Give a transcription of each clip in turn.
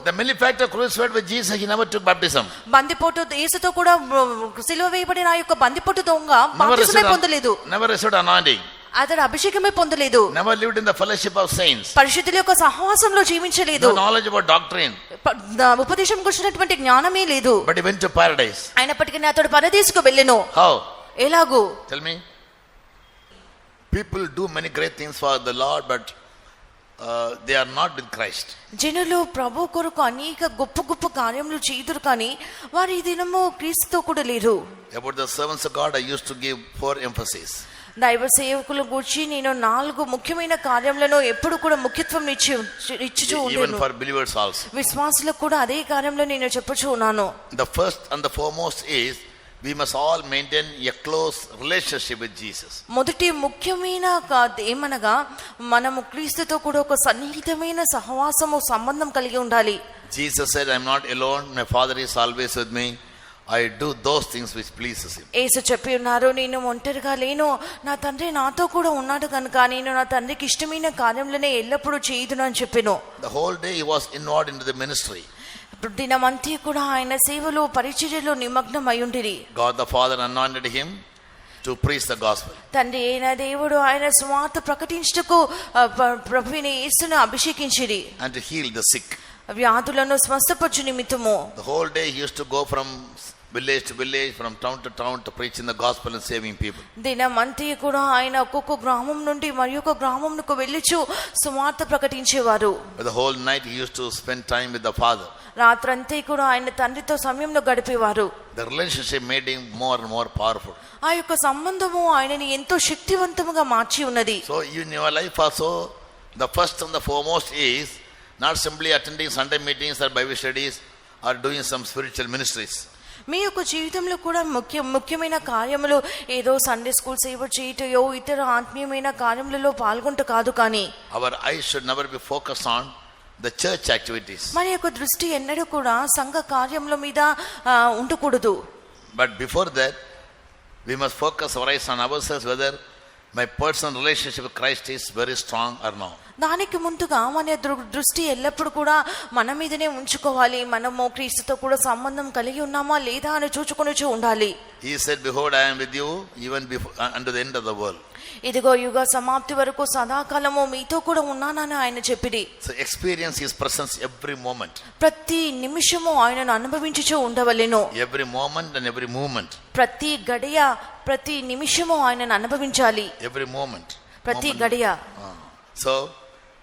the malefactor crucified with Jesus, he never took baptism. బందిపోటు యేసుతో కూడా సిలువ వేయబడిన ఆ యొక్క బందిపోటు దొంగ బాప్తిసమే పొందలేదు. Never received anointing. అతడు అభిషేకమే పొందలేదు. Never lived in the fellowship of saints. పరిశుద్ధుల యొక్క సహవాసంలో జీవించలేదు. No knowledge about doctrine. ఉపదేశం గురించినటువంటి జ్ఞానమే లేదు. But he went to paradise. అయినప్పటికీ అతడు పరదేశుకు వెళ్ళెను. How? ఎలాగూ? Tell me. People do many great things for the Lord, but they are not with Christ. జనులు ప్రభు కొరకు అనేక గొప్ప గొప్ప కార్యములు చేయుదురు కానీ వారు ఈ దినము క్రీస్తుతో కూడా లేరు. About the servants of God, I used to give 4 emphases. దైవ సేవకుల గురించి నేను 4 ముఖ్యమైన కార్యములను ఎప్పుడు కూడా ముఖ్యత్వం ఇచ్చుచూ ఉన్నాను. Even for believers also. విశ్వాసులకు కూడా అదే కార్యంలో నేను చెప్పుచూ ఉన్నాను. The first and the foremost is we must all maintain a close relationship with Jesus. మొదటి ముఖ్యమైన ఏమనగా మనము క్రీస్తుతో కూడా ఒక సన్నిహితమైన సహవాసము సంబంధం కలిగి ఉండాలి. Jesus said, I am not alone, my Father is always with me. I do those things which pleases him. యేసు చెప్పి ఉన్నారు, నేను ఒంటరిగా లేను, నా తండ్రి నాతో కూడా ఉన్నాడు కనుక నేను నా తండ్రికి ఇష్టమైన కార్యములనే ఎల్లప్పుడూ చేయుదును అని చెప్పెను. The whole day he was involved into the ministry. దినమంతా కూడా ఆయన సేవలో పరిచర్యలో నిమగ్నం అయ్యుండిరి. God the Father anointed him to preach the gospel. తండ్రి అయిన దేవుడు ఆయన సువార్త ప్రకటించుటకు ప్రభువైన యేసును అభిషేకించిరి. And to heal the sick. వ్యాధులను స్వస్థపరచు నిమిత్తము. The whole day he used to go from village to village, from town to town, to preaching the gospel and saving people. దినమంతా కూడా ఆయన ఒక్కొక్క గ్రామం నుండి మరి ఒక గ్రామంకు వెళ్ళుచు సువార్త ప్రకటించేవారు. The whole night he used to spend time with the Father. రాత్రంతా కూడా ఆయన తండ్రితో సమయంలో గడిపేవారు. The relationship made him more and more powerful. ఆ యొక్క సంబంధము ఆయనని ఎంతో శక్తివంతముగా మార్చి ఉన్నది. So in your life also, the first and the foremost is not simply attending Sunday meetings or Bible studies or doing some spiritual ministries. మీ యొక్క జీవితంలో కూడా ముఖ్యమైన కార్యములు ఏదో సండే స్కూల్ సేవ చేయటయో ఇతర ఆత్మీయమైన కార్యములలో పాల్గొంట కాదు, కానీ our eyes should never be focused on the church activities. మన యొక్క దృష్టి ఎన్నడూ కూడా సంఘ కార్యముల మీద ఉండకూడదు. But before that, we must focus our eyes on ourselves, whether my personal relationship with Christ is very strong or not. దానికి ముందుగా మన దృష్టి ఎల్లప్పుడు కూడా మన మీదనే ఉంచుకోవాలి. మనము క్రీస్తుతో కూడా సంబంధం కలిగి ఉన్నామా లేదా అని చూచుకొని ఉండాలి. He said, behold, I am with you even before unto the end of the world. ఇదిగో యుగ సమాప్తి వరకు సదాకాలము మీతో కూడా ఉన్నానని ఆయన చెప్పిరి. So experience his presence every moment. ప్రతి నిమిషము ఆయనను అనుభవించుచూ ఉండవలెను. Every moment and every movement. ప్రతి గడియ ప్రతి నిమిషము ఆయనను అనుభవించాలి. Every moment. ప్రతి గడియ. So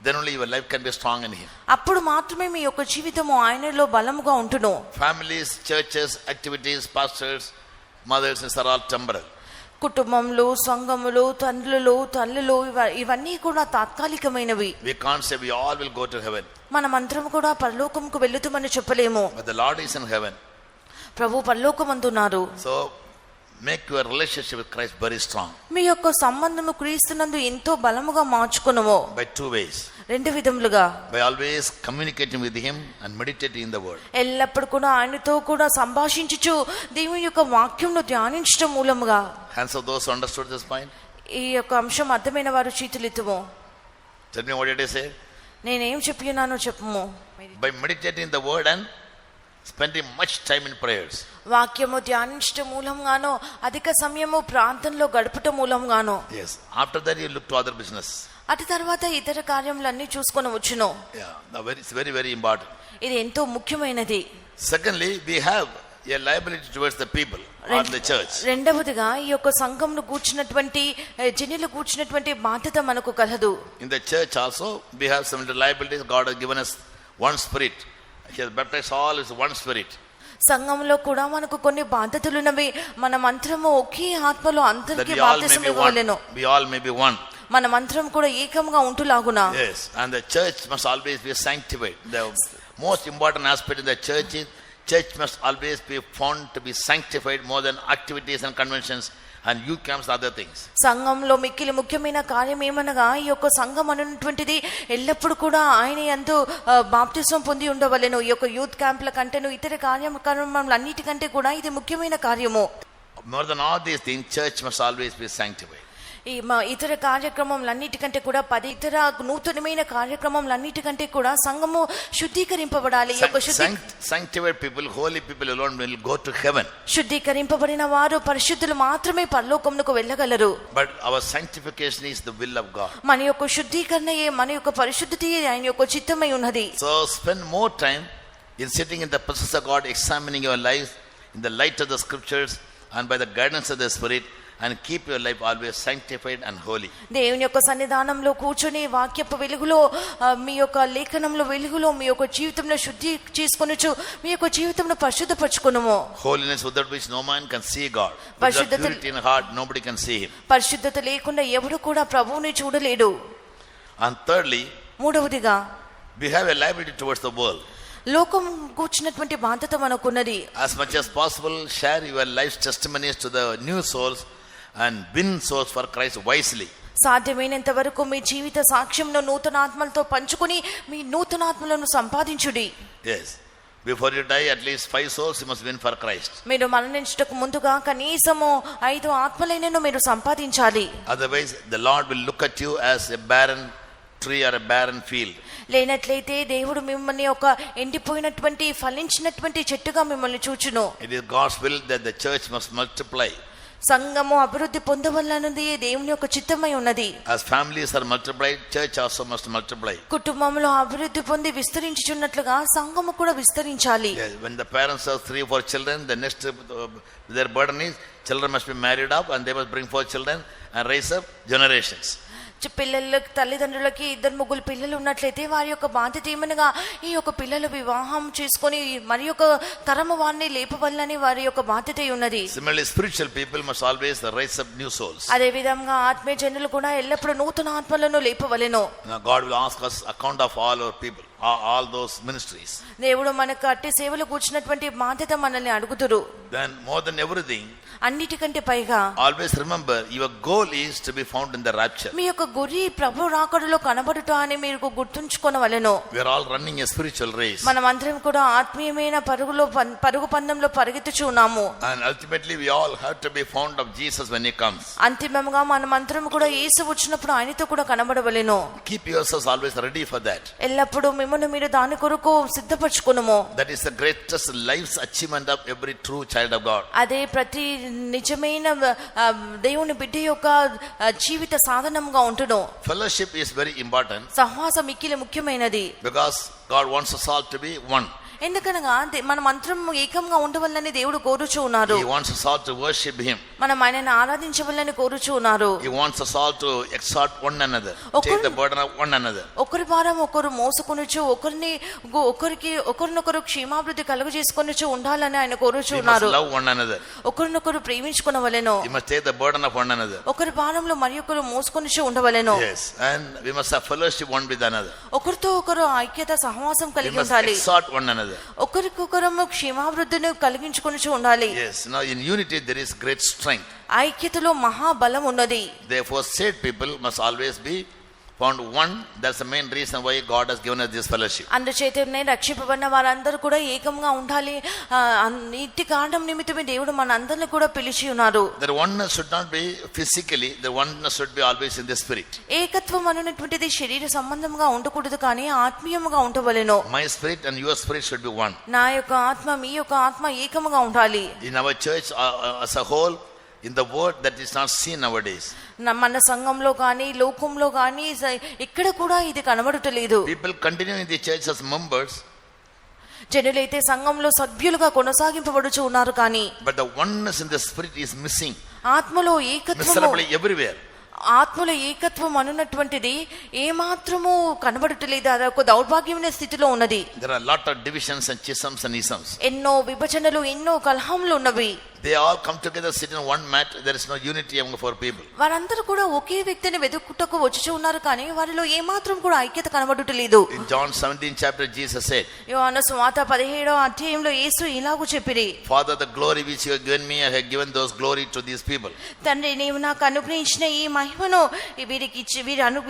then only your life can be strong in him. అప్పుడు మాత్రమే మీ యొక్క జీవితము ఆయనలో బలముగా ఉంటును. Families, churches, activities, pastors, mothers, are all temporal. కుటుంబములు, సంఘములు, తండ్రులు, తల్లులు ఇవన్నీ కూడా తాత్కాలికమైనవి. We can't say we all will go to heaven. మనమందరం కూడా పరలోకముకు వెళుతామని చెప్పలేము. But the Lord is in heaven. Prabhu పరలోకమందున్నారు. So make your relationship with Christ very strong. మీ యొక్క సంబంధము క్రీస్తునందు ఎంతో బలముగా మార్చుకొనుము. By 2 ways. 2 విధములుగా. By always communicating with him and meditating in the word. ఎల్లప్పుడు కూడా ఆయనతో కూడా సంభాషించుచు దేవుని యొక్క వాక్యంను ధ్యానించడం మూలముగా. Hands of those who understood this point. ఈ యొక్క అంశం అర్థమైన వారు చేతులెత్తుము. Tell me, what did I say? నేనేం చెప్పినానో చెప్పుము. By meditating the word and spending much time in prayers. వాక్యము ధ్యానించడం మూలంగానో అధిక సమయము ప్రార్థనలో గడపటం మూలంగానో. Yes. After that you look to other business. అటు తర్వాత ఇతర కార్యములన్నీ చూసుకొని వచ్చును. It's very, very important. ఇది ఎంతో ముఖ్యమైనది. Secondly, we have a liability towards the people or the church. రెండవదిగా ఈ యొక్క సంఘంను కూర్చున్నటువంటి జనులు కూర్చున్నటువంటి బాధ్యత మనకు కలదు. In the church also we have some liabilities. God has given us one spirit. He has baptized all is one spirit. సంఘంలో కూడా మనకు కొన్ని బాధ్యతలు ఉన్నవి. మనమంతరము ఒకే ఆత్మలో అందరికీ బాప్తిసం ఇవ్వవలెను. We all may be one. మనమంతరం కూడా ఏకంగా ఉంటులాగునా. Yes, and the church must always be sanctified. The most important aspect in the church is church must always be found to be sanctified more than activities and conventions and youth camps, other things. సంఘంలో మిక్కిలి ముఖ్యమైన కార్యం ఏమనగా ఈ యొక్క సంఘం అనేటువంటిది ఎల్లప్పుడు కూడా ఆయన యందు బాప్తిసం పొంది ఉండవలెను. ఈ యొక్క యూత్ క్యాంప్ల కంటేను ఇతర కార్యక్రమాలన్నిటికంటే కూడా ఇది ముఖ్యమైన కార్యము. More than all these things, church must always be sanctified. ఈ ఇతర కార్యక్రమములన్నిటికంటే కూడా 10 ఇతర నూతనమైన కార్యక్రమములన్నిటికంటే కూడా సంఘము శుద్ధీకరింపబడాలి. Sanctified people, holy people alone will go to heaven. శుద్ధీకరింపబడిన వారు పరిశుద్ధులు మాత్రమే పరలోకమునకు వెళ్ళగలరు. But our sanctification is the will of God. మన యొక్క శుద్ధీకరణయే మన యొక్క పరిశుద్ధతయే ఆయన యొక్క చిత్తమై ఉన్నది. So spend more time in sitting in the presence of God, examining your life in the light of the scriptures and by the guidance of the Spirit, and keep your life always sanctified and holy. దేవుని యొక్క సన్నిధానంలో కూర్చొని వాక్యపు వెలుగులో మీ యొక్క లేఖనంలో వెలుగులో మీ యొక్క జీవితంలో శుద్ధి చేసుకొనుచు మీ యొక్క జీవితంలో పరిశుద్ధపరచుకొనుము. Holiness without which no man can see God. Without purity in heart nobody can see him. పరిశుద్ధత లేకుండా ఎవరు కూడా ప్రభువుని చూడలేడు. And thirdly, మూడవదిగా we have a liability towards the world. లోకం కూర్చున్నటువంటి బాధ్యత మనకున్నది. As much as possible, share your life's testimonies to the new souls and win souls for Christ wisely. సాధ్యమైనంత వరకు మీ జీవిత సాక్ష్యంలో నూతన ఆత్మలతో పంచుకొని మీ నూతన ఆత్మలను సంపాదించుడి. Yes, before you die at least 5 souls you must win for Christ. మీరు మరణించుటకు ముందుగా కనీసము 5 ఆత్మలైనను మీరు సంపాదించాలి. Otherwise the Lord will look at you as a barren tree or a barren field. లేనట్లయితే దేవుడు మిమ్మల్ని ఒక ఎండిపోయినటువంటి ఫలించినటువంటి చెట్టుగా మిమ్మల్ని చూచును. It is God's will that the church must multiply. సంఘము అభివృద్ధి పొందవలనది దేవుని యొక్క చిత్తమై ఉన్నది. As families are multiplied, church also must multiply. కుటుంబంలో అభివృద్ధి పొంది విస్తరించుచున్నట్లుగా సంఘము కూడా విస్తరించాలి. Yes, when the parents have 3 or 4 children, the next their burden is children must be married up and they must bring 4 children and raise up generations. పిల్లలకి తల్లిదండ్రులకి 2-3 పిల్లలు ఉన్నట్లయితే వారి యొక్క బాధ్యత ఏమనగా ఈ యొక్క పిల్లలు వివాహం చేసుకొని మరి యొక్క తరము వారిని లేపవల్లని వారి యొక్క బాధ్యత ఉన్నది. Similarly, spiritual people must always raise up new souls. అదే విధంగా ఆత్మీయ జనులు కూడా ఎల్లప్పుడూ నూతన ఆత్మలను లేపవలెను. Now God will ask us account of all our people, all those ministries. దేవుడు మనకు అట్టి సేవలు కూర్చున్నటువంటి బాధ్యత మనల్ని అడుగుతురు. Then more than everything, అన్నిటికంటే పైగా always remember your goal is to be found in the rapture. మీ యొక్క గురి ప్రభు రాకడలో కనబడుట అని మీరు గుర్తుంచుకొనవలెను. We are all running a spiritual race. మనమందరం కూడా ఆత్మీయమైన పరుగు పందెంలో పరిగెత్తుచు ఉన్నాము. And ultimately we all have to be found of Jesus when he comes. అంతిమంగా మనమందరం కూడా యేసు వచ్చినప్పుడు ఆయనతో కూడా కనబడవలెను. Keep yourselves always ready for that. ఎల్లప్పుడూ మిమ్మల్ని మీరు దాని కొరకు సిద్ధపరచుకొనుము. That is the greatest life's achievement of every true child of God. అదే ప్రతి నిజమైన దేవుని బిడ్డ యొక్క జీవిత సాధనంగా ఉంటును. Fellowship is very important. సహవాసం మిక్కిలి ముఖ్యమైనది. Because God wants us all to be one. ఎందుకనగా మనం అందరం ఏకంగా ఉండవల్లని దేవుడు కోరుచూ ఉన్నారు. He wants us all to worship him. మనం ఆయనను ఆరాధించవల్లని కోరుచూ ఉన్నారు. He wants us all to exhort one another, take the burden of one another. ఒకరి భారం ఒకరు మోసుకొనుచు ఒకరినొకరు క్షేమాభివృద్ధి కలుగజేసుకొనుచు ఉండాలని ఆయన కోరుచూ ఉన్నారు. We must love one another. ఒకరినొకరు ప్రేమించుకొనవలెను. We must take the burden of one another. ఒకరి భారంలో మరి ఒకరు మోసుకొనుచు ఉండవలెను. Yes, and we must have fellowship one with another. ఒకరితో ఒకరు ఐక్యత సహవాసం We కలిగి must ఉండాలి. exhort one another. ఒకరికొకరము క్షేమాభివృద్ధిని కలిగించుకొనుచు ఉండాలి. Yes, now in unity there is great strength. ఐక్యతలో మహాబలం ఉన్నది. Therefore saved people must always be found one. That's the main reason why God has given us this fellowship. అందుచేతనే రక్షింపబడిన వారందరూ కూడా ఏకంగా ఉండాలి. ఇట్టి కారణం నిమిత్తమే దేవుడు మనందరిని కూడా పిలిచి ఉన్నారు. The oneness should not be physically, the oneness should be always in the spirit. ఏకత్వం అనేటువంటిది శరీర సంబంధంగా ఉండకూడదు కానీ ఆత్మీయంగా ఉండవలెను. My spirit and your spirit should be one. నా యొక్క ఆత్మ మీ యొక్క ఆత్మ ఏకముగా ఉండాలి. In our church as a whole, in the world, that is not seen nowadays. మన సంఘంలో కానీ లోకంలో కానీ ఇక్కడ కూడా ఇది కనబడటలేదు. People continue in the church as members, జనులైతే సంఘంలో సభ్యులుగా కొనసాగింపబడుచు ఉన్నారు కానీ but the oneness in the spirit is missing. ఆత్మలో ఏకత్వము Miserably everywhere. ఆత్మలో ఏకత్వం అనున్నటువంటిది ఏమాత్రము కనబడటలేదు. అది ఒక దౌర్భాగ్యమైన స్థితిలో ఉన్నది. There are a lot of divisions and schisms and isms. ఎన్నో విభజనలు ఎన్నో కలహములు ఉన్నవి. They all come together, sit in one mat. There is no unity among 4 people. వారందరూ కూడా ఒకే వ్యక్తిని వెతుకుటకు వచ్చి ఉన్నారు కానీ వారిలో ఏమాత్రం కూడా ఐక్యత కనబడటలేదు. In John 17 chapter, Jesus said, యోహాను సువార్త 17వ అధ్యాయంలో యేసు ఇలాగూ చెప్పిరి, Father, the glory which you have given me, I have given those glory to these people. తండ్రి నీవు నాకు అనుగ్రహించిన ఈ మహిమను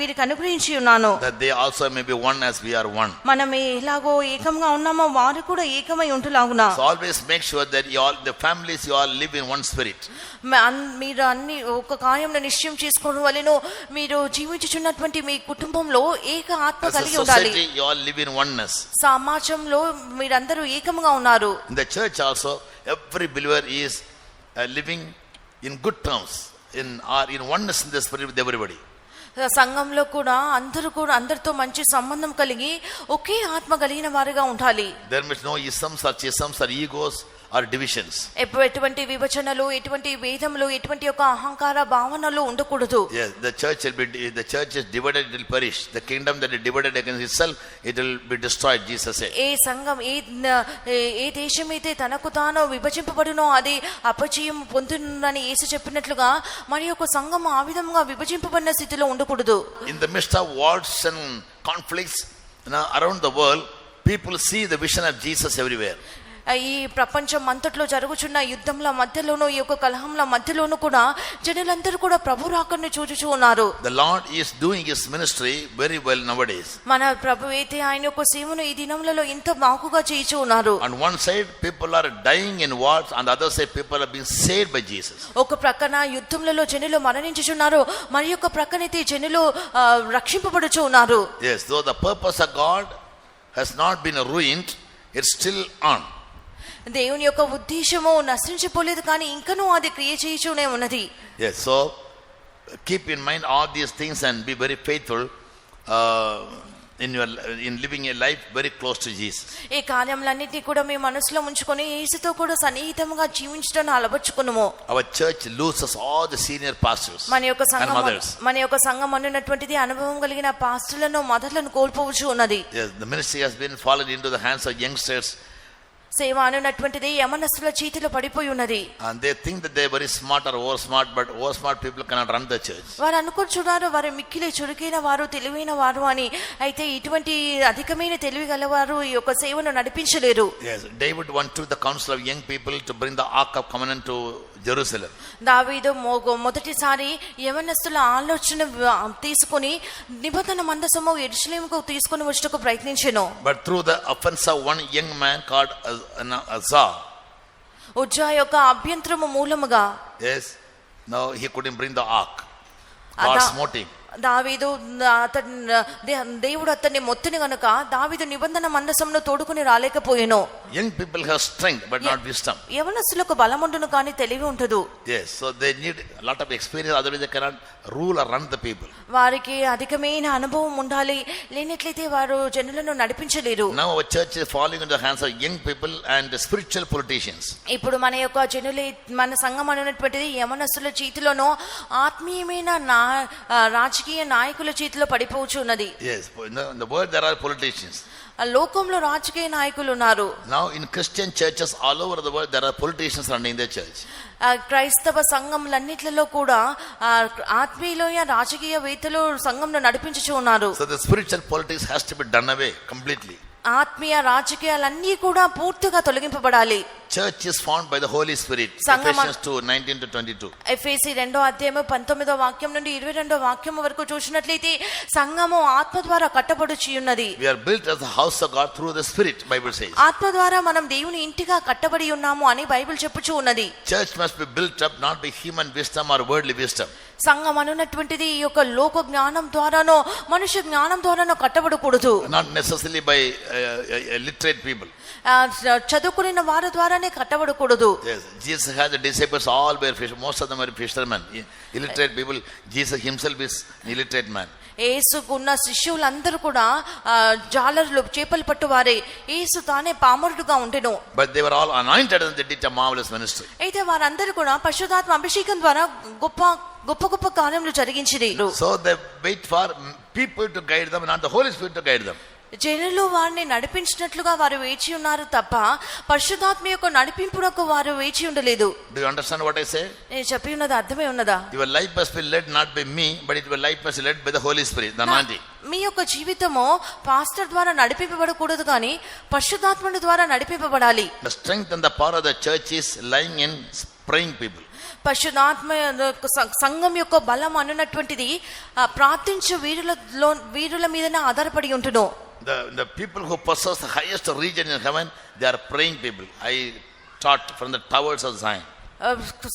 వీరికి అనుగ్రహించి ఉన్నాను. That they also may be one as we are one. మనం ఎలాగో ఏకంగా ఉన్నామో వారు కూడా ఏకమై ఉంటులాగునా. So always make sure that the families you are all live in one spirit. మీరు అన్ని ఒక కార్యంలో నిశ్చయం చేసుకోవడం వలన మీరు జీవించుచున్నటువంటి మీ కుటుంబంలో ఏక ఆత్మ As a కలిగి ఉండాలి. society, you all live in oneness. సమాజంలో మీరందరూ ఏకముగా ఉన్నారు. In the church also, every believer is living in good terms, in oneness in the spirit with everybody. సంఘంలో కూడా అందరితో మంచి సంబంధం కలిగి ఒకే ఆత్మ కలిగిన వారిగా ఉండాలి. There must no isms or schisms or egos or divisions. ఎటువంటి విభజనలు, ఎటువంటి భేదములు, ఎటువంటి ఒక అహంకార భావనలు ఉండకూడదు. Yes, the church is divided, it will perish. The kingdom that is divided against itself, it will be destroyed, Jesus said. ఏ సంఘం ఏ దేశమైతే తనకు తాను విభజింపబడునో అది అపజయం పొందునని యేసు చెప్పినట్లుగా మరి ఒక సంఘం ఆ విధంగా విభజింపబడిన స్థితిలో ఉండకూడదు. In the midst of wars and conflicts around the world, people see the vision of Jesus everywhere. ఈ ప్రపంచం అంతట్లో జరుగుచున్న యుద్ధంల మధ్యలోనూ ఈ యొక్క కలహంల మధ్యలోనూ కూడా జనులందరూ కూడా ప్రభు రాకడని చూచుచూ ఉన్నారు. The Lord is doing his ministry very well nowadays. మన ప్రభు అయితే ఆయన యొక్క సేవను ఈ దినములలో ఇంత బాగుగా చేయుచూ ఉన్నారు. On one side people are dying in wars, on the other side people are being saved by Jesus. ఒక ప్రక్కన యుద్ధములలో జనులు మరణించుచున్నారు, మరి యొక్క ప్రక్కనైతే జనులు రక్షింపబడుచూ ఉన్నారు. Yes, though the purpose of God has not been ruined, it's still on. దేవుని యొక్క ఉద్దేశము నశించిపోలేదు, కానీ ఇంకనూ అది క్రియ చేయుచూనే ఉన్నది. Yes, so keep in mind all these things and be very faithful in living a life very close to Jesus. ఈ కార్యములన్నిటినీ కూడా మీ మనసులో ఉంచుకొని యేసుతో కూడా సన్నిహితంగా జీవించడానికి అలవర్చుకున్నాము. Our church loses all the senior pastors and mothers. మన యొక్క సంఘం అన్నటువంటిది అనుభవం కలిగిన పాస్టర్లను మదర్లను కోల్పోవచ్చు ఉన్నది. Yes, the ministry has been fallen into the hands of youngsters. సేవ అన్నటువంటిది యవనస్తుల చేతిలో పడిపోయి ఉన్నది. And they think that they are very smart or over smart, but over smart people cannot run the church. వారు అనుకుంటున్నారు వారు మిక్కిలి చురుకైన వారు, తెలివైన వారు అని. అయితే ఇటువంటి అధికమైన తెలివి గలవారు ఈ యొక్క సేవను నడిపించలేరు. Yes, David once took the counsel of young people to bring the Ark of Covenant to Jerusalem. దావీదు మొదటిసారి యవనస్తుల ఆలోచన తీసుకొని నిబంధన మందసము యెరూషలేముకు తీసుకొని వచ్చుటకు ప్రయత్నించెను. But through the offense of one young man called Uzzah, Uzzah యొక్క అభ్యంతరము మూలముగా, yes, now he couldn't bring the ark. God smote him. దావీదు దేవుడు అతన్ని మొత్తిని గనుక దావీదు నిబంధన మందసమును తోడుకుని రాలేకపోయెను. Young people have strength but not wisdom. యవనస్తులకు బలముండును కానీ తెలివి ఉంటదు. Yes, so they need a lot of experience, otherwise they cannot rule or run the people. వారికి అధికమైన అనుభవం ఉండాలి, లేనట్లయితే వారు జనులను నడిపించలేరు. Now our church is falling into the hands of young people and spiritual politicians. ఇప్పుడు మన యొక్క జనులే, మన సంఘం అనేటువంటిది యవనస్తుల చేతిలోనో ఆత్మీయమైన రాజకీయ నాయకుల చేతిలో పడిపోవచ్చు ఉన్నది. Yes, in the world there are politicians. లోకంలో రాజకీయ నాయకులు ఉన్నారు. Now in Christian churches all over the world there are politicians running the church. క్రైస్తవ సంఘంలన్నిట్లలో కూడా ఆత్మీయులైన రాజకీయ వేత్తలు సంఘంను నడిపించుచూ ఉన్నారు. So the spiritual politics has to be done away completely. ఆత్మీయ రాజకీయాలన్నీ కూడా పూర్తిగా తొలగింపబడాలి. Church is formed by the Holy Spirit. Ephesians 2:19-22. ఎఫెసీ 2వ అధ్యాయము 19వ వాక్యం నుండి 22వ వాక్యం వరకు చూసినట్లయితే సంఘము ఆత్మ ద్వారా కట్టబడుచి ఉన్నది. We are built as the house of God through the Spirit, Bible says. ఆత్మ ద్వారా మనం దేవుని ఇంటిగా కట్టబడి ఉన్నాము అని బైబిల్ చెప్పుచూ ఉన్నది. Church must be built up not by human wisdom or worldly wisdom. సంఘం అనున్నటువంటిది ఈ యొక్క లోక జ్ఞానం ద్వారానో మనుష్య జ్ఞానం ద్వారానో కట్టబడకూడదు. Not necessarily by literate people. చదువుకున్న వారి ద్వారానే కట్టబడకూడదు. Yes, Jesus had the disciples all were fish, most of them were fishermen. Illiterate people. Jesus himself is an illiterate man. యేసుకున్న శిష్యులందరూ కూడా జాలర్లు, చేపలు పట్టువారే. యేసు తానే పామరుడుగా ఉండెను. But they were all anointed and they did a marvelous ministry. అయితే వారందరూ కూడా పరిశుద్ధాత్మ అభిషేకం ద్వారా గొప్ప గొప్ప కార్యములు జరిగించిరి. So they wait for people to guide them, not the Holy Spirit to guide them. జనులు వారిని నడిపించినట్లుగా వారు వేచి ఉన్నారు తప్ప పరిశుద్ధాత్మ యొక్క నడిపింపునకు వారు వేచి ఉండలేదు. Do you understand what I say? నేను చెప్పి ఉన్నది అర్థమే ఉన్నదా? Your life must be led not by me, but your life must be led by the Holy Spirit, the anointing. మీ యొక్క జీవితము పాస్టర్ ద్వారా నడిపింపబడకూడదు కానీ పరిశుద్ధాత్మ ద్వారా నడిపింపబడాలి. The strength and the power of the church is lying in praying people. పరిశుద్ధాత్మ సంఘం యొక్క బలం అనున్నటువంటిది ప్రార్థించు వీరుల మీదనే ఆధారపడి ఉంటును. The people who possess the highest region in heaven, they are praying people. I taught from the towers of Zion.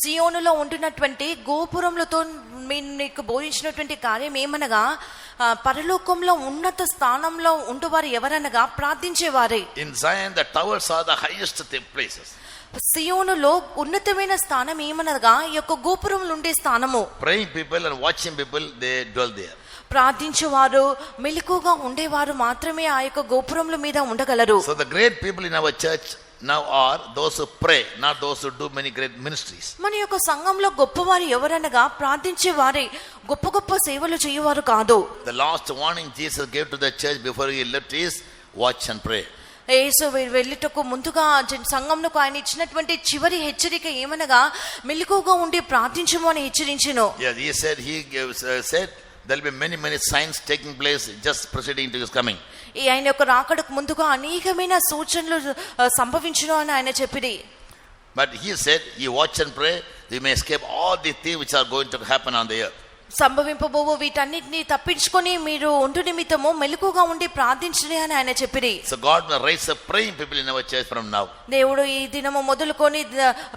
సియోనులో ఉంటున్నటువంటి గోపురములతో మీకు బోధించినటువంటి కార్యం ఏమనగా పరలోకంలో ఉన్నత స్థానంలో ఉంటువారు ఎవరనగా ప్రార్థించేవారే. In Zion, the towers are the highest places. సియోనులో ఉన్నతమైన స్థానం ఏమనగా ఈ యొక్క గోపురములు ఉండే స్థానము. Praying people and watching people, they dwell there. ప్రార్థించేవారు మెలకుగా ఉండేవారు మాత్రమే ఆ యొక్క గోపురముల మీద ఉండగలరు. So the great people in our church now are those who pray, not those who do many great ministries. మన యొక్క సంఘంలో గొప్పవారు ఎవరనగా ప్రార్థించేవారే, గొప్ప గొప్ప సేవలు చేయవారు కాదు. The last warning Jesus gave to the church before he left is watch and pray. యేసు వెళ్ళుటకు ముందుగా సంఘంకు ఆయన ఇచ్చినటువంటి చివరి హెచ్చరిక ఏమనగా మెలకుగా ఉండి ప్రార్థించము అని హెచ్చరించెను. Yes, he said there will be many signs taking place just preceding to his coming. ఆయన యొక్క రాకడకు ముందుగా అనేకమైన సూచనలు సంభవించును అని ఆయన చెప్పిరి. But he said, you watch and pray, you may escape all the things which are going to happen on the earth. సంభవింపబోవు వీటన్నిటిని తప్పించుకొని మీరు ఉండు నిమిత్తము మెలకుగా ఉండి ప్రార్థించండి అని ఆయన చెప్పిరి. So God will raise up praying people in our church from now. దేవుడు ఈ దినము మొదలుకొని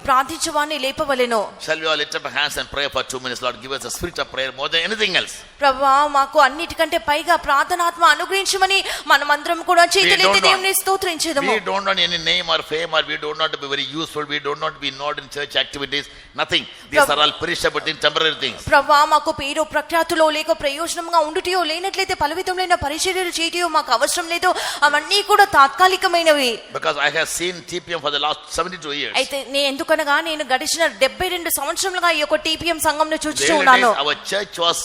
ప్రార్థించువాని లేపవలెను. Shall we all lift up our hands and pray for 2 minutes? Lord, give us a spirit of prayer more than anything else. ప్రభువా మాకు అన్నిటికంటే పైగా ప్రార్థనాత్మ అనుగ్రహించమని మనమందరం కూడా చేతులెత్తి దేవుని స్తోత్రించెదము. We don't want any name or fame, or we don't want to be very useful, we don't want to be known in church activities, nothing. These are all perishable things, temporary things. ప్రభువా మాకు పేరు ప్రఖ్యాతులో లేక ప్రయోజనంగా ఉండుటయో లేనట్లయితే ఫలవితమైన పరిచర్యలు చేయటయో మాకు అవసరం లేదు. అవన్నీ కూడా తాత్కాలికమైనవి. Because I have seen TPM for the last 72 years. అయితే ఎందుకనగా నేను గడిచిన 72 సంవత్సరములుగా ఈ యొక్క టీపీఎం సంఘంను చూస్తూ ఉన్నాను. Our church was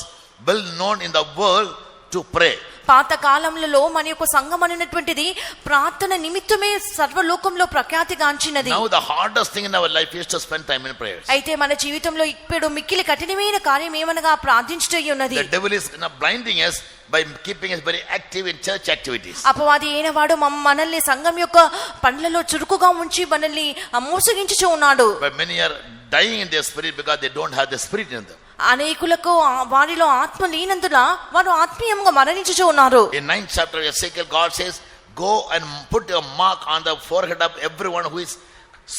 well known in the world to pray. పాత కాలంలో మన యొక్క సంఘం అనేటువంటిది ప్రార్థన నిమిత్తమే సర్వలోకంలో ప్రఖ్యాతిగాంచినది. Now the hardest thing in our life is to spend time in prayers. అయితే మన జీవితంలో ఇప్పుడు మిక్కిలి కఠినమైన కార్యం ఏమనగా ప్రార్థించటం ఉన్నది. The devil is blinding us by keeping us very active in church activities. అపవాది అయినవాడు మనల్ని సంఘం యొక్క పనులలో చురుకుగా ఉంచి మనల్ని మోసగించుచూ ఉన్నాడు. But many are dying in their spirit because they don't have the spirit in them. అనేకులకు వారిలో ఆత్మ లేనందున వారు ఆత్మీయంగా మరణించుచూ ఉన్నారు. In 9th chapter of Ezekiel, God says, go and put a mark on the forehead of everyone who is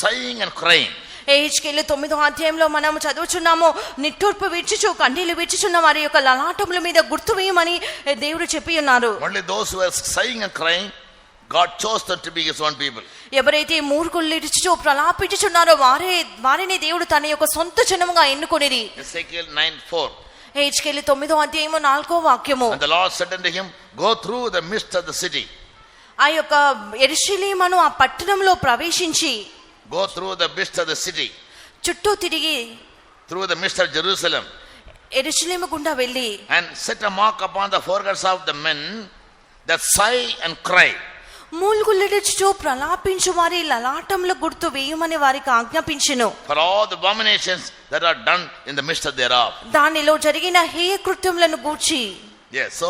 sighing and crying. హెజ్కేలు 9వ అధ్యాయంలో మనం చదువుచున్నాము, నిట్టూర్పు విడిచుచు కన్నీళ్లు విడిచుచున్న వారి యొక్క లలాటముల మీద గుర్తు వేయమని దేవుడు చెప్పి ఉన్నారు. Only those who are sighing and crying, God chose them to be his own people. ఎవరైతే మూర్ఖులు ఇడుచుచు ప్రలాపించుచున్నారో వారిని దేవుడు తన యొక్క సొంత జనముగా ఎన్నుకొనిది. Ezekiel 9:4. హెజ్కేలు 9వ అధ్యాయము 4వ వాక్యము. And the Lord said unto him, go through the midst of the city. ఆ యొక్క యెరూషలేమును ఆ పట్టణంలో ప్రవేశించి, go through the midst of the city, చుట్టూ తిరిగి, through the midst of Jerusalem, యెరూషలేము గుండా వెళ్ళి, and set a mark upon the foreheads of the men that sigh and cry. మూలుగులిడుచు ప్రలాపించు వారి లలాటముల గుర్తు వేయమని వారికి ఆజ్ఞాపించెను. For all the abominations that are done in the midst of thereof. దానిలో జరిగిన హేయ కృత్యములను గూర్చి. Yes, so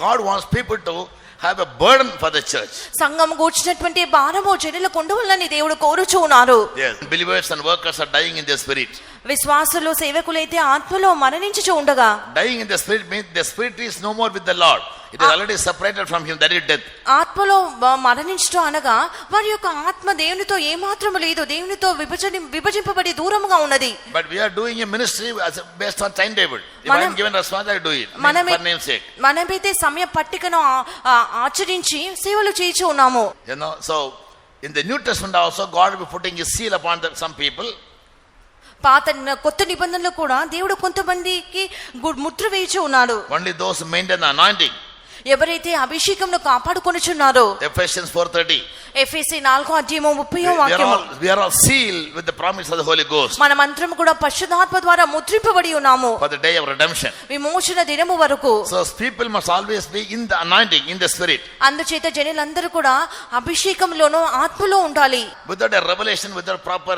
God wants people to have a burden for the church. సంఘం గూర్చినటువంటి భారము జనులకు ఉండవలని దేవుడు కోరుచూ ఉన్నారు. Yes, believers and workers are dying in their spirit. విశ్వాసులు సేవకులైతే ఆత్మలో మరణించుచూ ఉండగా, dying in the spirit means the spirit is no more with the Lord. It is already separated from him. That is death. ఆత్మలో మరణించడం అనగా వారి యొక్క ఆత్మ దేవునితో ఏమాత్రము లేదు, దేవునితో విభజింపబడి దూరముగా ఉన్నది. But we are doing a ministry based on timetable. If I am given responsibility, I do it for name's sake. మనమైతే సమయ పట్టికను ఆచరించి సేవలు చేయించు ఉన్నాము. You know, so in the New Testament also God will be putting his seal upon some people. కొత్త నిబంధనలో కూడా దేవుడు కొంతమందికి ముద్ర వేయించి ఉన్నాడు. Only those who maintain the anointing. ఎవరైతే అభిషేకంను కాపాడుకొనుచున్నారో. Ephesians 4:30. ఎఫెసీ 4వ అధ్యాయము 30వ వాక్యము. We are all sealed with the promise of the Holy Ghost. మనమందరం కూడా పరిశుద్ధాత్మ ద్వారా ముద్రింపబడి ఉన్నాము. For the day of redemption. విమోచన దినము వరకు. So people must always be in the anointing, in the spirit. అందుచేత జనులందరూ కూడా అభిషేకంలోనూ ఆత్మలో ఉండాలి. Without a revelation, without proper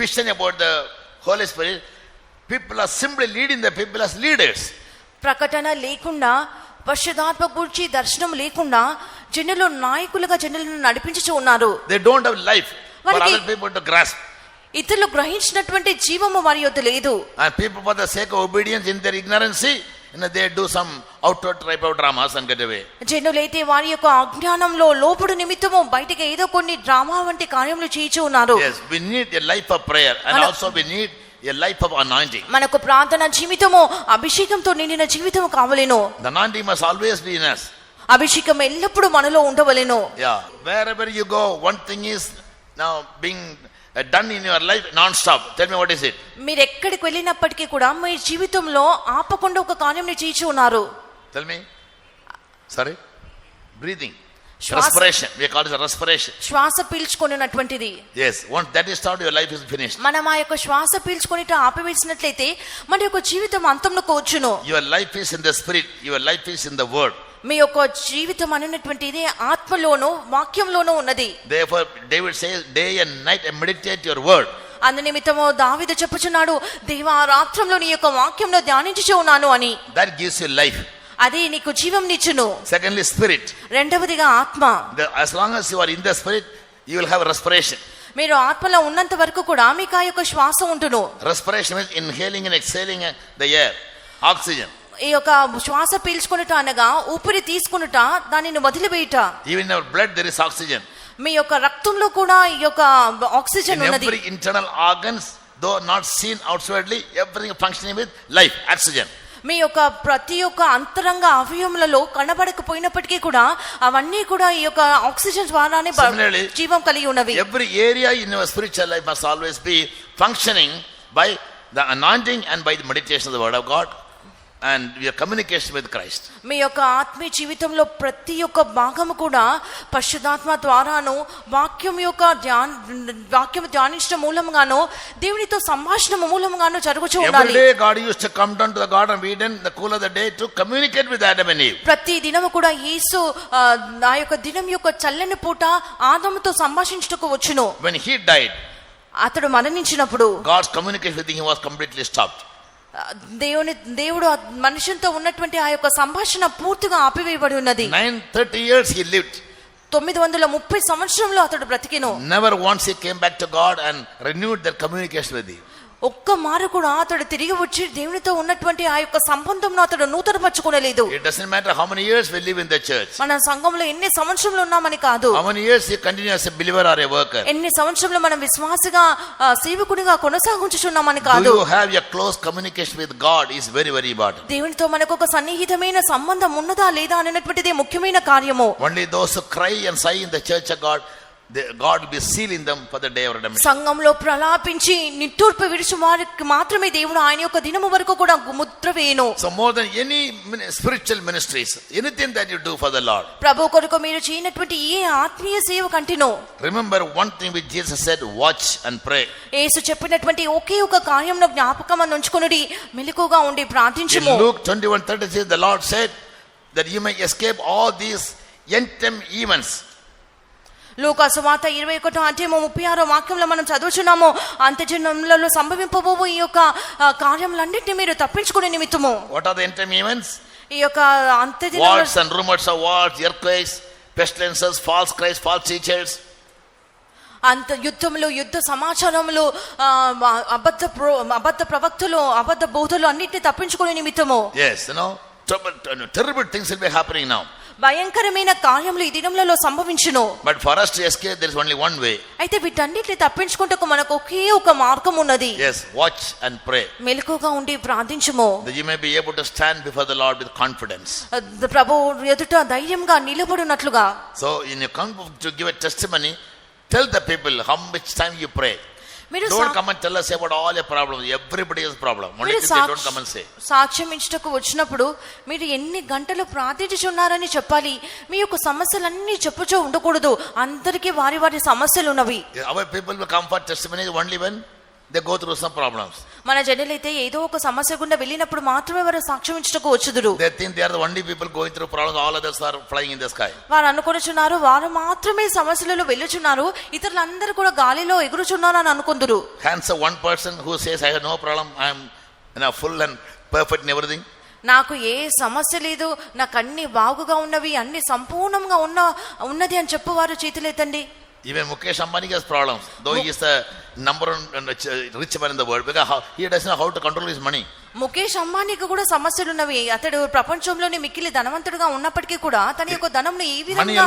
vision about the Holy Spirit, people are simply leading the people as leaders. ప్రకటన లేకుండా, పరిశుద్ధాత్మ గురించి దర్శనం లేకుండా జనులు నాయకులుగా జనులను నడిపించుచూ ఉన్నారు. They don't have life for other people to grasp. ఇతరులు గ్రహించినటువంటి జీవము వారి యొద్ద లేదు. And people for the sake of obedience in their ignorance they do some outward type of dramas and get away. జనులైతే వారి యొక్క అజ్ఞానంలో లోపుడు నిమిత్తము బయటికి ఏదో కొన్ని డ్రామా వంటి కార్యములు చేయించు ఉన్నారు. Yes, we need a life of prayer and also we need a life of anointing. మనకు ప్రార్థన జీవితము అభిషేకంతో నిండిన జీవితము కావలెను. The anointing must always be in us. అభిషేకం ఎల్లప్పుడూ మనలో ఉండవలెను. Yeah, wherever you go, one thing is now being done in your life non-stop. Tell me what is it? మీరు ఎక్కడికి వెళ్ళినప్పటికీ కూడా మీ జీవితంలో ఆపకుండా ఒక కార్యంని చేయించి ఉన్నారు. Tell me. Sorry? Breathing. శ్వాస- Respiration. We call it respiration. శ్వాస పీల్చుకున్నటువంటిది. Yes, once that is started, your life is finished. మనం ఆ యొక్క శ్వాస పీల్చుకుని ఆపివేసినట్లయితే మన యొక్క జీవితం అంతంలోకి వచ్చును. Your life is in the spirit. Your life is in the word. మీ యొక్క జీవితం అనేటువంటిది ఆత్మలోను వాక్యంలోనూ ఉన్నది. Therefore, David says, day and night I meditate your word. అందు నిమిత్తము దావీదు చెప్పుచున్నాడు, దేవా రాత్రంలో నీ యొక్క వాక్యంలో ధ్యానించుచు ఉన్నాను అని. That gives you life. అది నీకు జీవం నిచ్చును. Secondly, spirit. రెండవదిగా ఆత్మ. As long as you are in the spirit, you will have respiration. మీరు ఆత్మలో ఉన్నంత వరకు కూడా మీకు ఆ యొక్క శ్వాస ఉంటును. Respiration means inhaling and exhaling the air, oxygen. ఈ యొక్క శ్వాస పీల్చుకునుట అనగా ఊపిరి తీసుకునుట, దానిని వదిలివేయుట. Even in our blood there is oxygen. మీ యొక్క రక్తంలో కూడా ఈ యొక్క ఆక్సిజన్ In ఉన్నది. every internal organs, though not seen outwardly, everything functioning with life, oxygen. మీ యొక్క ప్రతి ఒక్క అంతరంగ అవయవములలో కనబడకపోయినప్పటికీ కూడా అవన్నీ కూడా ఈ యొక్క ఆక్సిజన్ ద్వారానే Similarly, జీవం కలిగి ఉన్నవి. Every area in your spiritual life must always be functioning by the anointing and by the meditation of the word of God and your communication with Christ. మీ యొక్క ఆత్మీయ జీవితంలో ప్రతి ఒక్క భాగము కూడా పరిశుద్ధాత్మ ద్వారాను వాక్యం ధ్యానించడం మూలంగాను దేవునితో సంభాషణ మూలంగాను జరుగుతూ Every ఉండాలి. day God used to come down to the Garden of Eden, the cool of the day, to communicate with Adam and Eve. ప్రతి దినము కూడా యేసు ఆ యొక్క దినం యొక్క చల్లని పూట ఆదాముతో సంభాషించుటకు వచ్చును. When he died, అతడు మరణించినప్పుడు God's communication with him was completely stopped. దేవుడు ఆ మనుషులతో ఉన్నటువంటి ఆ యొక్క సంభాషణ పూర్తిగా ఆపివేయబడి ఉన్నది. 930 years he lived. 930 సంవత్సరంలో అతడు బ్రతికెను. Never once he came back to God and renewed their communication with him. ఒక్క మారు కూడా అతడు తిరిగి వచ్చి దేవునితో ఉన్నటువంటి ఆ యొక్క సంబంధంను అతడు నూతనపరచుకోలేదు. It doesn't matter how many years we live in the church. మన సంఘంలో ఎన్ని సంవత్సరంలో ఉన్నామని కాదు, How many years you continue as a believer or a worker. ఎన్ని సంవత్సరంలో మనం విశ్వాసగా సేవకునిగా కొనసాగించుచున్నామని Do కాదు. you have a close communication with God is very, very important. దేవునితో మనకు ఒక సన్నిహితమైన సంబంధం ఉన్నదా లేదా అనేటువంటిది ముఖ్యమైన కార్యము. Only those who cry and sigh in the church of God, God will be sealing them for the day of redemption. సంఘంలో ప్రలాపించి నిట్టూర్పు విడిచి వారికి మాత్రమే దేవుడు ఆయన యొక్క దినము వరకు కూడా Mudra వేయును. So more than any spiritual ministries, anything that you do for the Lord, ప్రభు కొరకు మీరు చేయనటువంటి ఏ ఆత్మీయ సేవ కంటినో remember one thing which Jesus said, watch and pray. యేసు చెప్పినటువంటి ఒకే ఒక కార్యంను జ్ఞాపకం ఉంచుకొనుడి, మెలకువగా ఉండి In ప్రార్థించుము. Luke 21:36, the Lord said that you may escape all these end-time events. లూకా సువార్త 21:36 వాక్యంలో మనం చదువుచున్నాము, అంత్యజనములలో సంభవింపబోవు ఈ యొక్క కార్యములన్నిటిని మీరు తప్పించుకునే నిమిత్తము. What are the end-time events? ఈ యొక్క అంత్యజనముల Wars and rumors of wars, earthquakes, pestilences, false Christ, false teachers. యుద్ధములు, యుద్ధ సమాచారములు, అబద్ధ ప్రవక్తలు, అబద్ధ బోధలు అన్నిటిని తప్పించుకునే నిమిత్తము. Yes, terrible things will be happening now. భయంకరమైన కార్యములు ఈ దినములలో సంభవించును. But for us to escape, there is only one way. అయితే వీటన్నిటిని తప్పించుకుంటకు మనకు ఒకే ఒక మార్గం ఉన్నది. Yes, watch and pray. మెలకువగా ఉండి ప్రార్థించుము. That you may be able to stand before the Lord with confidence. ప్రభు ఎదుట ధైర్యంగా నిలబడినట్లుగా. So in your come to give a testimony, tell the people how much time you pray. Don't come and tell us about all your problems. Everybody has problem. Only thing they don't come and say. సాక్ష్యం ఇచ్చుటకు వచ్చినప్పుడు మీరు ఎన్ని గంటలు ప్రార్థించుచున్నారని చెప్పాలి. మీ యొక్క సమస్యలన్నీ చెప్పుచూ ఉండకూడదు. అందరికీ వారి వారి సమస్యలు ఉన్నవి. Our people will come for testimony only when they go through some problems. మన జనులైతే ఏదో ఒక సమస్య గుండా వెళ్ళినప్పుడు మాత్రమే వారు సాక్ష్యం ఇచ్చుటకు వచ్చుదురు. They think they are the only people going through problems. All others are flying in the sky. వారు అనుకొనుచున్నారు వారు మాత్రమే సమస్యలలో వెళ్ళుచున్నారు, ఇతరులందరూ కూడా గాలిలో ఎగురుచున్నారు అని అనుకుందురు. Hands of one person who says, I have no problem. I am full and perfect in everything. నాకు ఏ సమస్య లేదు, నాకు అన్ని బాగుగా ఉన్నవి, అన్ని సంపూర్ణంగా ఉన్నది అని చెప్పువారు చేతులెత్తండి. Even Mukesh Ambani has problems, though he is the number one rich man in the world, because he doesn't know how to control his money. Mukesh అంబానీకి కూడా సమస్యలు ఉన్నవి. అతడు ప్రపంచంలోని మిక్కిలి ధనవంతుడుగా ఉన్నప్పటికీ కూడా తన యొక్క ధనంను ఈ విధంగా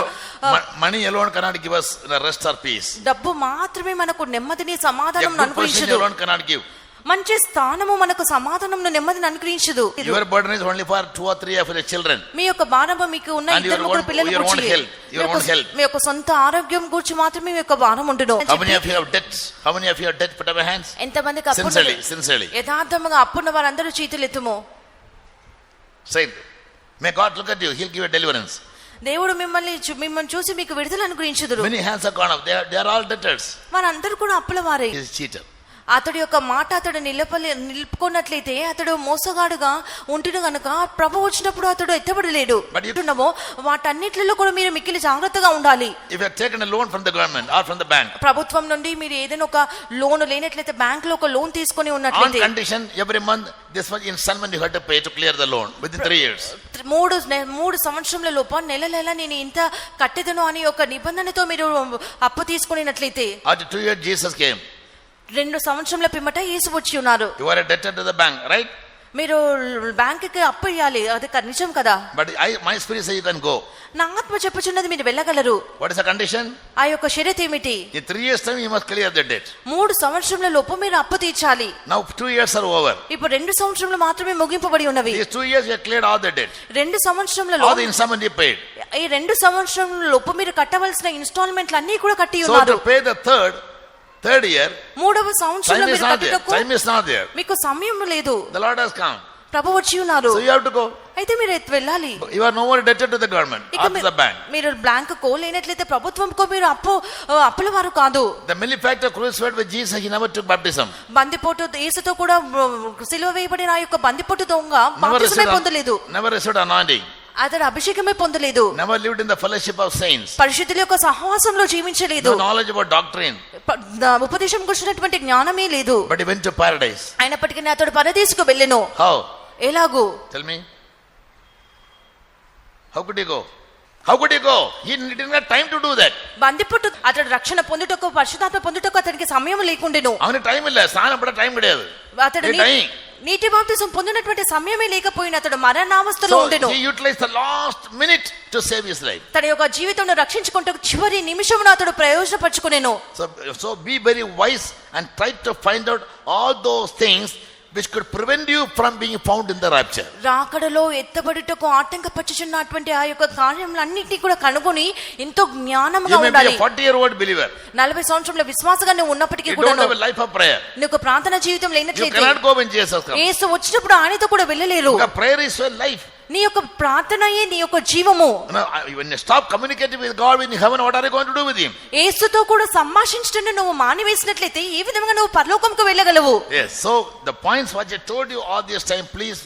money alone cannot give us the rest or peace. డబ్బు మాత్రమే మనకు నెమ్మదిని సమాధానం Position అనుగ్రహించదు. alone cannot give. మంచి స్థానము మనకు సమాధానంను నెమ్మదిని అనుగ్రహించదు. Your burden is only for 2 or 3 of your children. మీ యొక్క భారము మీకు ఉన్న And ఇద్దరు ముగ్గురు పిల్లల your own గురించి health, your own health. మీ యొక్క సొంత ఆరోగ్యం గురించి మాత్రమే మీ యొక్క భారం ఉండును. How many of you have debts? How many of you have debt? Put up your hands. ఎంతమందికి అప్పు Sincerely. యథార్థముగా అప్పున్న వారందరూ చేతులు ఎత్తుము. Say, may God look at you. He'll give you deliverance. దేవుడు మిమ్మల్ని చూసి మీకు విడుదల అనుగ్రహించుదురు. Many hands have gone up. They are all debtors. వారందరూ కూడా అప్పుల వారే. He is a cheater. అతడి యొక్క మాట అతడు నిలుపుకున్నట్లయితే అతడు మోసగాడుగా ఉంటును గనుక ప్రభు వచ్చినప్పుడు అతడు ఎత్తబడలేడు. వాటన్నిటిలో కూడా మీరు మిక్కిలి జాగ్రత్తగా ఉండాలి. If you have taken a loan from the government or from the bank, ప్రభుత్వం నుండి మీరు ఏదైనా ఒక లోన్ లేనట్లయితే బ్యాంక్ లో ఒక లోన్ తీసుకొని ఉన్నట్లయితే on condition every month this much installment you have to pay to clear the loan within 3 years. 3 సంవత్సరముల లోపు నెల నేను ఇంత కట్టెదను అని ఒక నిబంధనతో మీరు అప్పు తీసుకున్నట్లయితే After 2 years Jesus came. 2 సంవత్సరముల పిమ్మట యేసు వచ్చి ఉన్నారు. You are a debtor to the bank, right? మీరు బ్యాంక్ కి అప్పు ఇవ్వాలి, అది నిజం కదా. But my spirit says you can go. నా ఆత్మ చెప్పుచున్నది మీరు వెళ్ళగలరు. What is the condition? ఆ యొక్క షరతు ఏమిటి? In 3 years time you must clear the debt. 3 సంవత్సరముల లోపు మీరు అప్పు తీర్చాలి. Now 2 years are over. ఇప్పుడు 2 సంవత్సరములు మాత్రమే ముగింపబడి ఉన్నవి. These 2 years you have cleared all the debt. 2 సంవత్సరములలో all the installment you paid. ఈ 2 సంవత్సరముల లోపు మీరు కట్టవలసిన ఇన్‌స్టాల్మెంట్లు అన్నీ కూడా కట్టి ఉన్నారు. So to pay the third year, 3వ సంవత్సరంలో మీరు కట్టుటకు time is not there. మీకు సమయం లేదు. The Lord has come. ప్రభు వచ్చి ఉన్నారు. So you have to go. అయితే మీరు వెళ్ళాలి. You are no more debtor to the government or to the bank. మీరు బ్యాంక్ కో లేనట్లయితే ప్రభుత్వంకో మీరు అప్పుల వారు కాదు. The malefactor crucified with Jesus, he never took baptism. బందిపోటు యేసుతో కూడా సిలువ వేయబడిన ఆ యొక్క బందిపోటు దొంగ బాప్తిస్మం పొందలేదు. Never received anointing. అతడు అభిషేకమే పొందలేదు. Never lived in the fellowship of saints. పరిశుద్ధుల యొక్క సహవాసంలో జీవించలేదు. No knowledge about doctrine. ఉపదేశం గురించినటువంటి జ్ఞానమే లేదు. But he went to paradise. అయినప్పటికీ అతడు పరదేశుకు వెళ్ళెను. How? ఎలాగో? Tell me. How could he go? How could he go? He didn't have time to do that. బందిపోటు అతడు రక్షణ పొందుటకు పరిశుద్ధాత్మ పొందుటకు అతనికి సమయం లేకుండెను. అవని టైం ಇಲ್ಲ, స్నానం పడ టైం లేదు. అతడు నీటి బాప్తిసం పొందినటువంటి సమయమే లేకపోయిన అతడు మరణావస్థలో ఉండెను. So he utilized the last minute to save his life. తన యొక్క జీవితాన్ని రక్షించుకుంటూ చివరి నిమిషమున అతడు ప్రయోజనపరచుకొనెను. So be very wise and try to find out all those things which could prevent you from being found in the rapture. రాకడలో ఎత్తబడుటకు ఆటంకపరచుచున్నటువంటి ఆ యొక్క కార్యములన్నిటిని కూడా కనుగొని ఎంతో జ్ఞానముగా ఉండాలి. You may be a 40-year-old believer. 40 సంవత్సరాల విశ్వాసంగా నువ్వు ఉన్నప్పటికీ కూడా you don't have a life of prayer. నీకు ప్రార్థన జీవితం లేనట్లయితే you cannot go when Jesus comes. యేసు వచ్చినప్పుడు ఆయనతో కూడా వెళ్ళలేరు. Prayer is your life. నీ యొక్క ప్రార్థనయే నీ యొక్క జీవము. When you stop communicating with God in heaven, what are you going to do with him? యేసుతో కూడా సంభాషించడం నువ్వు మానివేసినట్లయితే ఏ విధంగా నువ్వు పరలోకంకు వెళ్ళగలవు? Yes, so the points what I told you all this time, please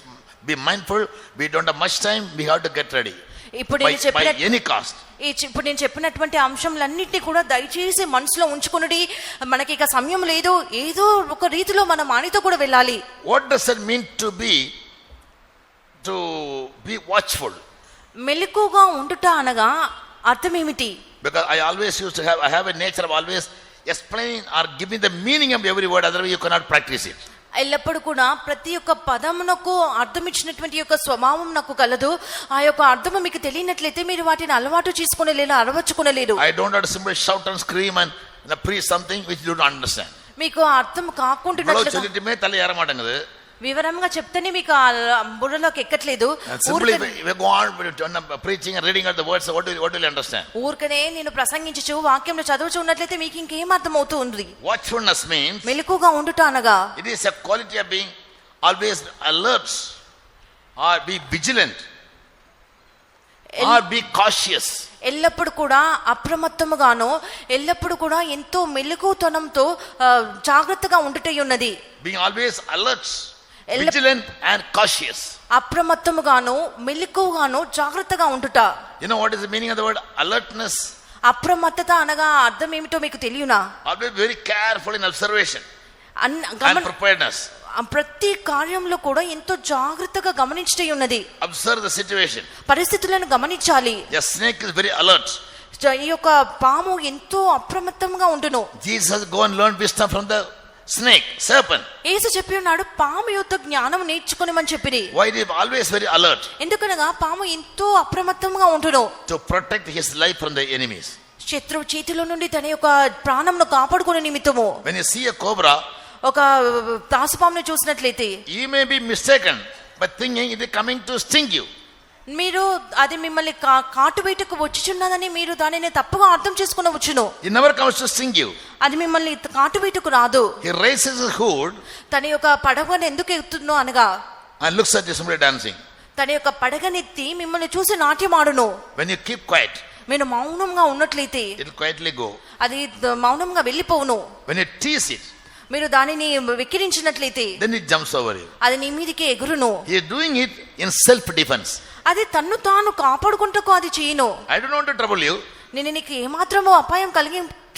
be mindful. We don't have much time. We have to get ready. ఇప్పుడు నేను చెప్పిన any cost. ఇప్పుడు నేను చెప్పినటువంటి అంశంలన్నిటినీ కూడా దయచేసి మనసులో ఉంచుకునుడి. మనకి ఇక సమయం లేదు, ఏదో ఒక రీతిలో మనం ఆయనతో కూడా వెళ్ళాలి. What does it mean to be watchful? మెలకుగా ఉండుట అనగా అర్థం ఏమిటి? Because I always used to have a nature of always explaining or giving the meaning of every word, otherwise you cannot practice it. ఎల్లప్పుడు కూడా ప్రతి ఒక్క పదమునకు అర్థం ఇచ్చినటువంటి యొక్క స్వభావం నాకు కలదు. ఆ యొక్క అర్థము మీకు తెలియనట్లయితే మీరు వాటిని అలవాటు చేసుకునలేరు, అరవచ్చుకునలేరు. I don't have to simply shout and scream and preach something which you don't understand. మీకు అర్థం కాకుంటున్నట్లుగా వివరంగా చెప్తేనే మీకు బుర్రలోకి ఎక్కట్లేదు. ఊరికనే నేను ప్రసంగించు వాక్యంలో చదువుచు ఉన్నట్లయితే మీకు ఇంకేం అర్థం అవుతూ ఉంది. Watchfulness means మెలకుగా ఉండుట అనగా it is a quality of being always alert or be vigilant or be cautious. ఎల్లప్పుడు కూడా అప్రమత్తముగాను ఎల్లప్పుడు కూడా ఎంతో మెలకుతనంతో జాగ్రత్తగా ఉండుటై ఉన్నది. Being always alert, vigilant and cautious. అప్రమత్తముగాను మెలకుగాను జాగ్రత్తగా ఉండుట. You know what is the meaning of the word alertness? అప్రమత్తత అనగా అర్థం ఏమిటో మీకు తెలియనా? Always very careful in observation and preparedness. ప్రతి కార్యంలో కూడా ఎంతో జాగ్రత్తగా గమనించటై ఉన్నది. Observe the situation. పరిస్థితులను గమనించాలి. The snake is very alert. ఈ యొక్క పాము ఎంతో అప్రమత్తంగా ఉండును. Jesus go and learn wisdom from the snake, serpent. యేసు చెప్పి ఉన్నాడు పాము యొక్క జ్ఞానం నేర్చుకొనిమని చెప్పిరి. Why is he always very alert? ఎందుకనగా పాము ఎంతో అప్రమత్తంగా ఉండును. To protect his life from the enemies. శత్రువు చేతిలో నుండి తన యొక్క ప్రాణంను కాపాడుకునే నిమిత్తము. When you see a cobra, ఒక తాసుపామును చూసినట్లయితే you may be mistaken but thinking it is coming to sting you. మీరు అది మిమ్మల్ని కాటు వేటకు వచ్చిచున్నదని మీరు దానిని తప్పుగా అర్థం చేసుకునవచ్చును. It never comes to sting you. అది మిమ్మల్ని కాటు వేటకు రాదు. He raises his hood తన యొక్క పడగను ఎందుకు ఎత్తునో అనగా and looks at you somebody dancing. తన యొక్క పడగనెత్తి మిమ్మల్ని చూసి నాట్యమాడును. When you keep quiet, మీరు మౌనంగా ఉన్నట్లయితే it will quietly go. అది మౌనంగా వెళ్ళిపోవును. When you tease it, మీరు దానిని వెక్కిరించినట్లయితే then it jumps over you. అది నీ మీదకి ఎగురును. He is doing it in self defense. అది తన్ను తాను కాపాడుకుంటకు అది చేయను. I don't want to trouble you. నేను నీకు ఏమాత్రమో అపాయం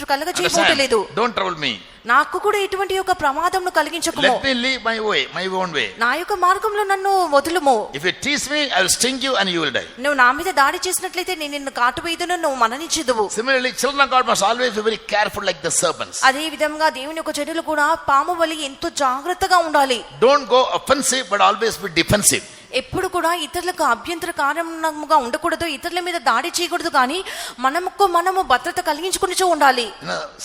కలగజేయలేదు. Don't trouble me. నాకు కూడా ఎటువంటి యొక్క ప్రమాదంను కలిగించకుము. Let me live my way, my own way. నా యొక్క మార్గంలో నన్ను వదులుము. If you tease me, I will sting you and you will die. నువ్వు నా మీద దాడి చేసినట్లయితే నేను నిన్ను కాటు వేయుదును, నువ్వు మరణించుదువు. Similarly, children of God must always be very careful like the serpents. అదే విధంగా దేవుని యొక్క జనులు కూడా పాము వలె ఎంతో జాగ్రత్తగా ఉండాలి. Don't go offensive but always be defensive. ఎప్పుడు కూడా ఇతరులకు అభ్యంతర కారణంగా ఉండకూడదు, ఇతరుల మీద దాడి చేయకూడదు, కానీ మనము భద్రత కలిగించుకుంటూ ఉండాలి.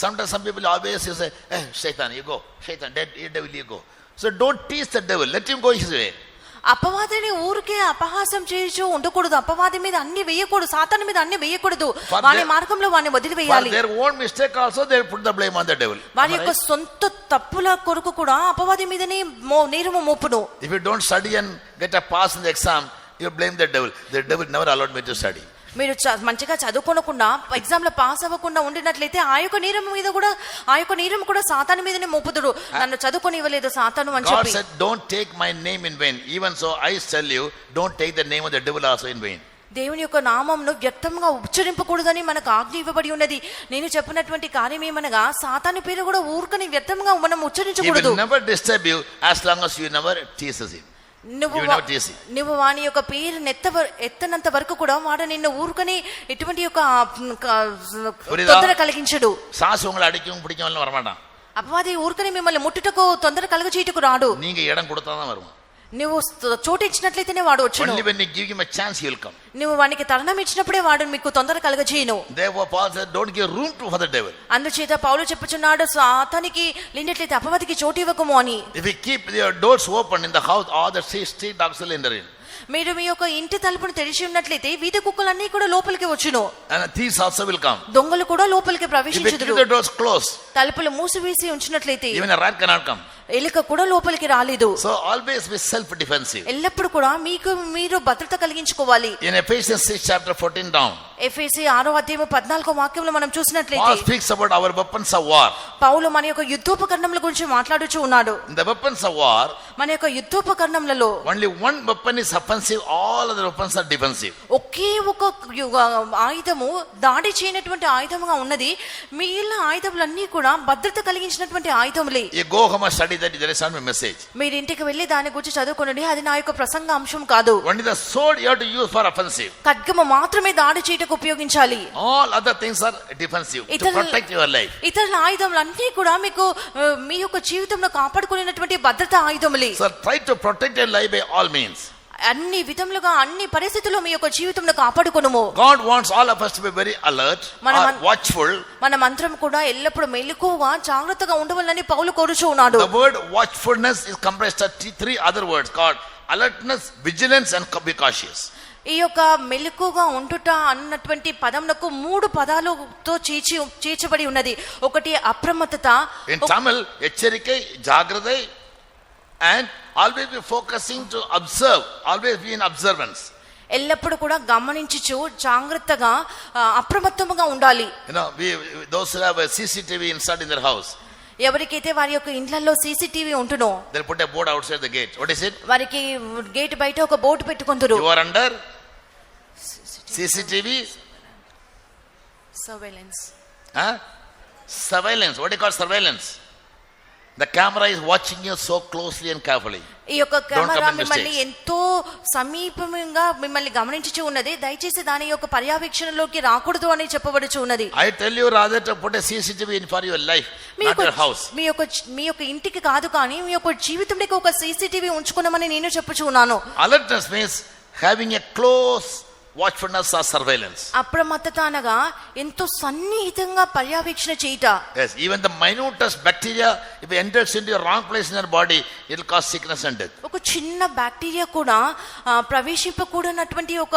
Sometimes some people always say, "Hey, Satan, you go. Satan, dead, devil, you go." So don't tease the devil. Let him go his way. అపవాదిని ఊరికే అపహాసం చేయొచ్చు ఉండకూడదు. అపవాది మీద అన్ని వేయకూడదు, సాతాను మీద అన్ని వేయకూడదు. వాని మార్గంలో వాని వదిలివేయాలి. For their own mistake also they put the blame on the devil. వారి యొక్క సొంత తప్పుల కొరకు కూడా అపవాది మీదనే నేరము మోపును. If you don't study and get a pass in the exam, you blame the devil. The devil never allowed me to study. మీరు మంచిగా చదువుకోనకుండా ఎగ్జామ్ లో పాస్ అవ్వకుండా ఉండినట్లయితే ఆ యొక్క నీరం కూడా సాతాను మీదనే మోపుదుడు. నన్ను చదువుకొని ఇవ్వలేదు సాతాను అని చెప్పి. God said, "Don't take my name in vain." Even so, I tell you, don't take the name of the devil also in vain. దేవుని యొక్క నామంను వ్యర్థంగా ఉచ్చరింపకూడదని మనకు ఆజ్ఞ ఇవ్వబడి ఉన్నది. నేను చెప్పినటువంటి కార్యం ఏమనగా సాతాను పేరు కూడా ఊరికని వ్యర్థంగా మనం He ఉచ్చరించకూడదు. will never disturb you as long as you never teases him. నువ్వు వాని యొక్క పేరు ఎత్తనంత వరకు కూడా వాడు నిన్ను ఊరుకని ఎటువంటి యొక్క తొందర కలిగించడు. சாசு உங்களை அடிக்கும் பிடிக்கும் வரமாட்டான். అపవాది ఊరుకని మిమ్మల్ని ముట్టుటకు తొందర కలగచేయటకు రాడు. நீங்க இடம் கொடுத்தாதான் வருவான். నువ్వు చోటు ఇచ్చినట్లయితేనే వాడు వచ్చును. Only when you give him a chance he will come. నువ్వు వానికి తరుణం ఇచ్చినప్పుడే వాడు మీకు తొందర కలగచేయను. Therefore Paul said, "Don't give room for the devil." అందుచేత పౌలు చెప్పుచున్నాడు సాతానికి లేనట్లయితే అపవాదికి చోటు ఇవ్వకుము అని. If you keep your doors open in the house, all the street dogs will enter in. మీరు మీ యొక్క ఇంటి తలుపును తెరిచి ఉన్నట్లయితే వీధి కుక్కలన్నీ కూడా లోపలికి వచ్చును. And thieves also will come. దొంగలు కూడా లోపలికి If you ప్రవేశించుదురు. keep the doors closed, తలుపులు మూసివేసి ఉంచినట్లయితే even a rat cannot come. ఎలుక కూడా లోపలికి రాలేదు. So always be self defensive. ఎల్లప్పుడు కూడా మీరు భద్రత కలిగించుకోవాలి. In Ephesians 6 chapter 14 down, ఎఫెసీ 6వ అధ్యాయం 14వ వాక్యంలో మనం చూసినట్లయితే Paul speaks about our weapons of war. పౌలు మన యొక్క యుద్ధోపకరణముల గురించి మాట్లాడుచూ ఉన్నాడు. The weapons of war, మన యొక్క యుద్ధోపకరణములలో only one weapon is offensive, all other weapons are defensive. ఒకే ఒక ఆయుధము దాడి చేయనటువంటి ఆయుధముగా ఉన్నది. మిగిలిన ఆయుధములన్నీ కూడా భద్రత కలిగించినటువంటి ఆయుధములే. You go home and study that, there is not my message. మీరు ఇంటికి వెళ్ళి దాని గురించి చదువుకోండి, అది నా యొక్క ప్రసంగ అంశం కాదు. Only the sword you have to use for offensive. ఖడ్గము మాత్రమే దాడి చేయటకు ఉపయోగించాలి. All other things are defensive, to protect your life. ఇతరుల ఆయుధములన్నీ కూడా మీకు మీ యొక్క జీవితంలో కాపాడుకునేటువంటి భద్రత ఆయుధములే. So try to protect your life by all means. అన్ని విధములుగా అన్ని పరిస్థితుల్లో మీ యొక్క జీవితంలో కాపాడుకొనుము. God wants all of us to be very alert, watchful. మన మంత్రం కూడా ఎల్లప్పుడూ మెలకువగా జాగ్రత్తగా ఉండవాలని పౌలు కోరుచూ ఉన్నాడు. The word watchfulness is comprised of three other words called alertness, vigilance and be cautious. ఈ యొక్క మెలకువగా ఉండుట అన్నటువంటి పదమునకు 3 పదాలతో చేర్చబడి ఉన్నది. ఒకటి అప్రమత్తత. In Tamil, ఎచ్చరికై, జాగ్రత్త, and always be focusing to observe, always be in observance. ఎల్లప్పుడు కూడా గమనించుచు జాగ్రత్తగా అప్రమత్తముగా ఉండాలి. You know, those who have a CCTV installed in their house, ఎవరికైతే వారి యొక్క ఇంట్లలో CCTV ఉంటునో they'll put a board outside the gate. What is it? వారికి gate బయట ఒక బోర్డు పెట్టుకుంటారు. You are under CCTV surveillance. surveillance. What do you call surveillance? The camera is watching you so closely and carefully. ఈ యొక్క camera commit మిమ్మల్ని mistakes. ఎంతో సమీపంగా మిమ్మల్ని గమనించి ఉన్నది. దయచేసి దాని యొక్క పర్యవేక్షణలోకి రాకూడదు అని చెప్పబడుచు ఉన్నది. I tell you rather to put a CCTV in for your life, not your house. మీ యొక్క ఇంటికి కాదు కానీ మీ యొక్క జీవితంలో ఒక సీసీటీవీ ఉంచుకున్నామని నేను చెప్పుచు ఉన్నాను. Alertness means having a close watchfulness or surveillance. అప్రమత్తత అనగా ఎంతో సన్నిహితంగా పర్యవేక్షణ చేయుట. Yes, even the minutest bacteria, if it enters into a wrong place in your body, it will cause sickness and death. ఒక చిన్న బ్యాక్టీరియా కూడా ప్రవేశింపకూడనటువంటి ఒక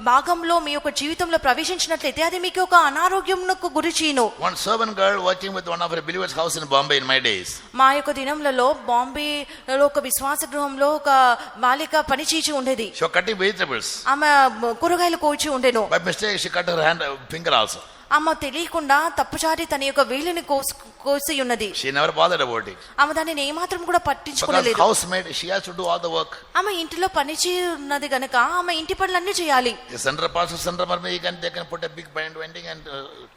భాగంలో మీ యొక్క జీవితంలో ప్రవేశించినట్లయితే అది మీకు ఒక అనారోగ్యంకు గురి చేయను. One servant girl working with one of her believers' house in Bombay in my days. మా యొక్క దినములలో బాంబేలో ఒక విశ్వాస గృహంలో ఒక బాలిక పని చేసి ఉండేది. She was cutting vegetables. ఆమె కూరగాయలు కోచి ఉండేను. By mistake, she cut her hand, finger also. ఆమె తెలియకుండా తప్పుచారి తన యొక్క వేలిని కోసి ఉన్నది. She never bothered about it. ఆమె దానిని ఏమాత్రం కూడా Because పట్టించుకోలేదు. housemaid, she has to do all the work. ఆమె ఇంటిలో పని ఉన్నది గనక ఆమె ఇంటి పనులన్నీ చేయాలి. The center pastor, center mother, they can put a big binding and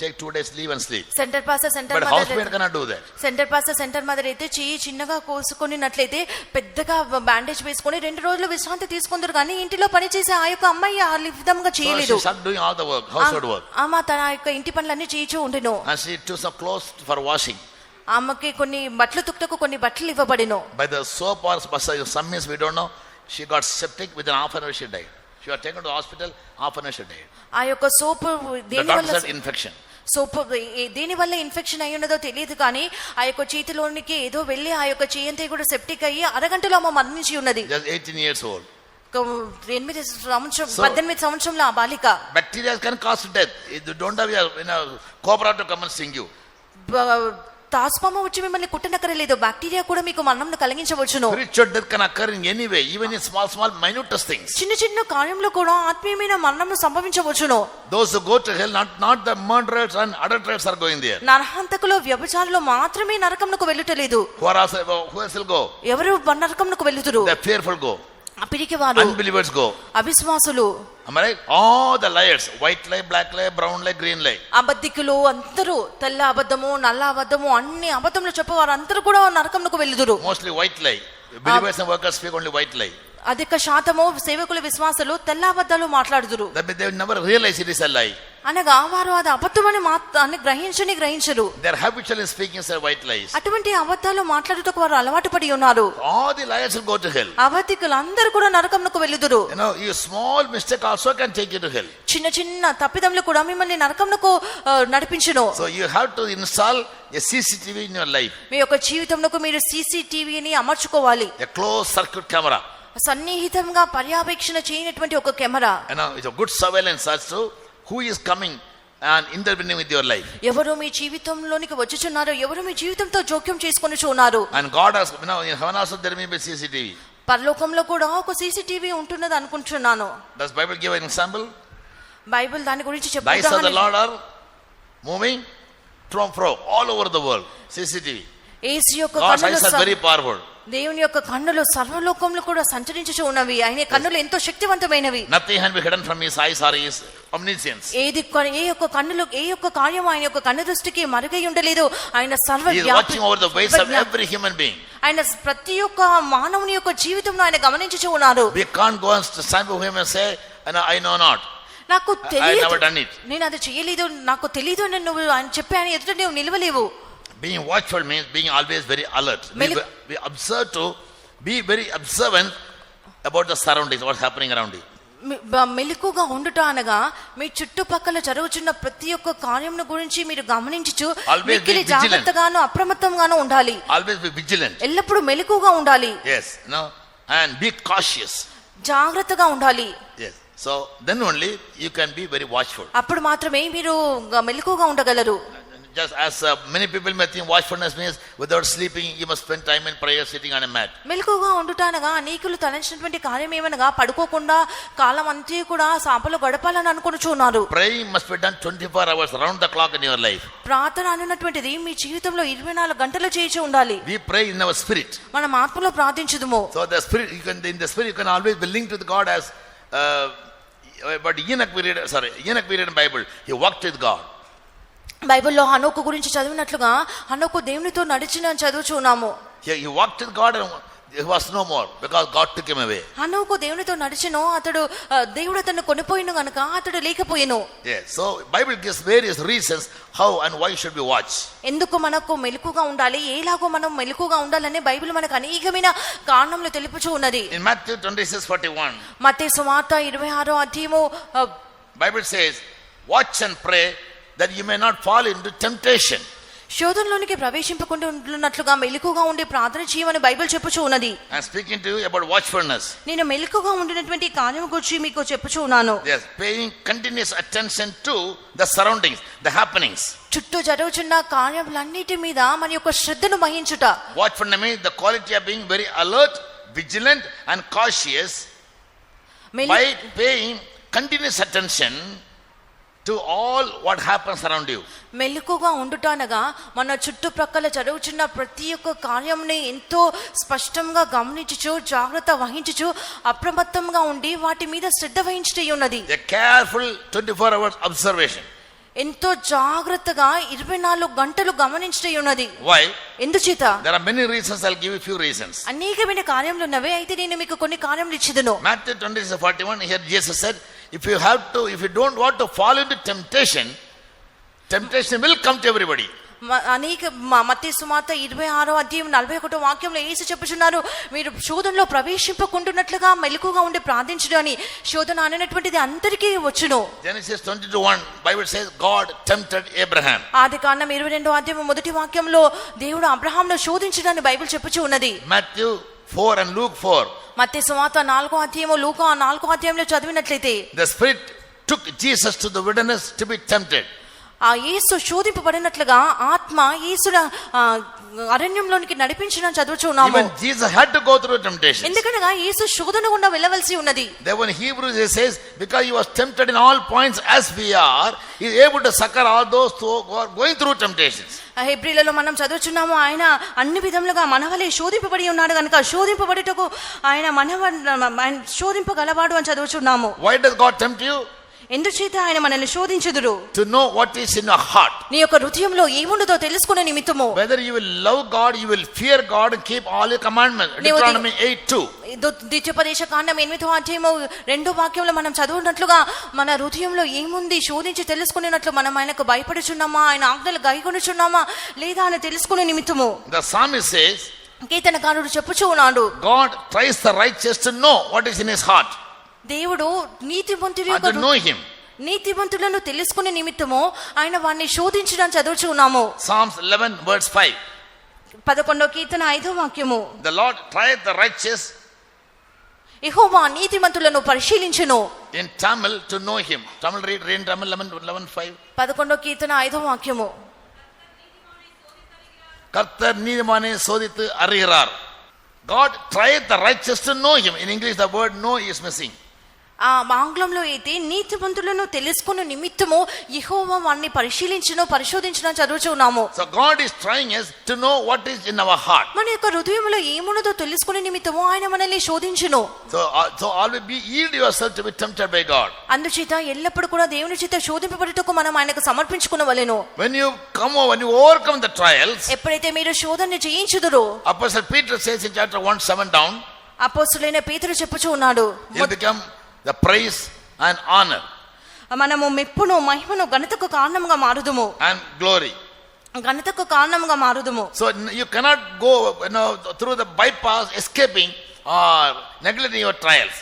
take 2 days leave and sleep. Centre pastor centre But housemaid cannot do that. Centre pastor centre mother అయితే చెయ్యి చిన్నగా కోసుకున్నట్లయితే పెద్దగా బ్యాండేజ్ వేసుకొని 2 రోజులు విశ్రాంతి తీసుకుందరు కానీ ఇంటిలో పని చేసే ఆ యొక్క అమ్మాయి ఆ విధంగా So చేయలేదు. she started doing all the work, household work. ఆమె తన యొక్క ఇంటి పనులన్నీ చేయించు ఉండెను. And she took some clothes for washing. ఆమెకి కొన్ని బట్టలు తుక్తకు కొన్ని బట్టలు ఇవ్వబడిను. By the soap or some means we don't know, she got septic. Within half an hour she died. She was taken to the hospital, half an hour she died. ఆ యొక్క సోపు The దేని doctor వల్ల said infection. సోపు దేని వల్ల infection అయి ఉన్నదో తెలియదు కానీ ఆ యొక్క చేతిలోనికి ఏదో వెళ్ళి ఆ యొక్క చేయంతా కూడా సెప్టిక్ అయ్యి అరగంటలో ఆమె మరణించి ఉన్నది. Just 18 years old. 18 సంవత్సరంలో ఆ బాలిక. Bacteria can cause death. You don't have a cobra to come and sting you. తాస్పామ వచ్చి మిమ్మల్ని కుట్టనక్కరలేదు. బ్యాక్టీరియా కూడా మీకు మరణంను కలిగించవచ్చును. Spiritual death can occur in any way, even in small minutest things. చిన్న చిన్న కార్యంలో కూడా ఆత్మీయమైన మరణం సంభవించవచ్చును. Those who go to hell, not the murderers and adulterers are going there. నరహంతకులు వ్యభిచారులు మాత్రమే నరకమునకు వెళ్ళుటలేదు. Who else will go? ఎవరు నరకమునకు వెళ్ళుదురు? The fearful go. అపిరికి వారు, Unbelievers go. అవిశ్వాసులు. Am I right? All the liars, white lie, black lie, brown lie, green lie. అబద్ధికులు అందరూ తెల్ల అబద్ధము నల్ల అబద్ధము అన్ని అబద్ధములు చెప్పేవారు అందరూ కూడా నరకమునకు వెళ్ళుదురు. Mostly white lie. Believers and workers speak only white lie. అధిక శాతము సేవకుల విశ్వాసులు తెల్ల అబద్ధాలు మాట్లాడుదురు. That means they will never realize it is a lie. అనగా వారు అది అబద్ధమని గ్రహించరు. They are habitually speaking as white lies. అటువంటి అబద్ధాలు మాట్లాడుటకు వారు అలవాటు పడి ఉన్నారు. All the liars will go to hell. అబద్ధికులు అందరూ కూడా నరకమునకు వెళ్ళుదురు. Your small mistake also can take you to hell. చిన్న చిన్న తప్పిదములు కూడా మిమ్మల్ని నరకమునకు నడిపించును. So you have to install a CCTV in your life. మీ యొక్క జీవితంలో మీరు సీసీటీవీని అమర్చుకోవాలి. A closed circuit camera. సన్నిహితంగా పర్యవేక్షణ చేయనటువంటి ఒక camera. It's a good surveillance as to who is coming and intervening with your life. ఎవరు మీ జీవితంలోనికి వచ్చుచున్నారు, ఎవరు మీ జీవితంతో జోక్యం చేసుకొని చూన్నారు. And God has, in heaven also there may be CCTV. పరలోకంలో కూడా ఒక సీసీటీవీ ఉంటున్నది అనుకుంటున్నాను. Does Bible give an example? Bible దాని గురించి The eyes of the Lord are moving to and fro all over the world. CCTV. యేసు యొక్క God's eyes are కన్నులు very powerful. దేవుని యొక్క కన్నులు సర్వలోకంలో కూడా సంచరించుచు ఉన్నవి. ఆయన కన్నులు ఎంతో శక్తివంతమైనవి. Nothing can be hidden from his eyes or his omniscience. ఏ యొక్క కార్యం ఆయన యొక్క కన్ను దృష్టికి మరుగై ఉండలేదు. ఆయన He is watching over the ways of every human being. ఆయన ప్రతి ఒక్క మానవుని యొక్క జీవితంలో ఆయన గమనించుచు ఉన్నారు. We can't go and stand before him and say, I know not. నాకు I తెలియదు, never done it. నేను అది చేయలేదు, నాకు తెలియదు అని నువ్వు ఆయన చెప్పి ఆయన ఎదుట నువ్వు నిలవలేవు. Being watchful means being always very alert. We observe to be very observant about the surroundings, what's happening around you. మెలకుగా ఉండుట అనగా మీ చుట్టుపక్కల జరుగుతున్న ప్రతి ఒక్క కార్యం గురించి మీరు గమనించుచు మిక్కిలి జాగ్రత్తగాను అప్రమత్తంగాను ఉండాలి. Always be vigilant. ఎల్లప్పుడూ మెలకుగా ఉండాలి. Yes, and be cautious. జాగ్రత్తగా ఉండాలి. Yes. So then only you can be very watchful. అప్పుడు మాత్రమే మీరు మెలకుగా ఉండగలరు. Just as many people may think watchfulness means without sleeping you must spend time in prayer sitting on a mat. మెలకుగా ఉండుటనగా అనేకులు తలంచినటువంటి కార్యం ఏమనగా పడుకోకుండా కాలం అంతా కూడా సాపలో గడపాలని అనుకుంటున్నారు. Praying must be done 24 hours round the clock in your life. ప్రార్థన అనున్నటువంటిది మీ జీవితంలో 24 గంటలు చేయించి ఉండాలి. We pray in our spirit. మనం ఆత్మలో ప్రార్థించుదుము. So the spirit in the spirit you can always be linked with God as but Enoch we read in Bible, he walked with God. బైబిల్లో హనోకు గురించి చదివినట్లుగా హనోకు దేవునితో నడిచిన చదువుచున్నాము. He walked with God and he was no more because God took him away. హనోకు దేవునితో నడిచెను, అతడు దేవుడు అతన్ని కొనిపోయిన గనుక అతడు లేకపోయెను. Yes, so Bible gives various reasons how and why should we watch. ఎందుకు మనకు మెలకుగా ఉండాలి, ఏలాగో మనం మెలకుగా ఉండాలని బైబిల్ మనకు అనేకమైన కారణములు తెలుపుచూ ఉన్నది. In Matthew 26:41, మత్తయి సువార్త 26వ అధ్యాయము Bible says, watch and pray that you may not fall into temptation. శోధనలోనికి ప్రవేశింపకుండా ఉంటున్నట్లుగా మెలకుగా ఉండి ప్రార్థన చేయమని బైబిల్ చెప్పుచూ ఉన్నది. I am speaking to you about watchfulness. నేను మెలకుగా ఉండినటువంటి కార్యం గురించి మీకు చెప్పుచూ ఉన్నాను. Yes, paying continuous attention to the surroundings, the happenings. చుట్టూ జరుగుతున్న కార్యములన్నిటి మీద మన యొక్క శ్రద్ధను వహించుట. Watchfulness means the quality of being very alert, vigilant and cautious by paying continuous attention to all what happens around you. మెలకుగా ఉండుట అనగా మన చుట్టుప్రక్కల జరుగుతున్న ప్రతి ఒక్క కార్యంని ఎంతో స్పష్టంగా గమనించుచు, జాగ్రత్త వహించుచు, అప్రమత్తంగా ఉండి వాటి మీద శ్రద్ధ వహించుట ఉన్నది. A careful 24 hours observation. ఎంతో జాగ్రత్తగా 24 గంటలు గమనించుట ఉన్నది. Why? ఎందుచేత? There are many reasons. I'll give you few reasons. అనేకమైన కార్యములు ఉన్నవే, అయితే నేను మీకు కొన్ని కార్యములు ఇచ్చిదను. Matthew 26:41, here Jesus said, if you don't want to fall into temptation will come to everybody. అనేక మత్తయి సువార్త 26వ అధ్యాయం 41వ వాక్యంలో యేసు చెప్పుచున్నారు, మీరు శోధనలో ప్రవేశింపకుంటున్నట్లుగా మెలకుగా ఉండి ప్రార్థించుడు అని. శోధన అనేటువంటిది అందరికీ వచ్చును. Genesis 22:1 Bible says God tempted Abraham. ఆదికాండం 22వ అధ్యాయం మొదటి వాక్యంలో దేవుడు అబ్రహామును శోధించుడని బైబిల్ చెప్పుచూ ఉన్నది. Matthew 4 and Luke 4. మత్తయి సువార్త 4వ అధ్యాయము, లూకా 4వ అధ్యాయంలో చదివినట్లయితే The Spirit took Jesus to the wilderness to be tempted. ఆ యేసు శోధింపబడినట్లుగా ఆత్మ యేసును అరణ్యంలోనికి నడిపించిన చదువుచున్నాము. Even Jesus had to go through temptation. ఎందుకనగా యేసు శోధన గుండా వెళ్ళవలసి ఉన్నది. Therefore in Hebrews it says, because he was tempted in all points as we are, he is able to succor all those who are going through temptations. హెబ్రీలలో మనం చదువుచున్నాము, ఆయన అన్ని విధములుగా మనవలే శోధింపబడి ఉన్నాడు కనుక శోధింపబడుటకు ఆయన శోధింపగలవాడు అని చదువుచున్నాము. Why does God tempt you? ఎందుచేత ఆయన మనల్ని శోధించుదురు? To know what is in your heart. నీ యొక్క హృదయంలో ఏముండదో తెలుసుకునే నిమిత్తము. Whether you will love God, you will fear God and keep all your commandments. Deuteronomy 8:2. ద్వితీయోపదేశ కాండం 8వ అధ్యాయము 2వ వాక్యంలో మనం చదువునట్లుగా మన హృదయంలో ఏముంది శోధించి తెలుసుకునేటట్లు మనం ఆయనకు భయపడుచున్నామా, ఆయన ఆజ్ఞలు గైకొనుచున్నామా లేదా అని తెలుసుకునే నిమిత్తము. The psalmist says, కీర్తనకారుడు చెప్పుచూ ఉన్నాడు, God tries the righteous to know what is in his heart. దేవుడు నీతిమంతులను తెలుసుకునే నిమిత్తము ఆయన వారిని శోధించడం చదువుచున్నాము. Psalms 11:5. 11వ కీర్తన 5వ వాక్యము. The Lord tried the righteous. యెహోవా నీతిమంతులను పరిశీలించును. In Tamil to know him. Tamil read Tamil 11:5. 11వ కీర్తన 5వ వాక్యము. కర్తర్ నీతిమానే శోధిத்து அறிகிறார். God tried the righteous to know him. In English the word know is missing. ఆ ఆంగ్లంలో అయితే నీతిమంతులను తెలుసుకున్న నిమిత్తము యెహోవా వారిని పరిశోధించును చదువుచున్నాము. So God is trying us to know what is in our heart. మన యొక్క హృదయంలో ఏమున్నదో తెలుసుకునే నిమిత్తము ఆయన మనల్ని శోధించును. So always be yield yourself to be tempted by God. అందుచేత ఎల్లప్పుడు కూడా దేవుని చేత శోధింపబడుటకు మనం ఆయనకు సమర్పించుకొనవలెను. When you overcome the trials, ఎప్పుడైతే మీరు శోధనని జయించుదురో, Apostle Peter says in chapter 1:7 down, అపోస్తలుడైన పేతురు చెప్పుచూ ఉన్నాడు, he'll become the praise and honor. మనము మెప్పును, మహిమను, ఘనతకు కారణంగా మారుదుము. And glory. ఘనతకు కారణంగా మారుదుము. So you cannot go through the bypass escaping or neglecting your trials.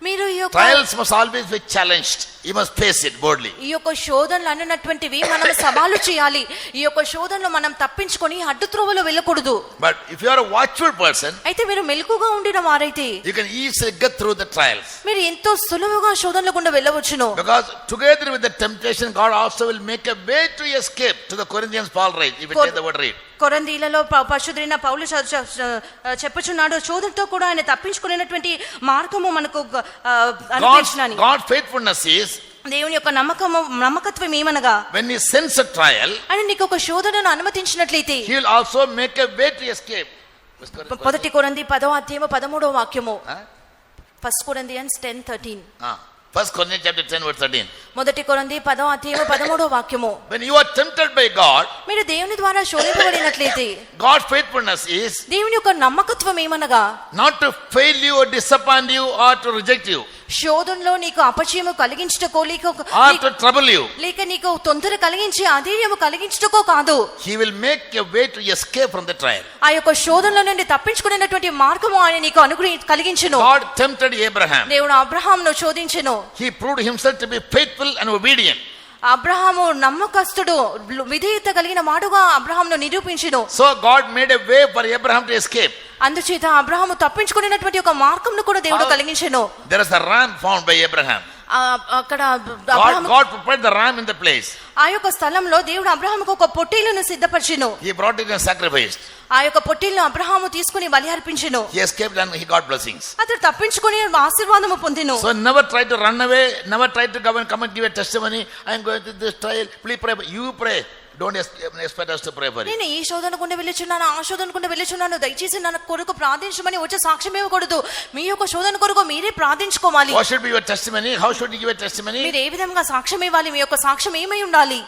మీరు trials must always be challenged. You must face it boldly. ఈ యొక్క శోధనలు అన్నటువంటివి మనం సవాలు చేయాలి. ఈ యొక్క శోధనలు మనం తప్పించుకొని అడ్డుత్రోవలో వెళ్ళకూడదు. But if you are a watchful person, అయితే మీరు మెలకుగా ఉండిన వారైతే you can easily get through the trials. మీరు ఎంతో సులువుగా శోధనల గుండా వెళ్ళవచ్చును. Because together with the temptation, God also will make a way to escape. To the Corinthians Paul writes, if you take the word read. కొరింథీయులలో పరిశుద్ధుడైన పౌలు చెప్పుచున్నాడు, శోధనతో కూడా ఆయన తప్పించుకునేటువంటి మార్గము మనకు అనుగ్రహించునని. God's faithfulness is, దేవుని యొక్క నమ్మకత్వం ఏమనగా, when he sends a trial, ఆయన నీకు ఒక శోధనను అనుమతించినట్లయితే he will also make a way to escape. 1 కొరింథీ 10వ అధ్యాయము 13వ వాక్యము. 1 Corinthians 10:13. First Corinthians chapter 10 verse 13. మొదటి కొరింథీ 10వ అధ్యాయము 13వ వాక్యము. When you are tempted by God, మీరు దేవుని ద్వారా శోధింపబడినట్లయితే God's faithfulness is దేవుని యొక్క నమ్మకత్వం ఏమనగా not to fail you or disappoint you or to reject you శోధనలో నీకు అపజయము కలిగించుటకో or to trouble you. లేక నీకు తొందర కలిగించి అధైర్యము కలిగించుటకో కాదు. He will make a way to escape from the trial. ఆ యొక్క శోధనలో నుండి తప్పించుకునేటువంటి మార్గము ఆయన నీకు కలిగించును. God tempted Abraham. దేవుడు అబ్రహామును శోధించెను. He proved himself to be faithful and obedient. Abraham నమ్మకస్తుడు, విధేయత కలిగిన వాడుగా అబ్రహామును నిరూపించెను. So God made a way for Abraham to escape. అందుచేత అబ్రహాము తప్పించుకునేటువంటి ఒక మార్గమును కూడా దేవుడు కలిగించెను. There is a ram found by Abraham. అక్కడ God prepared the ram in the place. ఆ యొక్క స్థలంలో దేవుడు అబ్రహాముకు ఒక పొట్టేలును సిద్ధపరిచెను. He brought it and sacrificed. ఆ యొక్క పొట్టేలును అబ్రహాము తీసుకుని బలి అర్పించెను. He escaped and he got blessings. అతడు తప్పించుకుని ఆశీర్వాదము పొందెను. So never try to run away, never try to come and give a testimony. I am going to this trial. Please pray. You pray. Don't expect us to pray for you. నేను ఈ శోధన గుండా వెళ్ళుచున్నాను, ఆ శోధన గుండా వెళ్ళుచున్నాను, దయచేసి నా కొరకు ప్రార్థించమని వచ్చే సాక్ష్యం ఇవ్వకూడదు. మీ యొక్క శోధన కొరకు మీరే ప్రార్థించుకోవాలి. What should be your testimony? How should you give a testimony? మీరు ఏ విధంగా సాక్ష్యం ఇవ్వాలి? మీ యొక్క సాక్ష్యం ఏమై ఉండాలి?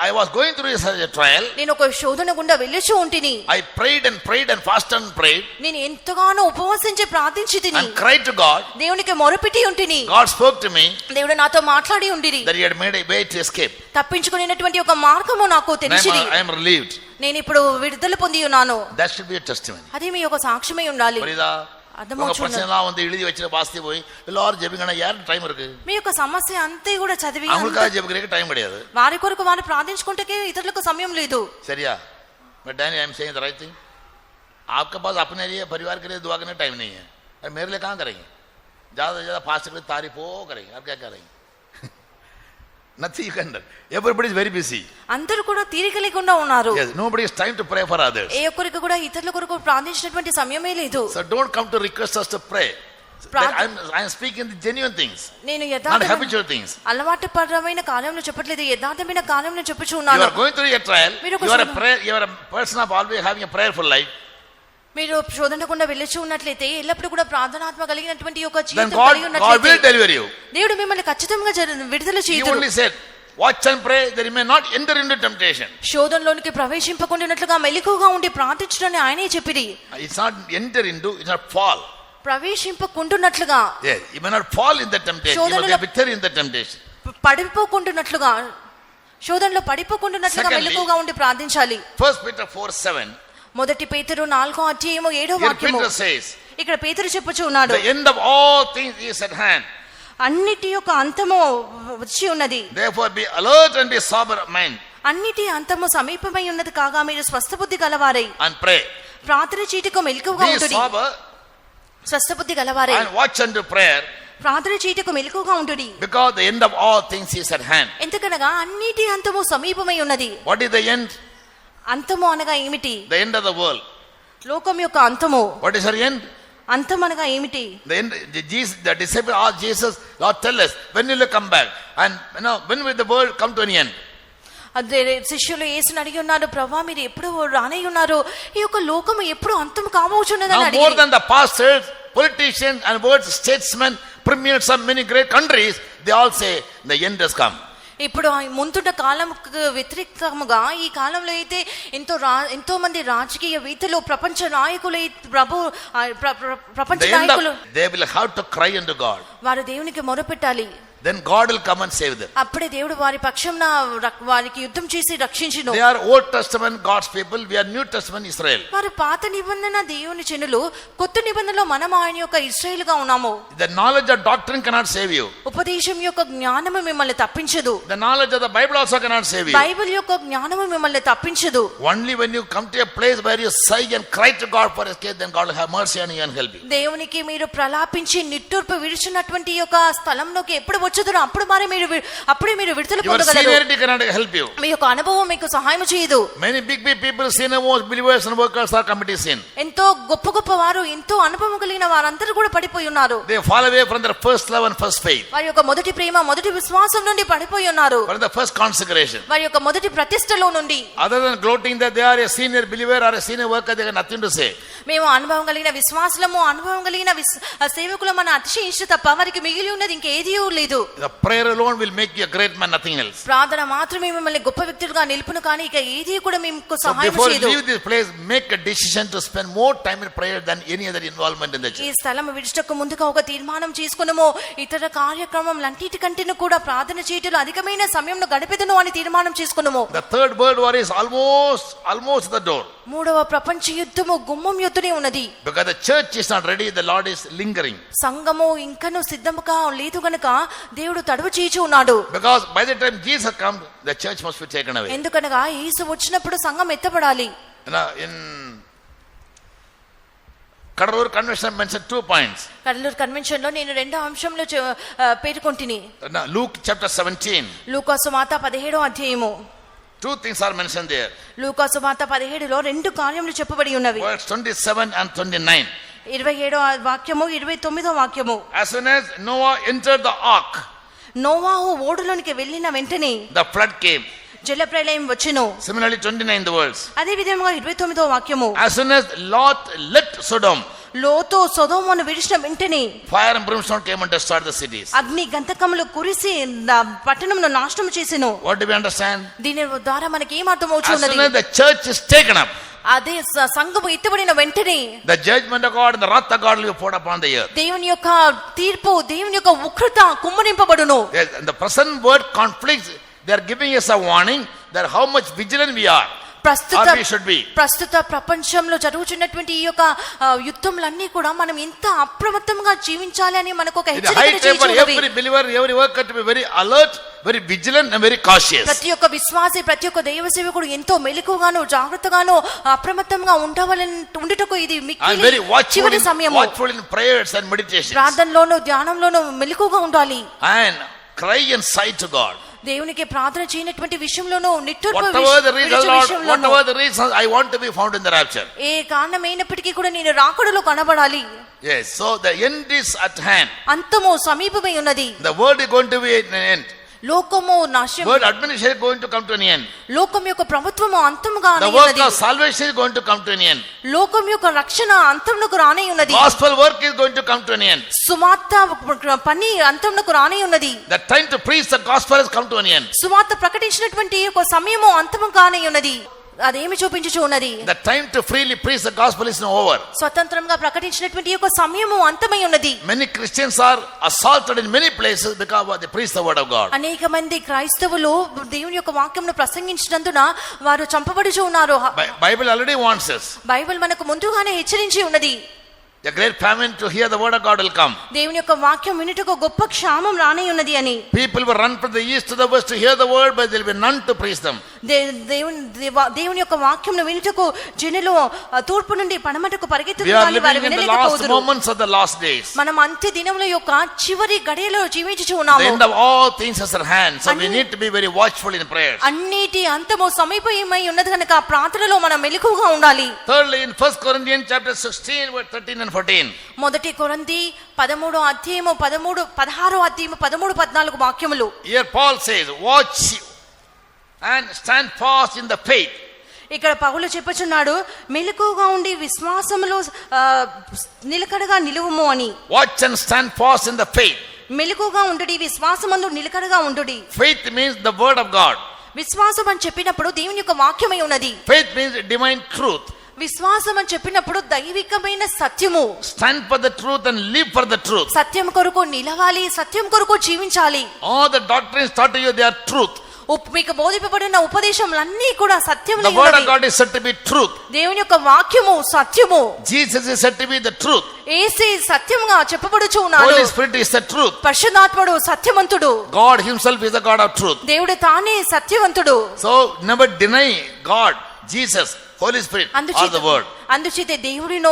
I was going through a trial. నేను ఒక శోధన గుండా వెళ్ళుచు ఉంటిని. I prayed and fasted and prayed. నేను ఎంతగానో ఉపవాసించి ప్రార్థించితిని. And cried to God. దేవునికి మొరపెట్టి ఉంటిని. God spoke to me. దేవుడు నాతో మాట్లాడి ఉండిరి. That he had made a way to escape. తప్పించుకునేటువంటి ఒక మార్గము నాకు తెలిసిది. I am relieved. నేను ఇప్పుడు విడుదల పొంది ఉన్నాను. That should be a testimony. అది మీ యొక్క సాక్ష్యమై ఉండాలి. பிரச்சனைலாம் வந்து எழுதி வச்சு வாசி போய் எல்லாரும் ஜெபிக்கணும் யாருக்கு டைம் இருக்கு? మీ యొక్క సమస్య అంతే కూడా చదివి அவங்களுக்காக ஜெபிக்கிறதுக்கு டைம் கிடையாது. వారి కొరకు వారు ప్రార్థించుకుంటకే ఇతరులకు సమయం లేదు. சரியா? But then I am saying the right thing. आपके पास अपने लिए परिवार के लिए दुआ करने टाइम नहीं है. और मेरे लिए कहाँ करेंगे? ज्यादा से ज्यादा फास्ट के तारीफ हो करेंगे. आप क्या करेंगे? Nothing you can do. Everybody is very busy. అందరూ కూడా తీరిక లేకుండా ఉన్నారు. Yes, nobody is trying to pray for others. ఏ ఒక్కరికి కూడా ఇతరుల కొరకు ప్రార్థించినటువంటి సమయమే లేదు. So don't come to request us to pray. I am speaking the genuine things. నేను not habitual things. అలవాటు పరమైన కాలంలో చెప్పట్లేదు, యథార్థమైన కాలంలో చెప్పుచు ఉన్నాను. You are going through a trial. You are a person of always having a prayerful life. మీరు శోధన గుండా వెళ్ళొచ్చు ఉన్నట్లయితే ఎల్లప్పుడూ కూడా ప్రార్థనాత్మ కలిగినటువంటి ఒక జీవితం కలిగి ఉన్నట్లయితే God will deliver you. దేవుడు మిమ్మల్ని ఖచ్చితంగా విడుదల He చేయును. only said, watch and pray that you may not enter into temptation. శోధనలోనికి ప్రవేశింపకుండానట్లుగా మెలకువగా ఉండి ప్రార్థించడని ఆయనే చెప్పిరి. It's not enter into, it's not fall. ప్రవేశింపకుండానట్లుగా. Yes, you may not fall in the temptation. You must be victory in the temptation. పడిపోకుండానట్లుగా, శోధనలో పడిపోకుండానట్లుగా మెలకువగా ఉండి ప్రార్థించాలి. 1 Peter 4:7. మొదటి పేతురు 4వ అధ్యాయము 7వ వాక్యము. ఇక్కడ పేతురు చెప్పుచూ ఉన్నాడు, the end of all things is at hand. అన్నిటి యొక్క అంతము వచ్చి ఉన్నది. Therefore be alert and be sober mind. అన్నిటి అంతము సమీపమై ఉన్నది కాగా మీరు స్వస్థబుద్ధి గలవారై and pray. ప్రార్థన చీటికి మెలకువగా ఉండుడి. be sober స్వస్థబుద్ధి గలవారై and watch unto prayer. ప్రార్థన చీటికి మెలకువగా ఉండుడి. because the end of all things is at hand. ఎందుకనగా అన్నిటి అంతము సమీపమై ఉన్నది. what is the end? అంతము అనగా ఏమిటి? the end of the world. లోకం యొక్క అంతము. what is her end? అంతం అనగా ఏమిటి? the end. The disciples asked Jesus, Lord, tell us when will you come back, and when will the world come to an end? అదే శిష్యులు యేసుని అడిగి ఉన్నారు, ప్రభువా మీరు ఎప్పుడు రానై ఉన్నారు, ఈ యొక్క లోకము ఎప్పుడు అంతం కాబోచున్నదని అడిగారు. more than the pastors, politicians and world statesmen, premiers of many great countries, they all say the end has come. ఇప్పుడు ముందున్న కాలంకు వ్యతిరేకముగా ఈ కాలంలో అయితే ఎంతో మంది రాజకీయ వేత్తలు, ప్రపంచ నాయకులు, ప్రపంచ నాయకులు they will have to cry unto God. వారు దేవునికి మొరపెట్టాలి. then God will come and save them. అప్పుడే దేవుడు వారి పక్షంన వారికి యుద్ధం చేసి రక్షించును. they are Old Testament God's people, we are New Testament Israel. వారు పాత నిబంధన దేవుని జనులు, కొత్త నిబంధనలో మనం ఆయన యొక్క ఇశ్రాయేలుగా ఉన్నాము. the knowledge of doctrine cannot save you. ఉపదేశం యొక్క జ్ఞానము మిమ్మల్ని తప్పించదు. the knowledge of the Bible also cannot save you. Bible యొక్క జ్ఞానము మిమ్మల్ని తప్పించదు. only when you come to a place where you sigh and cry to God for escape, then God will have mercy on you and help you. దేవునికి మీరు ప్రలాపించి నిట్టూర్పు విడిచినటువంటి యొక్క స్థలంలోకి ఎప్పుడు వచ్చుదురో అప్పుడే మీరు విడుదల పొందగలరు. your seniority cannot help you. మీ యొక్క అనుభవం మీకు సహాయం చేయదు. many big people, senior most believers and workers are committing sin. ఎంతో గొప్ప వారు, ఎంతో అనుభవం కలిగిన వారందరూ కూడా పడిపోయి ఉన్నారు. they fall away from their first love and first faith. వారి యొక్క మొదటి ప్రేమ, మొదటి విశ్వాసం నుండి పడిపోయి ఉన్నారు. from the first consecration. వారి యొక్క మొదటి ప్రతిష్టలో నుండి. other than gloating that they are a senior believer or a senior worker, they have nothing to say. మేము అనుభవం కలిగిన విశ్వాసులము, అనుభవం కలిగిన సేవకులము అని అతిశయించు తప్ప వారికి మిగిలి ఉన్నది ఇంకేదీ లేదు. The prayer alone will make you a great man, nothing else. ప్రార్థన మాత్రమే మిమ్మల్ని గొప్ప వ్యక్తులుగా నిలుపును, కానీ ఇక ఏది కూడా మీకు So సహాయం before you చేయదు. leave this place, make a decision to spend more time in prayer than any other involvement in the ఈ church. స్థలం విడిచటకు ముందుగా ఒక తీర్మానం చేసుకునము, ఇతర కార్యక్రమంలన్నిటికంటే కూడా ప్రార్థన చేయటంలో అధికమైన సమయంను గడిపెదను అని తీర్మానం చేసుకునము. The third world war is almost at the door. మూడవ ప్రపంచ యుద్ధము గుమ్మం యొద్దనే ఉన్నది. Because the church is not ready, the Lord is lingering. సంఘము ఇంకను సిద్ధముగా లేదు గనుక దేవుడు తడువు చేయుచు ఉన్నాడు. Because by the time Jesus comes, the church must be taken away. ఎందుకనగా యేసు వచ్చినప్పుడు సంఘం ఎత్తబడాలి. Now, in Kadalur Convention mentioned 2 points. Cuddalore convention లో నేను రెండో అంశంలో పేర్కొంటిని. Now, Luke chapter 17. లూకాసు వార్త 17వ అధ్యాయము. 2 things are mentioned there. లూకాసు వార్త 17లో రెండు కార్యములు చెప్పబడి ఉన్నవి. Verse 27 and 29. 27వ వాక్యము 29వ వాక్యము. As soon as Noah entered the ark, నోవాహు ఓడలోనికి వెళ్ళిన వెంటనే the flood came. జలప్రళయం వచ్చెను. Similarly, 29 the words. అదే విధంగా 29వ వాక్యము. As soon as Lot left Sodom, లోతు సొదొమను విడిచిన వెంటనే fire and brimstone came and destroyed the cities. అగ్ని గంధకములు కురిసి పట్టణమును నాశనం చేసెను. What do we understand? దీని ద్వారా మనకి ఏం As అర్థమవుతున్నది? soon as the church is taken up, అదే సంఘము ఎత్తబడిన వెంటనే the judgment of God and the wrath of God will be poured upon the earth. దేవుని యొక్క తీర్పు, దేవుని యొక్క ఉగ్రత కుమ్మరింపబడును. Yes, and the present word conflicts, they are giving us a warning that how much vigilant we are. ప్రస్తుత Or we should be. ప్రస్తుత ప్రపంచంలో జరుగుతున్నటువంటి ఈ యొక్క యుద్ధములన్నీ కూడా మనం ఎంత అప్రమత్తంగా జీవించాలి అని మనకు ఒక It is high హెచ్చరిక time for చేస్తున్నది. every believer, every worker to be very alert, very vigilant and very cautious. ప్రతి ఒక్క విశ్వాసి, ప్రతి ఒక్క దైవ సేవకుడు ఎంతో మెలకుగాను జాగ్రత్తగాను అప్రమత్తంగా ఉండుటకు ఇది And very చివరి సమయము. watchful in prayers and meditations. ప్రార్థనలోను ధ్యానంలోను మెలకుగా ఉండాలి. And cry and sigh to God. దేవునికి ప్రార్థన చేయనటువంటి విషయంలోనూ నిట్టూర్పు Whatever the reason, Lord, విషయంలోనూ whatever the reason, I want to be found in the rapture. ఏ కారణమైనప్పటికీ కూడా నేను రాకడలో కనబడాలి. Yes, so the end is at hand. అంతము సమీపమై ఉన్నది. The world is going to be an end. లోకము నాశనం, World administration is going to come to an end. లోకం యొక్క ప్రభుత్వము అంతముగా The work of salvation is going to come to an end. లోకం యొక్క రక్షణ అంతమునకు రానే ఉన్నది. Gospel work is going to come to an end. సువార్త పని అంతమునకు రానే ఉన్నది. The time to preach the gospel has come to an end. సువార్త ప్రకటించినటువంటి ఒక సమయము అంతము కానే ఉన్నది. అదేమి చూపించుచు ఉన్నది? The time to freely preach the gospel is now over. స్వతంత్రంగా ప్రకటించినటువంటి ఒక సమయము అంతమై ఉన్నది. Many Christians are assaulted in many places because they preach the word of God. అనేక మంది క్రైస్తవులు దేవుని యొక్క వాక్యమును ప్రసంగించినందున వారు చంపబడుచు ఉన్నారు. Bible already warns us. Bible మనకు ముందుగానే హెచ్చరించి ఉన్నది. A great famine to hear the word of God will come. దేవుని యొక్క వాక్యం వినుటకు గొప్ప క్షామం రానే ఉన్నది అని. People will run from the east to the west to hear the word, but there will be none to preach them. దేవుని యొక్క వాక్యంను వినుటకు జనులు తూర్పు నుండి పడమటకు We పరిగెత్తుతారు are కానీ వారు living in the last వినలేకపోదురు. moments of the last days. మనం అంత్య దినముల యొక్క చివరి గడియలో జీవించుచు The ఉన్నాము. end of all things is at hand. So we need to be very watchful in prayers. అన్నిటి అంతము సమీపమై ఉన్నది కనుక ప్రార్థనలో మనం మెలకువగా ఉండాలి. Thirdly, in 1 Corinthians chapter 16, verse 13 and 14. మొదటి కొరింథీ 13వ అధ్యాయము 16వ అధ్యాయము 13, 14 వాక్యములు. Here Paul says, watch and stand fast in the faith. ఇక్కడ పౌలు చెప్పుచున్నాడు, మెలకువగా ఉండి విశ్వాసములో నిలకడగా నిలువుము అని. Watch and stand fast in the faith. మెలకువగా ఉండుడి, విశ్వాసమందు నిలకడగా ఉండుడి. Faith means the word of God. విశ్వాసం అని చెప్పినప్పుడు దేవుని యొక్క వాక్యమై ఉన్నది. Faith means divine truth. విశ్వాసం అని చెప్పినప్పుడు దైవికమైన సత్యము. Stand for the truth and live for the truth. సత్యం కొరకు నిలవాలి, సత్యం కొరకు జీవించాలి. All the doctrines taught to you, they are truth. మీకు బోధింపబడిన ఉపదేశములన్నీ కూడా సత్యములై The word of ఉన్నవి. God is said to be truth. దేవుని యొక్క వాక్యము సత్యము. Jesus is said to be the truth. యేసే సత్యముగా చెప్పబడుచు ఉన్నాడు. Holy Spirit is the truth. పరిశుద్ధాత్ముడు సత్యవంతుడు. God himself is the God of truth. దేవుడు తానే సత్యవంతుడు. So never deny God, Jesus, Holy Spirit, or the word. అందుచేత దేవుడినో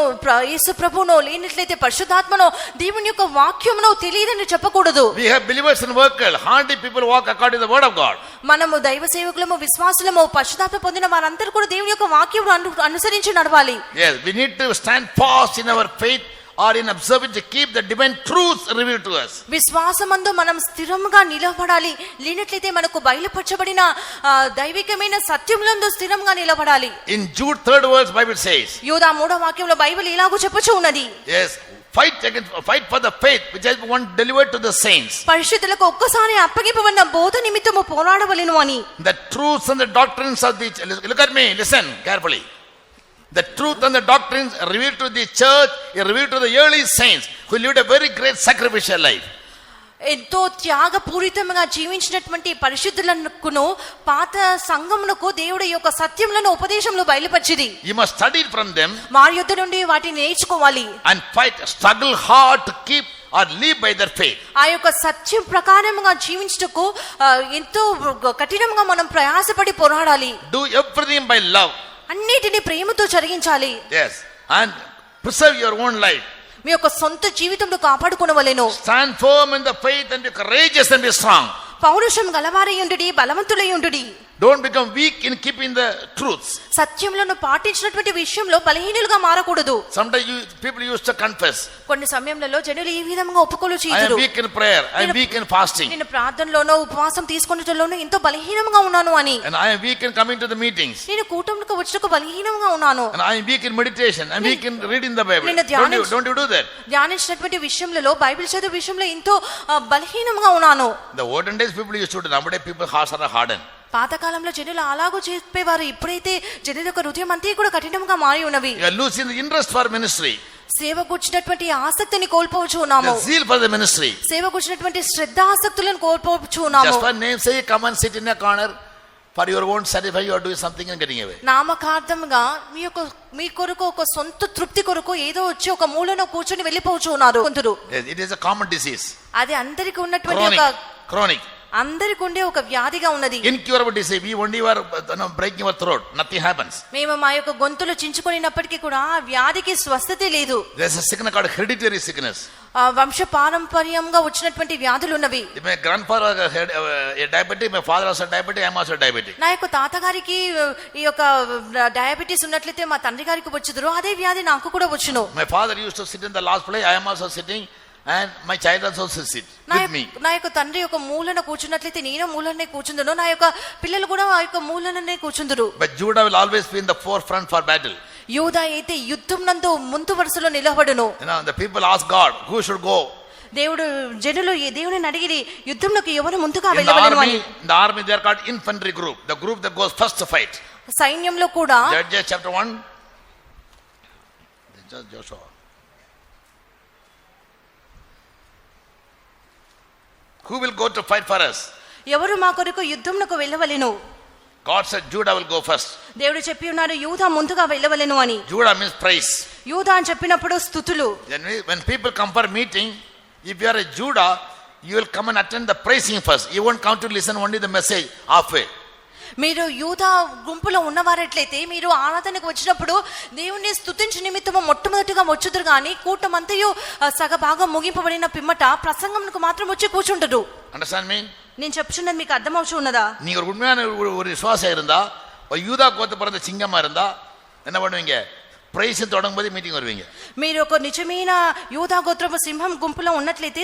యేసు ప్రభువునో లేనట్లయితే పరిశుద్ధాత్మనో దేవుని యొక్క వాక్యమునో తెలియదని చెప్పకూడదు. We have believers in world. Hardly people walk according to the word of God. మనము దైవ సేవకులము, విశ్వాసులము, పరిశుద్ధాత్మ పొందిన వారందరూ కూడా దేవుని యొక్క వాక్యమును అనుసరించి నడవాలి. Yes, we need to stand fast in our faith or in observing to keep the divine truths revealed to us. విశ్వాసమందు మనం స్థిరంగా నిలబడాలి. లేనట్లయితే మనకు బయలుపరచబడిన దైవికమైన సత్యములందు స్థిరంగా నిలబడాలి. In Jude 3rd verse Bible says. యూదా 3వ వాక్యంలో బైబిల్ ఇలాగూ చెప్పుచూ ఉన్నది. Yes, fight for the faith which has been once delivered to the saints. పరిశుద్ధులకు ఒక్కసారి అప్పగింపబడిన బోధ నిమిత్తము పోరాడవలెను అని. The truths and the doctrines of the, look at me, listen carefully. The truth and the doctrines revealed to the church, revealed to the early saints who lived a very great sacrificial life. ఎంతో త్యాగపూరితంగా జీవించినటువంటి పరిశుద్ధులను పాత సంఘమునకు దేవుడు ఈ యొక్క సత్యములను ఉపదేశంలో బయలుపరిచింది. You must study from them. వారి యొద్ద నుండి వాటిని నేర్చుకోవాలి. And fight, struggle hard to keep or live by their faith. ఆ యొక్క సత్యం ప్రకారముగా జీవించుటకు ఎంతో కఠినంగా మనం ప్రయాసపడి పోరాడాలి. Do everything by love. అన్నిటిని ప్రేమతో జరిగించాలి. Yes, and preserve your own life. మీ యొక్క సొంత జీవితంలో కాపాడుకొనవలెను. Stand firm in the faith and be courageous and be strong. పౌరుషం గలవారై ఉండుడి, బలవంతులై ఉండుడి. Don't become weak in keeping the truths. సత్యములను పాటించినటువంటి విషయంలో బలహీనులుగా మారకూడదు. Sometimes people used to confess. కొన్ని సమయంలో జనులు ఈ విధంగా ఒప్పుకోలు I చేయుదురు. am weak in prayer, I am weak in fasting, నేను ప్రార్థనలోనో ఉపవాసం తీసుకొనుటలోనో ఎంతో బలహీనంగా ఉన్నాను అని. and I am weak in coming to the meetings, నేను కూటమికి వచ్చుటకు బలహీనంగా ఉన్నాను. and I am weak in meditation, I am weak in reading the Bible. నేను Don't you do that? ధ్యానించినటువంటి విషయంలో బైబిల్ చదువు విషయంలో ఎంతో బలహీనంగా ఉన్నాను. The olden days people used to do. Nowadays people hearts are hardened. పాతకాలంలో జనులు అలాగూ చెప్పేవారు. ఇప్పుడైతే జనుల యొక్క హృదయం అంతా కూడా కఠినంగా మారి ఉన్నవి. You are losing the interest for ministry, సేవ కూర్చున్నటువంటి ఆసక్తిని కోల్పోవచ్చు ఉన్నాము. the zeal for the ministry. సేవ కూర్చున్నటువంటి శ్రద్ధ ఆసక్తులను కోల్పోవచ్చు ఉన్నాము. Just for name say, come and sit in a corner for your own satisfaction, you are doing something and getting away. నామకార్థంగా మీ కొరకు ఒక సొంత తృప్తి కొరకు ఏదో వచ్చి ఒక మూలలో కూర్చొని వెళ్ళిపోవచ్చు ఉన్నారు కొందరు. Yes, it is a common disease. అది అందరికి ఉన్నటువంటి ఒక chronic అందరికి ఉండే ఒక వ్యాధిగా ఉన్నది. incurable disease. We only were breaking our throat, nothing happens. మేము మా యొక్క గొంతులు చించుకొనినప్పటికీ కూడా ఆ వ్యాధికి స్వస్థత లేదు. There is a sickness called hereditary sickness. వంశ పారంపర్యంగా వచ్చినటువంటి వ్యాధులు ఉన్నవి. My grandfather had a diabetic, my father was a diabetic, I am also diabetic. నా యొక్క తాతగారికి ఈ యొక్క డయాబెటీస్ ఉన్నట్లయితే మా తండ్రి గారికి వచ్చుదురు, అదే వ్యాధి నాకు కూడా వచ్చును. My father used to sit in the last place, I am also sitting, and my child also sit with me. నా యొక్క తండ్రి యొక్క మూలన కూర్చున్నట్లయితే నేను మూలనే కూర్చుందును, నా యొక్క పిల్లలు కూడా ఆ యొక్క మూలననే కూర్చుందురు. But Judah will always be in the forefront for battle. యూదా అయితే యుద్ధం నందు ముందు వరుసలో నిలబడును. The people ask God, who should go? దేవుడు జనులు దేవుని అడిగిరి యుద్ధంలోకి ఎవరు ముందుగా In the వెళ్ళవలెను అని. army they are called infantry group, the group that goes first to fight. సైన్యంలో కూడా Judges chapter 1. Joshua. Who will go to fight for us? ఎవరు మా కొరకు యుద్ధంలోకి వెళ్ళవలెను? God said Judah will go first. దేవుడు చెప్పి ఉన్నాడు యూదా ముందుగా వెళ్ళవలెను అని. Judah means praise. యూదా అని చెప్పినప్పుడు స్తుతులు. Then when people come for meeting, if you are a Judah, you will come and attend the praising first. You won't come to listen only the message halfway. మీరు యూదా గుంపులో ఉన్నవారట్లయితే మీరు ఆరాధనకు వచ్చినప్పుడు దేవుని స్తుతించు నిమిత్తము మొట్టమొదటిగా వచ్చుదురు కానీ కూటమంతయు సగ భాగం ముగింపబడిన పిమ్మట ప్రసంగంకు మాత్రం వచ్చి కూర్చుంటారు. Understand me? నేను చెప్తున్నది మీకు అర్థమవుతూ ఉన్నదా? நீங்க ஒரு உண்மையான ஒரு விசுவாசம் இருந்தா, யூதா கோத்து பிறந்த சிங்கமா இருந்தா என்ன பண்ணுவீங்க? ప్రైస్ தொடங்கும்போது మీటింగ్ வருவீங்க. మీరు ఒక నిజమైన యూదా గోత్రపు సింహం గుంపులో ఉన్నట్లయితే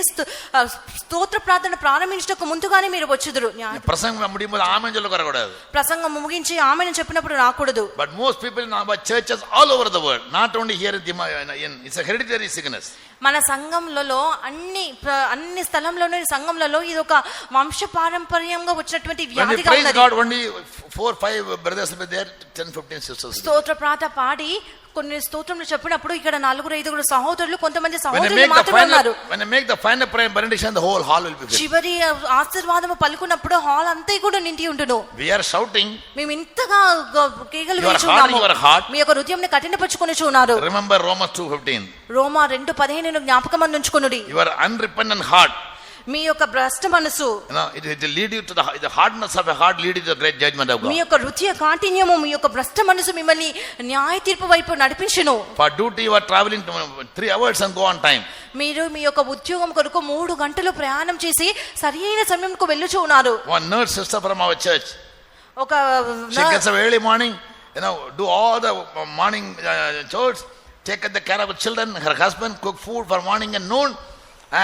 స్తోత్ర ప్రార్థన ప్రారంభించడానికి ముందుగానే మీరు వచ్చుదురు. ప్రసంగం முடியும்போது ఆమేన్ சொல்லக்கூடாது. ప్రసంగం ముగించి ఆమేన్ చెప్పినప్పుడు రాకూడదు. But most people in our churches all over the world, not only here in it's a hereditary sickness. మన సంఘంలో అన్ని స్థలంలోని సంఘంలో ఇది ఒక వంశ పారంపర్యంగా వచ్చినటువంటి వ్యాధిగా ఉన్నది. Praise God, only 4-5 brothers were there, 10-15 sisters. స్తోత్ర ప్రార్థన పాడి కొన్ని స్తోత్రములు చెప్పినప్పుడు ఇక్కడ 4-5 సహోదరులు కొంతమంది సహోదరులు మాత్రమే ఉన్నారు. When I make the final prayer and benediction, the whole hall will be filled. చివరి ఆశీర్వాదము పలుకున్నప్పుడు హాల్ అంతా కూడా నిండి ఉండును. We are shouting. మేము ఇంతగా కేకలు వేస్తున్నాము. మీ యొక్క హృదయంని కఠినపరుచుకొని ఉన్నారు. Remember Romans 2:15. రోమా 2:15 జ్ఞాపకం ఉంచుకొనుడి. Your unrepentant heart, మీ యొక్క భ్రష్ట మనసు, it will lead you to the hardness of a heart lead you to the great judgment of God. మీ యొక్క హృదయ కాఠిన్యము, మీ యొక్క భ్రష్ట మనసు మిమ్మల్ని న్యాయ తీర్పు వైపు నడిపించును. For duty you are traveling 3 hours and go on time. మీరు మీ యొక్క ఉద్యోగం కొరకు 3 గంటలు ప్రయాణం చేసి సరైన సమయంకు వెళ్ళుచూ ఉన్నారు. One nurse sister from our church, ఒక she gets up early morning, do all the morning chores, take the care of the children, her husband, cook food for morning and noon,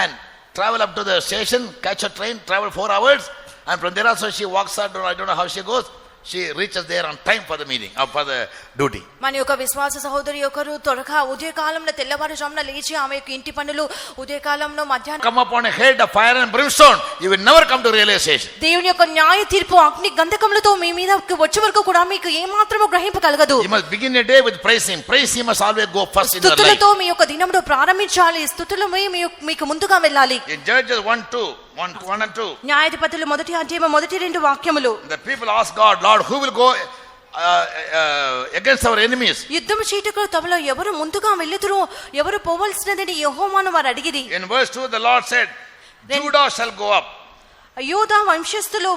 and travel up to the station, catch a train, travel 4 hours, and from there also she walks out, I don't know how she goes, she reaches there on time for the meeting or for the duty. మన యొక్క విశ్వాస సహోదరి ఒకరు త్వరగా ఉదయకాలంలో తెల్లవారుజామున లేచి ఆమె యొక్క ఇంటి పనులు ఉదయకాలంలో మధ్యాహ్నం Come upon a head of fire and brimstone, you will never come to realization. దేవుని యొక్క న్యాయ తీర్పు అగ్ని గంధకములతో మీ మీద వచ్చే వరకు కూడా మీకు ఏమాత్రము గ్రహింపగలగదు. You must begin a day with praising. Praising must always go first in your life. స్తుతులతో మీ యొక్క దినమును ప్రారంభించాలి. స్తుతులమే మీకు ముందుగా వెళ్ళాలి. In Judges 1 and 2, న్యాయాధిపతులు మొదటి అధ్యాయం మొదటి 2 వాక్యములు. the people ask God, Lord, who will go against our enemies? యుద్ధము చేయుటకు తమలో ఎవరు ముందుగా వెళ్ళుదురు, ఎవరు పోవలసినదని యెహోవాను వారు అడిగిరి. In verse 2, the Lord said, Judah shall go up. యూదా వంశస్థులు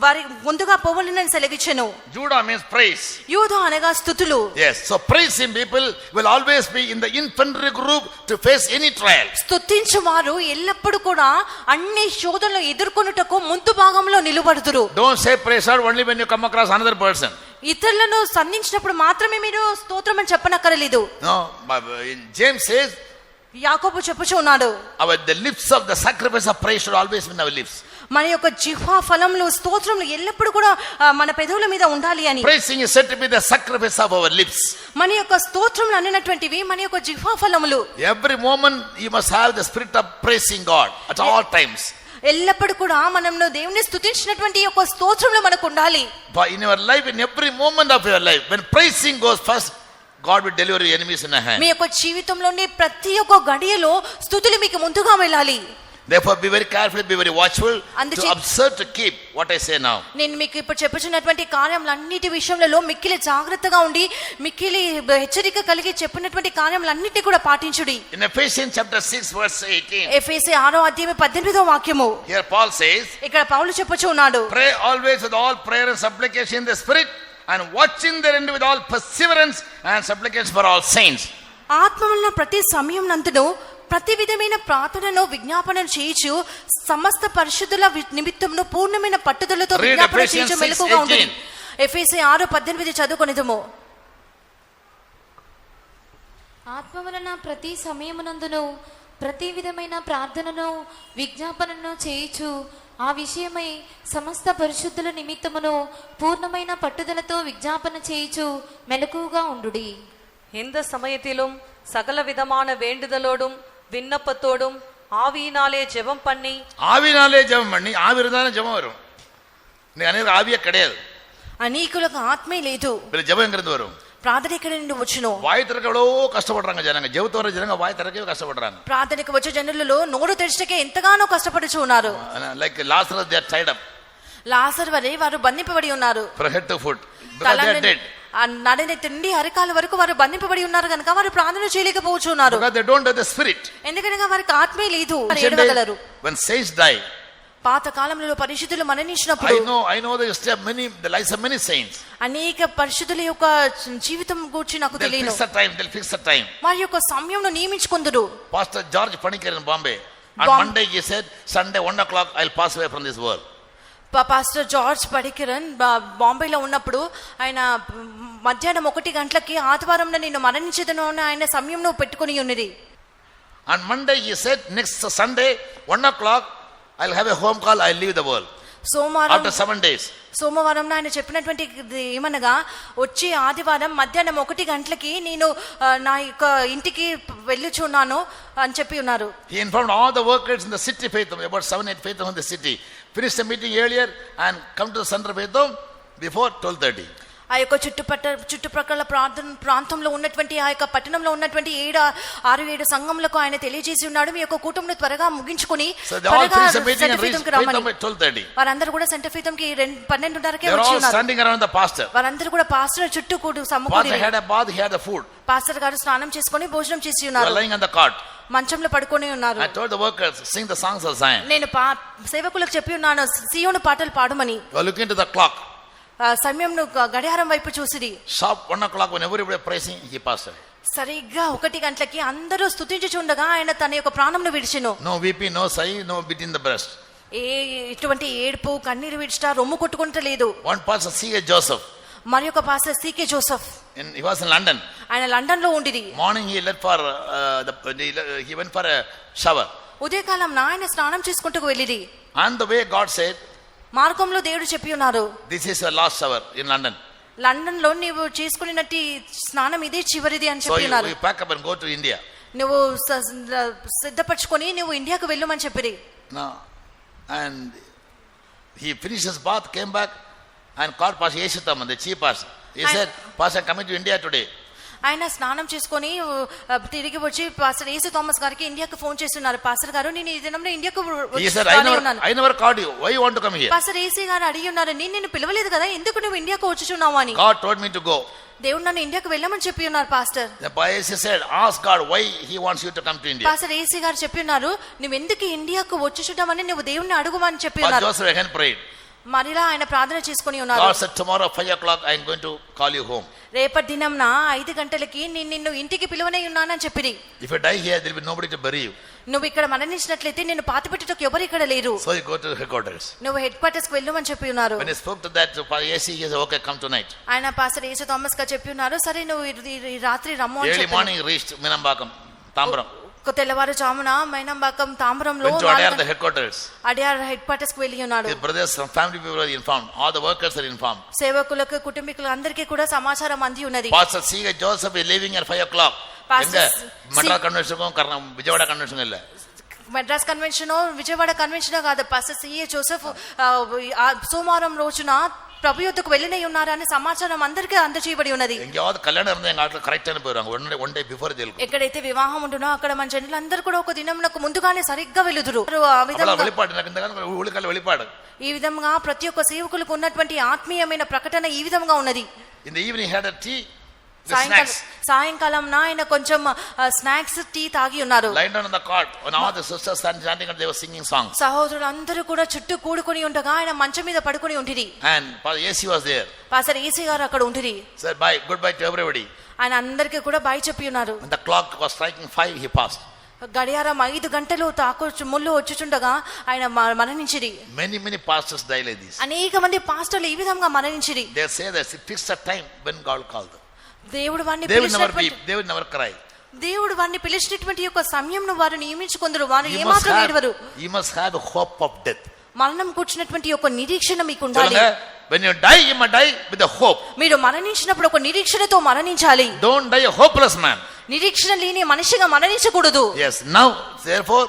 వారి ముందుగా పోవలెనని సెలవిచ్చెను. Judah means praise. యూదా అనగా స్తుతులు. Yes, so praising people will always be in the infantry group to face any trial. స్తుతించు వారు ఎల్లప్పుడూ కూడా అన్ని శోధనలు ఎదుర్కొనుటకు ముందు భాగంలో నిలబడుదురు. Don't say praise God only when you come across another person. ఇతరులను సంధించినప్పుడు మాత్రమే మీరు స్తోత్రం అని చెప్పనక్కరలేదు. No, James says, యాకోబు చెప్పుచూ ఉన్నాడు, the lips of the sacrifice of praise should always be in our lips. మన యొక్క జిహ్వా ఫలములు స్తోత్రములు ఎల్లప్పుడూ కూడా మన పెదవుల మీద ఉండాలి అని. Praising is said to be the sacrifice of our lips. మన యొక్క స్తోత్రములు అన్నటువంటివి మన యొక్క జిహ్వా ఫలములు. Every moment you must have the spirit of praising God at all times. ఎల్లప్పుడూ కూడా మనము దేవుని స్తుతించినటువంటి యొక్క స్తోత్రములు మనకు ఉండాలి. But in your life, in every moment of your life, when praising goes first, God will deliver your enemies in a hand. మీ యొక్క జీవితంలోని ప్రతి ఒక్క గడియలో స్తుతులు మీకు ముందుగా వెళ్ళాలి. Therefore, be very careful, be very watchful to observe, to keep what I say now. నేను మీకు ఇప్పుడు చెప్పుచున్నటువంటి కార్యములన్నిటి విషయంలో మిక్కిలి జాగ్రత్తగా ఉండి మిక్కిలి హెచ్చరిక కలిగి చెప్పినటువంటి కార్యములన్నిటి కూడా పాటించుడి. In Ephesians chapter 6 verse 18. ఎఫెసీ 6వ అధ్యాయం 18వ వాక్యము. Here Paul says, ఇక్కడ పౌలు చెప్పుచూ ఉన్నాడు, pray always with all prayer and supplication in the spirit, and watching therein with all perseverance and supplication for all saints. ఆత్మవలన ప్రతి సమయం నందును ప్రతి విధమైన ప్రార్థనను విజ్ఞాపనను చేయుచు సమస్త పరిశుద్ధుల నిమిత్తమును పూర్ణమైన పట్టుదలతో విజ్ఞాపన చేయుచు మెలకుగా ఉండుడి. ఎఫెసీ 6:18 చదువుకొనిదము. ఆత్మ వలన ప్రతి సమయమునందును ప్రతి విధమైన ప్రార్థనను విజ్ఞాపనను చేయుచు ఆ విషయమై సమస్త పరిశుద్ధుల నిమిత్తమును పూర్ణమైన పట్టుదలతో విజ్ఞాపన చేయుచు మెలకుగా ఉండుడి. எந்த சமயத்திலும் சகல விதமான வேண்டுதலோடும் விண்ணப்பத்தோடும் ஆவியினாலே ஜெபம் பண்ணி ஆவி இருந்தானே ஜெபம் வரும். நீ அநேக ஆவியே கிடையாது. అనేకులకు ఆత్మే లేదు. మరి ஜெபம் எங்கிருந்து வரும்? ప్రార్థన ఎక్కడి నుండి వచ్చును? వాయి తెరక ఎவ்வளோ కష్టపడறாங்க జనంగా. జెబుతోర జనంగా వాయి తెరకే కష్టపడறாங்க. ప్రార్థనకు వచ్చే జనులలో నోరు తెరిచకే ఎంతగానో కష్టపడుచు ఉన్నారు. Like Lazarus they are tied up. లాజర్ వలె వారు బంధింపబడి ఉన్నారు. From head to foot because they are dead. నడిన తిండి అరికాల వరకు వారు బంధింపబడి ఉన్నారు కనుక వారు ప్రార్థన చేయలేకపోతున్నారు. Because they don't have the spirit. ఎందుకనగా వారికి ఆత్మే లేదు. ఏడవగలరు. When saints die, పాత కాలంలో పరిశుద్ధులు మరణించినప్పుడు I know the history of the lives of many saints. అనేక పరిశుద్ధుల యొక్క జీవితం గురించి నాకు తెలియదు. They'll fix the time. వారి యొక్క సమయంను నియమించుకుందురు. Pastor George Panikar in Bombay, on Monday he said, Sunday 1 o'clock I'll pass away from this world. Pastor George Padikiran బాంబేలో ఉన్నప్పుడు ఆయన మధ్యాహ్నం 1 గంటలకి ఆదివారం నేను మరణించేదను అని ఆయన సమయంలో పెట్టుకుని ఉన్నది. On Monday he said, next Sunday 1 o'clock I'll have a home call, I'll leave the world. సోమవారం after 7 days. సోమవారం ఆయన చెప్పినటువంటి ఏమనగా వచ్చే ఆదివారం మధ్యాహ్నం 1 గంటలకి నేను నా యొక్క ఇంటికి వెళ్ళుచున్నాను అని చెప్పి ఉన్నారు. He informed all the workers in the city Faithom, about 7-8 Faithom in the city. Finished the meeting earlier and come to the center Faithom before 12:30. ఆ యొక్క చుట్టుప్రక్కల ప్రాంతంలో ఉన్నటువంటి ఆ యొక్క పట్టణంలో ఉన్నటువంటి 6-7 సంఘములకు ఆయన తెలియజేసి ఉన్నాడు, మీ యొక్క కూటమిని త్వరగా ముగించుకుని వారందరూ కూడా సెంటర్ ఫీతం కి 12:30కే వచ్చి ఉన్నారు. వారందరూ కూడా పాస్టర్ చుట్టూ సమకూడి పాస్టర్ గారు స్నానం చేసుకొని భోజనం చేసి ఉన్నారు. మంచంలో పడుకొని ఉన్నారు. నేను సేవకులకు చెప్పి ఉన్నాను, సియోను పాటలు పాడమని. సమయం గడియారం వైపు చూసిరి. Sharp 1 o'clock when everybody praising, he passed away. సరిగ్గా 1 గంటలకి అందరూ స్తుతించుచుండగా ఆయన తన యొక్క ప్రాణంను విడిచెను. No weeping, no sighing, no beating the breast. ఇటువంటి ఏడుపు కన్నీరు విడిచట రొమ్ము కొట్టుకుంటలేదు. One pastor C.A. Joseph. మరి ఒక pastor C.K. Joseph. He was in London. ఆయన లండన్ లో ఉండిది. Morning he went for a shower. ఉదయకాలం ఆయన స్నానం చేసుకుంటూ వెళ్ళిది. And the way God said, మార్గంలో దేవుడు చెప్పి ఉన్నారు, this is your last hour in London. London లో నీవు చేసుకున్నట్టి స్నానం ఇదే చివరిది అని So చెప్పి ఉన్నారు. you pack up and go to India. నువ్వు సిద్ధపరచుకొని నువ్వు ఇండియాకు వెళ్ళమని చెప్పిరి. No. And he finished his bath, came back and called Pastor Yeshuthaman, the chief pastor. He said, Pastor, I'm coming to India today. ఆయన స్నానం చేసుకొని తిరిగి వచ్చి పాస్టర్ యేసు థామస్ గారికి ఇండియాకు ఫోన్ చేస్తున్నారు. పాస్టర్ గారు, నేను ఈ దినంలో ఇండియాకు He said, I never called you. Why you want to come here? Pastor Yesu గారు అడిగి ఉన్నారు, నిన్ను పిలవలేదు కదా, ఎందుకు నువ్వు ఇండియాకు వచ్చుచున్నావు అని. God told me to go. దేవుడు నన్ను ఇండియాకు వెళ్ళమని చెప్పి ఉన్నారు pastor. The Pastor said, ask God why he wants you to come to India. Pastor Yesu గారు చెప్పి ఉన్నారు, నువ్వు ఎందుకు ఇండియాకు వచ్చుచున్నావని నువ్వు దేవుణ్ణి అడుగుమని చెప్పి But ఉన్నారు. Joseph again prayed. మరిలా ఆయన ప్రార్థన చేసుకొని ఉన్నారు. God said, tomorrow 5 o'clock I am going to call you home. రేపటి దినంన 5 గంటలకి నిన్ను ఇంటికి పిలువనే ఉన్నానని చెప్పిరి. If you die here, there will be nobody to bury you. నువ్వు ఇక్కడ మరణించినట్లయితే నిన్ను పాతిపెట్టుటకు ఎవరు ఇక్కడ లేరు. So you go to headquarters. నువ్వు హెడ్ క్వార్టర్స్ కి వెళ్ళమని చెప్పి ఉన్నారు. When he spoke to that to Pastor AC, he said, okay, come tonight. ఆయన పాస్టర్ యేసు థామస్ గా చెప్పి ఉన్నారు, సరే నువ్వు ఈ రాత్రి రమ్ము అని Early చెప్పారు. morning he reached Minambakam, Tambaram. తెల్లవారుజామున మైనంబాకం తాంబరంలో Went to Adyar the headquarters. Adyar head quarters కి వెళ్ళి ఉన్నాడు. His brothers, some family people are informed. All the workers are informed. సేవకులకు కుటుంబీకులు అందరికీ కూడా సమాచారం అంది ఉన్నది. Pastor C. Joseph is leaving at 5 o'clock. Pastor Madras convention Vijayawada convention illa. Madras convention Vijayawada convention కాదు. పాస్టర్ సిఏ జోసెఫ్ సోమవారం రోజున ప్రభు యొద్దకు వెళ్ళినై ఉన్నారని సమాచారం అందరికీ అందజేయబడి ఉన్నది. எங்கயாவது கல்யாணம் இருந்தா எங்க ஆட்கள் கரெக்ட் ஆன போறாங்க. one day before they will. ఎక్కడైతే వివాహం ఉండునో అక్కడ మన జనులందరూ కూడా ఒక దినమునకు ముందుగానే సరిగ్గా వెలుదురు. ఆ విధంగా வெளிப்பாடு నాకు ఇంతగా ఊళ్ళకల్ల வெளிப்பாடு. ఈ విధంగా ప్రతి ఒక్క సేవకులకు ఉన్నటువంటి ఆత్మీయమైన ప్రకటన ఈ విధంగా ఉన్నది. In the evening had a tea. సాయంకాలం ఆయన కొంచెం స్నాక్స్ టీ తాగి ఉన్నారు. Lying down on the cot when all the sisters stand chanting and they were singing songs. సహోదరులందరూ కూడా చుట్టూ కూడుకొని ఉండగా ఆయన మంచం మీద పడుకొని ఉంటిరి. And Pastor AC was there. Pastor AC గారు అక్కడ ఉంటిరి. Said bye, goodbye to everybody. ఆయన అందరికీ కూడా బై చెప్పి ఉన్నారు. When the clock was striking 5, he passed. గడియారం 5 గంటలు ముళ్ళు వచ్చుచుండగా ఆయన మరణించిరి. Many pastors die like this. అనేక మంది పాస్టర్లు ఈ విధంగా మరణించిరి. They say that it fixed a time when God called them. దేవుడు వారిని They will never weep, they will never cry. దేవుడు వారిని పిలిచినటువంటి యొక్క సమయంను వారు నియమించుకొందరు. వారు ఏమాత్రం ఏడవరు. You must have a hope of death. మరణం కూర్చున్నటువంటి యొక్క నిరీక్షణ మీకు ఉండాలి. When you die, you must die with a hope. మీరు మరణించినప్పుడు ఒక నిరీక్షణతో మరణించాలి. Don't die a hopeless man. నిరీక్షణ లేని మనిషిగా మరణించకూడదు. Yes, now therefore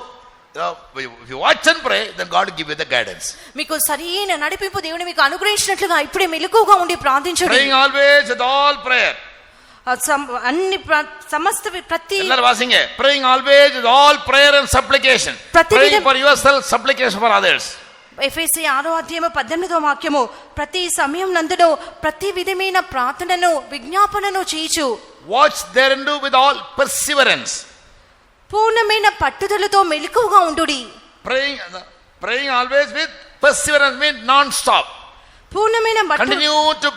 if you watch and pray, then God will give you the guidance. మీకు సరైన నడిపింపు దేవుడు మీకు అనుగ్రహించినట్లుగా ఇప్పుడే మెలకువగా ఉండి ప్రార్థించండి. Praying always with all prayer. అన్ని సమస్త ప్రతి ఎల్లరు వాసింగే. Praying always with all prayer and supplication. Praying for yourself, supplication for others. ఎఫెసీ 6:18 ప్రతి సమయం నందును ప్రతి విధమైన ప్రార్థనను విజ్ఞాపనను చేయుచు Watch thereunto with all perseverance. పూర్ణమైన పట్టుదలతో మెలకువగా ఉండుడి. Praying always with perseverance means non-stop. పూర్ణమైన Continue to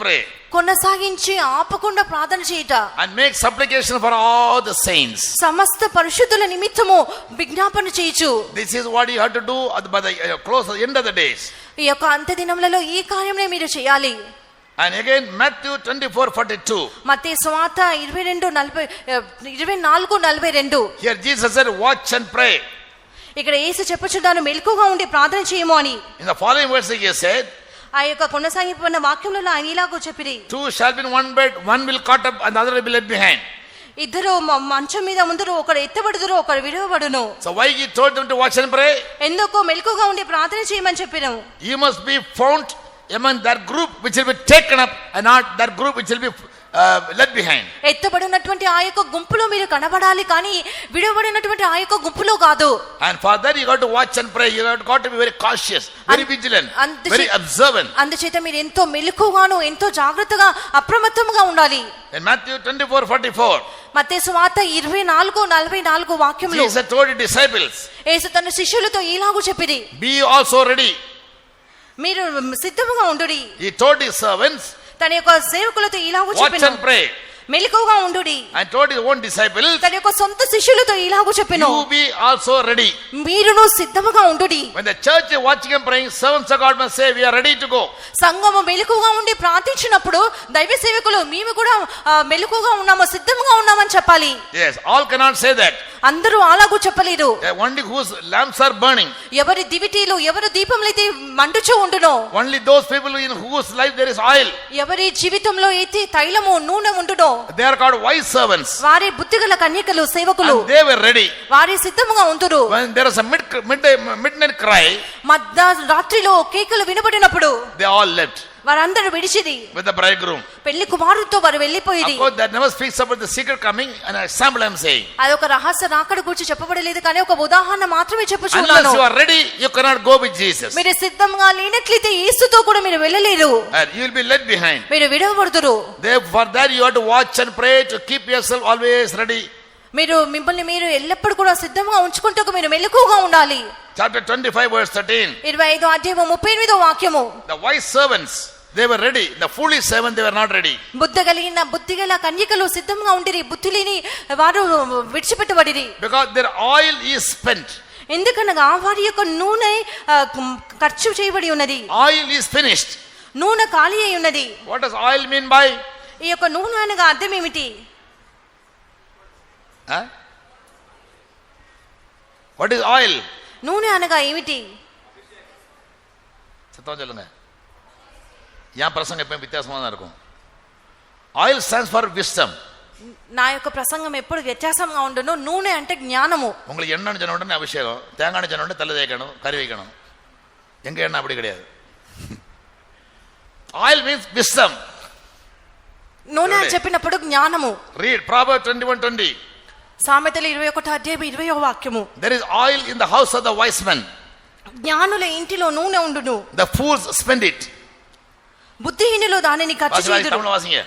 pray. కొనసాగించి ఆపకుండా ప్రార్థన చేయుట. And make supplication for all the saints. సమస్త పరిశుద్ధుల నిమిత్తము విజ్ఞాపన చేయుచు. This is what you have to do by the close at the end of the days. ఈ యొక్క అంత్య దినములలో ఈ కార్యమే మీరు చేయాలి. And again Matthew 24:42. మత్తయి సువార్త 24:42. Here Jesus said, watch and pray. ఇక్కడ యేసు చెప్పుచున్నాను, మెలకువగా ఉండి ప్రార్థన చేయము అని. In the following verse he said, ఆ యొక్క కొనసాగిపోయిన వాక్యంలో ఆయన ఇలాగూ చెప్పిరి, 2 shall be in one bed, one will caught up and the other will be left behind. ఇద్దరు మంచం మీద ముందరు, ఒకరు ఎత్తబడుదురు, ఒకరు విడవబడును. So why he told them to watch and pray? ఎందుకు మెలకువగా ఉండి ప్రార్థన చేయమని చెప్పినాం. You must be found among that group which will be taken up and not that group which will be left behind. ఎత్తబడినటువంటి ఆ యొక్క గుంపులో మీరు కనబడాలి, కానీ విడవబడినటువంటి ఆ యొక్క గుంపులో కాదు. And for that you got to watch and pray. You got to be very cautious, very vigilant, very observant. అందుచేత మీరు ఎంతో మెలకువగాను ఎంతో జాగ్రత్తగా అప్రమత్తంగా ఉండాలి. In Matthew 24:44, మత్తయి సువార్త 24:44 వాక్యంలో Jesus told his disciples, యేసు తన శిష్యులతో ఇలాగూ చెప్పిరి, be also ready. మీరు సిద్ధంగా ఉండుడి. He told his servants, తన యొక్క సేవకులతో ఇలాగూ watch and చెప్పిన, pray. మెలకువగా ఉండుడి and told his own disciples, తన యొక్క సొంత శిష్యులతో ఇలాగూ చెప్పెను, you be also ready. మీరును సిద్ధముగా ఉండుడి. When the church is watching and praying, servants of God must say, we are ready to go. సంఘము మెలకువగా ఉండి ప్రార్థించినప్పుడు దైవ సేవకులు మేము కూడా మెలకువగా ఉన్నాము, సిద్ధంగా ఉన్నామని చెప్పాలి. Yes, all cannot say that. అందరూ అలాగూ చెప్పలేరు. Only whose lamps are burning, ఎవరి దివిటీలు ఎవరి దీపములైతే మండుచూ ఉండునో, only those people in whose life there is oil, ఎవరి జీవితంలో అయితే తైలము నూనె ఉండునో, they are called wise servants. వారి బుద్ధిగల కన్యకలు సేవకులు, And they were ready. వారి సిద్ధముగా ఉంటురు. When there is a midnight cry, రాత్రిలో కేకలు వినబడినప్పుడు they all left వారందరూ విడిచిది with the bridegroom. పెళ్లి కుమారుడితో వారు వెళ్ళిపోయిరి. Of course, that never speaks about the secret coming. An example I am saying. అదొక రహస్య రాకడ గురించి చెప్పబడలేదు, కానీ ఒక ఉదాహరణ మాత్రమే Unless చెప్పుచున్నాను. you are ready, you cannot go with Jesus. మీరు సిద్ధంగా లేనట్లయితే యేసుతో కూడా మీరు వెళ్ళలేరు, And you will be led behind. మీరు విడవబడుదురు. Therefore, that you have to watch and pray to keep yourself always ready. మీరు మిమ్మల్ని మీరు ఎల్లప్పుడూ కూడా సిద్ధంగా ఉంచుకుంటూ మీరు మెలకువగా ఉండాలి. Chapter 25, verse 13. 25 అధ్యాయము 38వ వాక్యము. The wise servants, they were ready. The foolish servants, they were not ready. బుద్ధిగల కన్యకలు సిద్ధంగా ఉండిరి, బుద్ధి లేని వారు విడిచిపెట్టబడిరి. Because their oil is spent. ఎందుకనగా వారి యొక్క నూనె ఖర్చు చేయబడి ఉన్నది, Oil is finished. నూనె ఖాళీ అయి ఉన్నది. What does oil mean by? ఈ యొక్క నూనె అనగా అర్థం ఏమిటి? Huh? What is oil? నూనె అనగా ఏమిటి? சத்தம் சொல்லுங்க. என் பிரசங்கம் எப்பவும் வித்தியாசமா தான் இருக்கும். Oil stands for wisdom. నా యొక్క ప్రసంగం ఎప్పుడు వ్యత్యాసంగా ఉండును. నూనె అంటే జ్ఞానము. உங்களுக்கு எண்ணெய் சொன்ன உடனே அபிஷேகம், தேங்காய் சொன்ன உடனே தலை தேய்க்கணும், கறி வைக்கணும். எங்க எண்ணெய் அப்படி கிடையாது. Oil means wisdom. నూనె అని చెప్పినప్పుడు జ్ఞానము. Read Proverbs 21:20. సామెతలు 21 అధ్యాయం 20వ వాక్యము. There is oil in the house of the wise men. జ్ఞానుల ఇంటిలో నూనె ఉండును, The fools spend it. బుద్ధిహీనులు దానిని ఖర్చు చేయుదురు. தமிழ் வாசிங்க.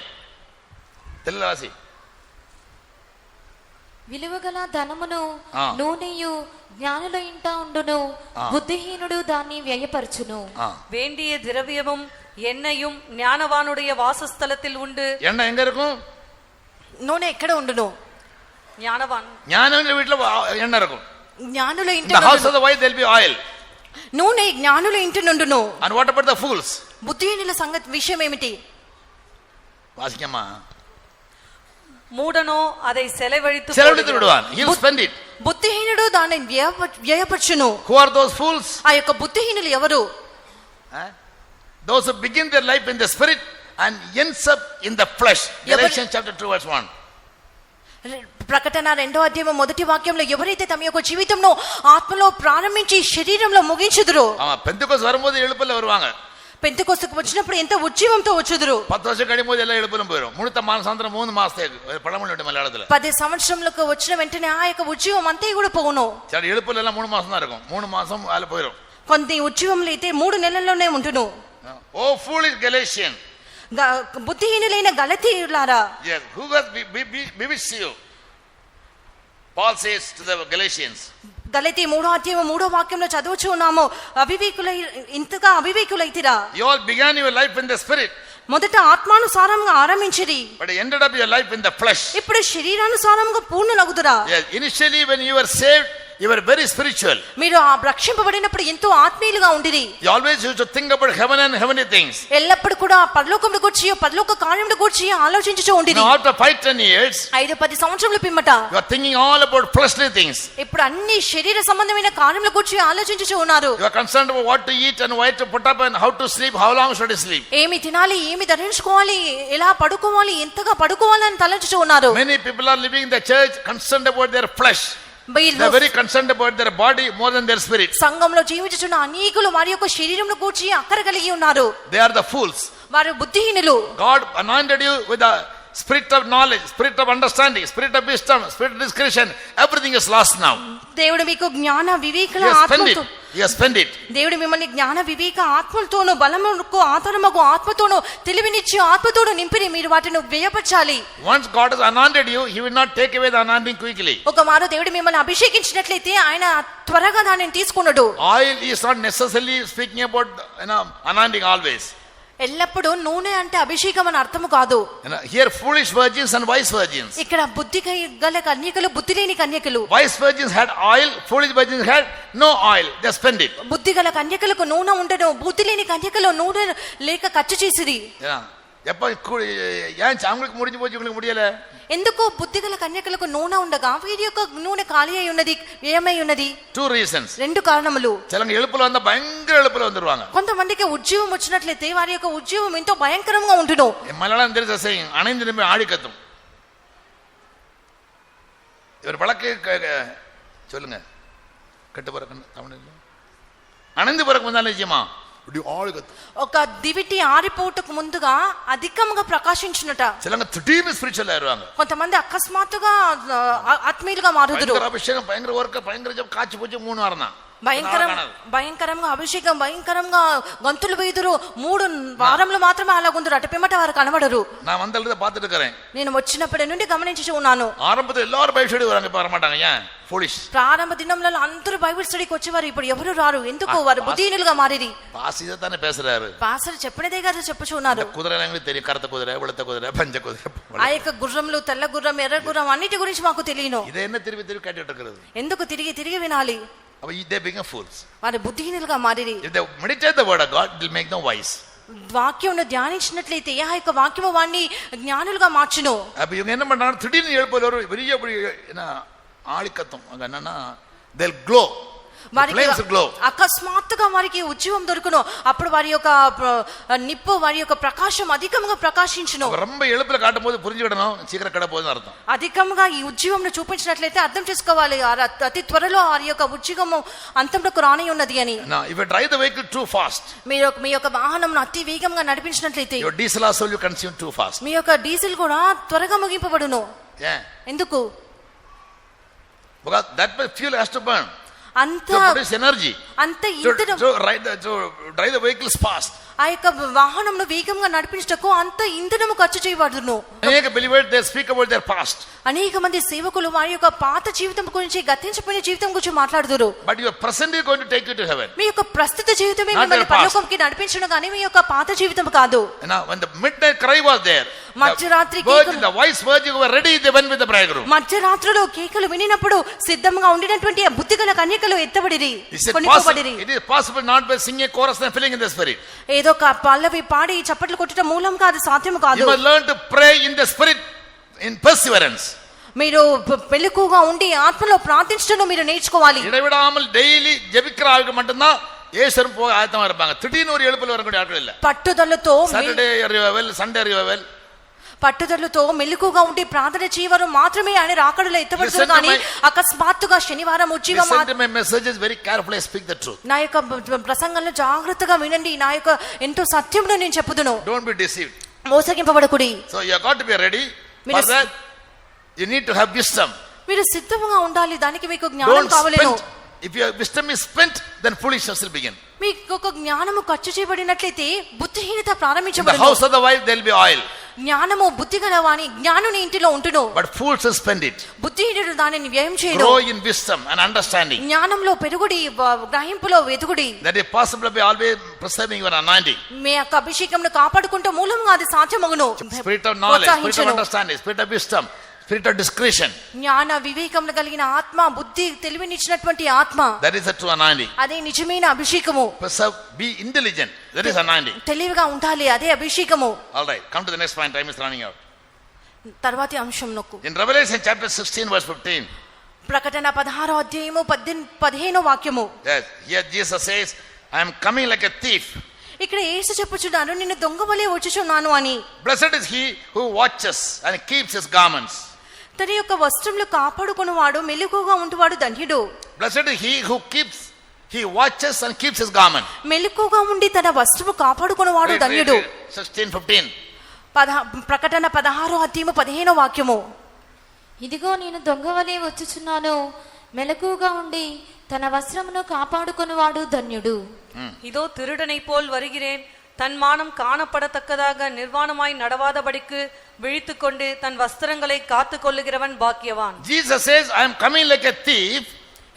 தெலுங்கு வாசி. విలువగల ధనమును నూనెయు జ్ఞానుల ఇంట ఉండును, బుద్ధిహీనుడు దాన్ని వ్యయపరచును. வேண்டிய திரவியமும் எண்ணெயும் ஞானவானுடைய வாசஸ்தலத்தில் உண்டு. எண்ணெய் எங்க இருக்கும்? నూనె ఎక్కడ ఉండును? ஞானவான் ஞானவன் வீட்ல எண்ணெய் இருக்கும். జ్ఞానుల ఇంటి In the house of the wise there will be oil. నూనె జ్ఞానుల ఇంటి నుండును. And what about the fools? బుద్ధిహీనుల సంగతి విషయం ఏమిటి? வாசிக்கம்மா. மூடனோ அதை செலவழித்து விடுவான். He'll spend it. బుద్ధిహీనుడు దాన్ని వ్యయపరచును. Who are those fools? ఆ యొక్క బుద్ధిహీనులు ఎవరు? Those who begin their life in the spirit and ends up in the flesh. Galatians chapter 2 verse 1. ప్రకటన 2వ అధ్యాయం 1వ వాక్యంలో ఎవరైతే తమ యొక్క జీవితంలో ఆత్మలో ప్రారంభించి శరీరంలో ముగించుదురో. పెంతెకోస్తు வரும்போது எழுப்புல வருவாங்க. పెంతెకోస్తుకు వచ్చినప్పుడు ఎంత ఉజ్జీవంతో వచ్చుదురు. 10 வருஷம் கழியும்போது எல்லாம் எழுப்புலும் போயிடும். முழுத்த மாசாந்திரம் 3 மாசத்துக்கு பழமொழி உண்டு மலையாளத்துல. 10 సంవత్సరములకు వచ్చిన వెంటనే ఆ యొక్క ఉజ్జీవం అంతే కూడా పోవును. సరే எழுப்புல எல்லாம் 3 மாசம் தான் இருக்கும். 3 மாசம் அதுல போயிடும். కొన్ని ఉజ్జీవములు అయితే 3 నెలల్లోనే ఉంటును. ఓ foolish Galatian. బుద్ధిహీనులైన గలతీయులారా. Yes, who has bewitched you? Paul says to the Galatians. గలతీ 3వ అధ్యాయం 3వ వాక్యంలో చదువుచూ ఉన్నాము, ఇంతగా అవివేకులైతిరా. You all began your life in the spirit. మొదట ఆత్మానుసారంగా ఆరంభించిరి, but ended up your life in the flesh. ఇప్పుడు శరీరానుసారంగా పూర్ణులగుదురా. Yes, initially when you were saved, you were very spiritual. మీరు రక్షింపబడినప్పుడు ఎంతో ఆత్మీయులుగా ఉండిరి. You always used to think about heaven and heavenly things. ఎల్లప్పుడు కూడా పరలోకమును గురించి పరలోక కార్యమును గురించి ఆలోచించుచూ ఉండిరి. Now after 5-10 years, 5-10 సంవత్సరముల పిమ్మట you are thinking all about fleshly things. ఇప్పుడు అన్ని శరీర సంబంధమైన కార్యముల గురించి ఆలోచించుచూ ఉన్నారు. You are concerned about what to eat and where to put up and how to sleep, how long should you sleep. ఏమి తినాలి, ఏమి ధరించుకోవాలి, ఎలా పడుకోవాలి, ఎంతగా పడుకోవాలని తలంచుచూ ఉన్నారు. Many people are living in the church concerned about their flesh. They are very concerned about their body more than their spirit. సంఘంలో జీవించుచున్న అనేకులు వారి యొక్క శరీరమును గూర్చి అక్కర కలిగి ఉన్నారు. They are the fools. వారు బుద్ధిహీనులు. God anointed you with the spirit of knowledge, spirit of understanding, spirit of wisdom, spirit of discretion. Everything is lost now. దేవుడు మీకు జ్ఞాన వివేకల ఆత్మతో, you spend it. దేవుడు మిమ్మల్ని జ్ఞాన వివేక ఆత్మలతోను బలముకు ఆధారమగు ఆత్మతోను తెలివినిచ్చి ఆత్మతోను నింపిని మీరు వాటిని వ్యయపరచాలి. Once God has anointed you, he will not take away the anointing quickly. ఒకమారు దేవుడు మిమ్మల్ని అభిషేకించినట్లయితే ఆయన త్వరగా దానిని తీసుకొనడు. Oil is not necessarily speaking about anointing always. ఎల్లప్పుడూ నూనె అంటే అభిషేకం అని అర్థము కాదు. Here foolish virgins and wise virgins. ఇక్కడ బుద్ధి గల కన్యకలు, బుద్ధి లేని కన్యకలు. Wise virgins had oil, foolish virgins had no oil. They spent it. బుద్ధి గల కన్యకలకు నూనె ఉండను, బుద్ధి లేని కన్యకలు నూనె లేక ఖర్చు చేసిరి. எப்ப ஏன் அவங்களுக்கு முடிஞ்சு போச்சு இவங்களுக்கு முடியல? ఎందుకు బుద్ధి గల కన్యకలకు నూనె ఉండగా వీరి యొక్క నూనె ఖాళీ అయి ఉన్నది, ఏమై ఉన్నది? 2 reasons. రెండు కారణములు. చిలంగా ఎలుపులు వల్ల భయంకర ఎలుపులు வந்துருவாங்க. కొంతమందికి ఉద్యోగం వచ్చినట్లయితే వారి యొక్క ఉద్యోగం ఎంతో భయంకరంగా ఉంటును. మలయాళం தெரிஞ்ச செய்யும் அணைந்து நிமிட ஆடி கத்தும். இவர் வழக்கு சொல்லுங்க. கட்டு பறக்க தமிழ்ல அணைந்து பறக்க வந்தாலே நிச்சயமா ఒక దివిటి ఆరిపోటుకు ముందుగా అధికంగా ప్రకాశించునట. చిలంగా திடீர்னு స్పిరిచువల్ అయ్యారు. కొంతమంది అకస్మాత్తుగా ఆత్మీయులుగా మారుదురు. అభిషేకం భయంకర వర్క్ భయంకర జప కాచి పూజ 3 వారం భయంకరంగా అభిషేకం, భయంకరంగా గంతులు వేదురు. 3 వారంలో మాత్రమే అలాగుందరు. అటు పిమ్మట వారు కనబడరు. నా వందలది பார்த்துட்டு இருக்கேன். నేను వచ్చినప్పటి నుండి గమనించి ఉన్నాను. ఆరంభంలో எல்லாரும் బైబిల్ స్టడీ వరంగ పరమాటాంగ. ఏం ఫూలిష్. ప్రారంభ దినంలలో అందరూ బైబిల్ స్టడీకి వచ్చేవారు. ఇప్పుడు ఎవరు రారు. ఎందుకు? వారు బుద్ధిహీనులుగా మారిరి. పాస్ ఇదతానే పేసరారు. పాస్టర్ చెప్పినదే గారు చెప్పుచున్నారు. కుదిరేనంగా తెలియ కర్త కుదిరే, వెళత కుదిరే, పంచ కుదిరే. ఆ యొక్క గుర్రంలు, తెల్ల గుర్రం, ఎర్ర గుర్రం అన్నిటి గురించి మాకు తెలియను. ఇదేనా తిరిగి తిరిగి కట్టేటకరు. ఎందుకు తిరిగి తిరిగి వినాలి? they become fools. వారు బుద్ధిహీనులుగా మారిరి. If they meditate the word of God, it will make them wise. వాక్యమును ధ్యానించినట్లయితే ఆ యొక్క వాక్యము వారిని జ్ఞానులుగా మార్చును. அப்ப இவங்க என்ன பண்றாங்க? திடீர்னு எழுப்பல ஒரு பெரிய என்ன ஆளிக்கத்தம். அங்க என்னன்னா they'll glow. అకస్మాత్తుగా వారికి ఉద్యోగం దొరుకును. అప్పుడు వారి యొక్క నిప్పు, వారి యొక్క ప్రకాశం అధికంగా ప్రకాశించును. ரொம்ப எழுப்புல காட்டும் போது புரிஞ்சுக்கிடணும் சீக்கிரம் கட போகுதுன்னு అర్థం. అధికంగా ఈ ఉద్యోగంను చూపించినట్లయితే అర్థం చేసుకోవాలి అతి త్వరలో వారి యొక్క ఉద్యోగం అంతంలోకి రాని ఉన్నది అని. If you drive the vehicle too fast, మీ యొక్క వాహనం అతి వేగంగా నడిపించినట్లయితే your diesel also will consume too fast. మీ యొక్క డీజిల్ కూడా త్వరగా ముగింపబడును. ఎందుకు? Because that fuel has to burn. అంత ఎనర్జీ, అంత ఇంధనం. drive the vehicles fast. ఆ యొక్క వాహనంను వేగంగా నడిపించటకు అంత ఇంధనము ఖర్చు చేయబడును. అనేక believers they speak about their past. అనేక మంది సేవకులు వారి యొక్క పాత జీవితం గురించి, గతించిపోయిన జీవితం గురించి మాట్లాడుదురు. But your present is going to take you to heaven. మీ యొక్క ప్రస్తుత జీవితమే మిమ్మల్ని పరలోకంకి నడిపించును గాని మీ యొక్క పాత జీవితం కాదు. When the midnight cry was there, మధ్యరాత్రి the wise virgin were ready, they went with the bridegroom. మధ్యరాత్రిలో కేకలు వినినప్పుడు సిద్ధంగా ఉండినటువంటి ఆ బుద్ధిగల కన్యకలు ఎత్తబడిరి, కొనిపోబడిరి. It is possible not by singing a chorus and filling in the spirit. ఏదో ఒక పల్లవి పాడి చప్పట్లు కొట్టడం మూలం కాదు, సాధ్యము కాదు. You must learn to pray in the spirit in perseverance. మీరు మెలకువగా ఉండి ఆత్మలో ప్రార్థించడం మీరు నేర్చుకోవాలి. இடைவிடாமல் டெய்லி ஜெபிக்கிற ஆளுக்கு மட்டும்தான் ஏசரும் போக ஆயத்தமா இருப்பாங்க. திடீர்னு ஒரு எழுப்புல வரக்கூடிய ஆட்கள் இல்ல. పట్టుదలతో సాటర్డే రివైవల్, సండే రివైవల్, పట్టుదలతో మెలకువగా ఉండి ప్రార్థన చేయవారు మాత్రమే ఆయన రాకడలో ఎత్తబడతారు కానీ అకస్మాత్తుగా శనివారం ఉజ్జీవం. my message is very carefully, I speak the truth. నా యొక్క ప్రసంగంలో జాగ్రత్తగా వినండి. నా యొక్క ఎంతో సత్యమును నేను చెప్పుదును. Don't be deceived. మోసగింపబడకుడి. So you have got to be ready for that. You need to have wisdom. మీరు సిద్ధంగా ఉండాలి. దానికి మీకు జ్ఞానం కావాలేను. If your wisdom is spent, then foolishness will begin. మీకు ఒక జ్ఞానము ఖర్చు చేయబడినట్లయితే బుద్ధిహీనత In ప్రారంభించబడును. the house of the wife there will be oil. జ్ఞానము బుద్ధిగల వాని జ్ఞానుని ఇంటిలో ఉంటును. But fools will spend it. బుద్ధిహీనుడు దానిని వ్యయం చేయడు. Grow in wisdom and understanding. జ్ఞానంలో పెరుగుడి, గ్రహింపులో వెదుగుడి. That is possible by always preserving your anointing. మీ యొక్క అభిషేకంను కాపాడుకుంటూ మూలంగా అది సాధ్యమగును. Spirit of knowledge, spirit of understanding, spirit of wisdom, spirit of discretion. జ్ఞాన వివేకములు కలిగిన ఆత్మ, బుద్ధి తెలివినిచ్చినటువంటి ఆత్మ. That is the true anointing. అదే నిజమైన అభిషేకము. Preserve, be intelligent. That is anointing. తెలివిగా ఉండాలి, అదే అభిషేకము. All right, come to the next point. Time is running out. తర్వాతి అంశం నొక్కు. In Revelation chapter 16 verse 15. ప్రకటన 16వ అధ్యాయము 15వ వాక్యము. Yes, here Jesus says, I am coming like a thief. ఇక్కడ యేసు చెప్పుచున్నాను, నిన్ను దొంగవలే వచ్చుచున్నాను అని. Blessed is he who watches and keeps his garments. తన యొక్క వస్త్రములు కాపాడుకొనువాడు, మెలకువగా ఉంటువాడు ధన్యుడు. Blessed is he who he watches and keeps his garment. మెలకువగా ఉండి తన వస్త్రము కాపాడుకొనువాడు ధన్యుడు. 16:15. ప్రకటన 16వ అధ్యాయము 15వ వాక్యము. ఇదిగో నేను దొంగవలే వచ్చుచున్నాను, మెలకువగా ఉండి తన వస్త్రమును కాపాడుకొనువాడు ధన్యుడు. இதோ திருடனை போல் வருகிறேன், தன் மானம் காணப்படத்தக்கதாக நிர்வாணமாய் நடவாதபடிக்கு விழித்துக்கொண்டு தன் வஸ்திரங்களை காத்து கொள்ளுகிறவன் பாக்கியவான். Jesus says, I am coming like a thief.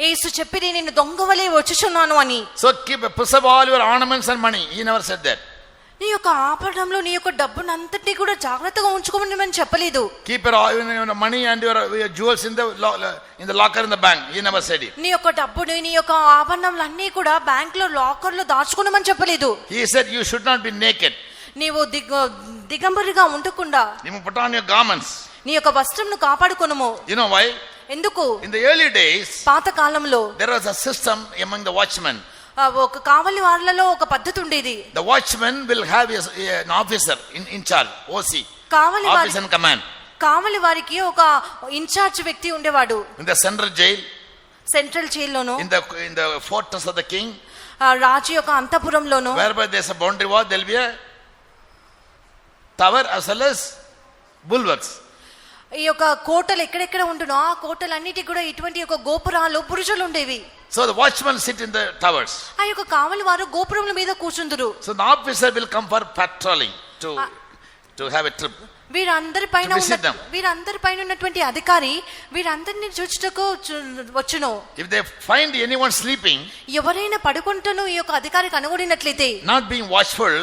యేసు చెప్పిరి, నేను దొంగవలే వచ్చుచున్నాను అని. So keep preserve all your ornaments and money. He never said that. నీ యొక్క ఆభరణంలో నీ యొక్క డబ్బునంతటినీ కూడా జాగ్రత్తగా ఉంచుకోమని చెప్పలేదు. Keep your money and your jewels in the locker in the bank. He never said it. నీ యొక్క డబ్బుని నీ యొక్క ఆభరణములన్నీ కూడా బ్యాంక్ లో లాకర్ లో దాచుకోమని చెప్పలేదు. He said you should not be naked. నీవు దిగంబరిగా ఉండకుండా You must put on your garments. నీ యొక్క వస్త్రంను కాపాడుకొనుము. You know why? ఎందుకు? In the early days, పాత కాలంలో there was a system among the watchmen. ఒక కావలి వార్లలో ఒక పద్ధతి ఉండేది. The watchman will have an officer in charge, OC, Kavali officer in command. కావలి వారికి ఒక ఇన్ఛార్జ్ వ్యక్తి ఉండేవాడు. In the central jail, central జైల్లోను, in the fortress of the king, రాజు యొక్క అంతఃపురంలోను, wherever there's a boundary wall, there'll be a tower as well as bulwarks. ఈ యొక్క కోటలు ఎక్కడెక్కడ ఉంటునో ఆ కోటలన్నిటికీ కూడా ఇటువంటి ఒక గోపురాలు బురుజులు ఉండేవి. So the watchmen sit in the towers. ఆ యొక్క కావలి వారు గోపురముల మీద కూర్చుందురు. So the officer will come for patrolling to have a trip. వీరందరి పైన ఉన్నటువంటి అధికారి వీరందరిని చూచుటకు వచ్చును. If they find anyone sleeping, ఎవరైనా పడుకుంటూ ఈ యొక్క అధికారికి కనుగొనినట్లయితే, not being watchful,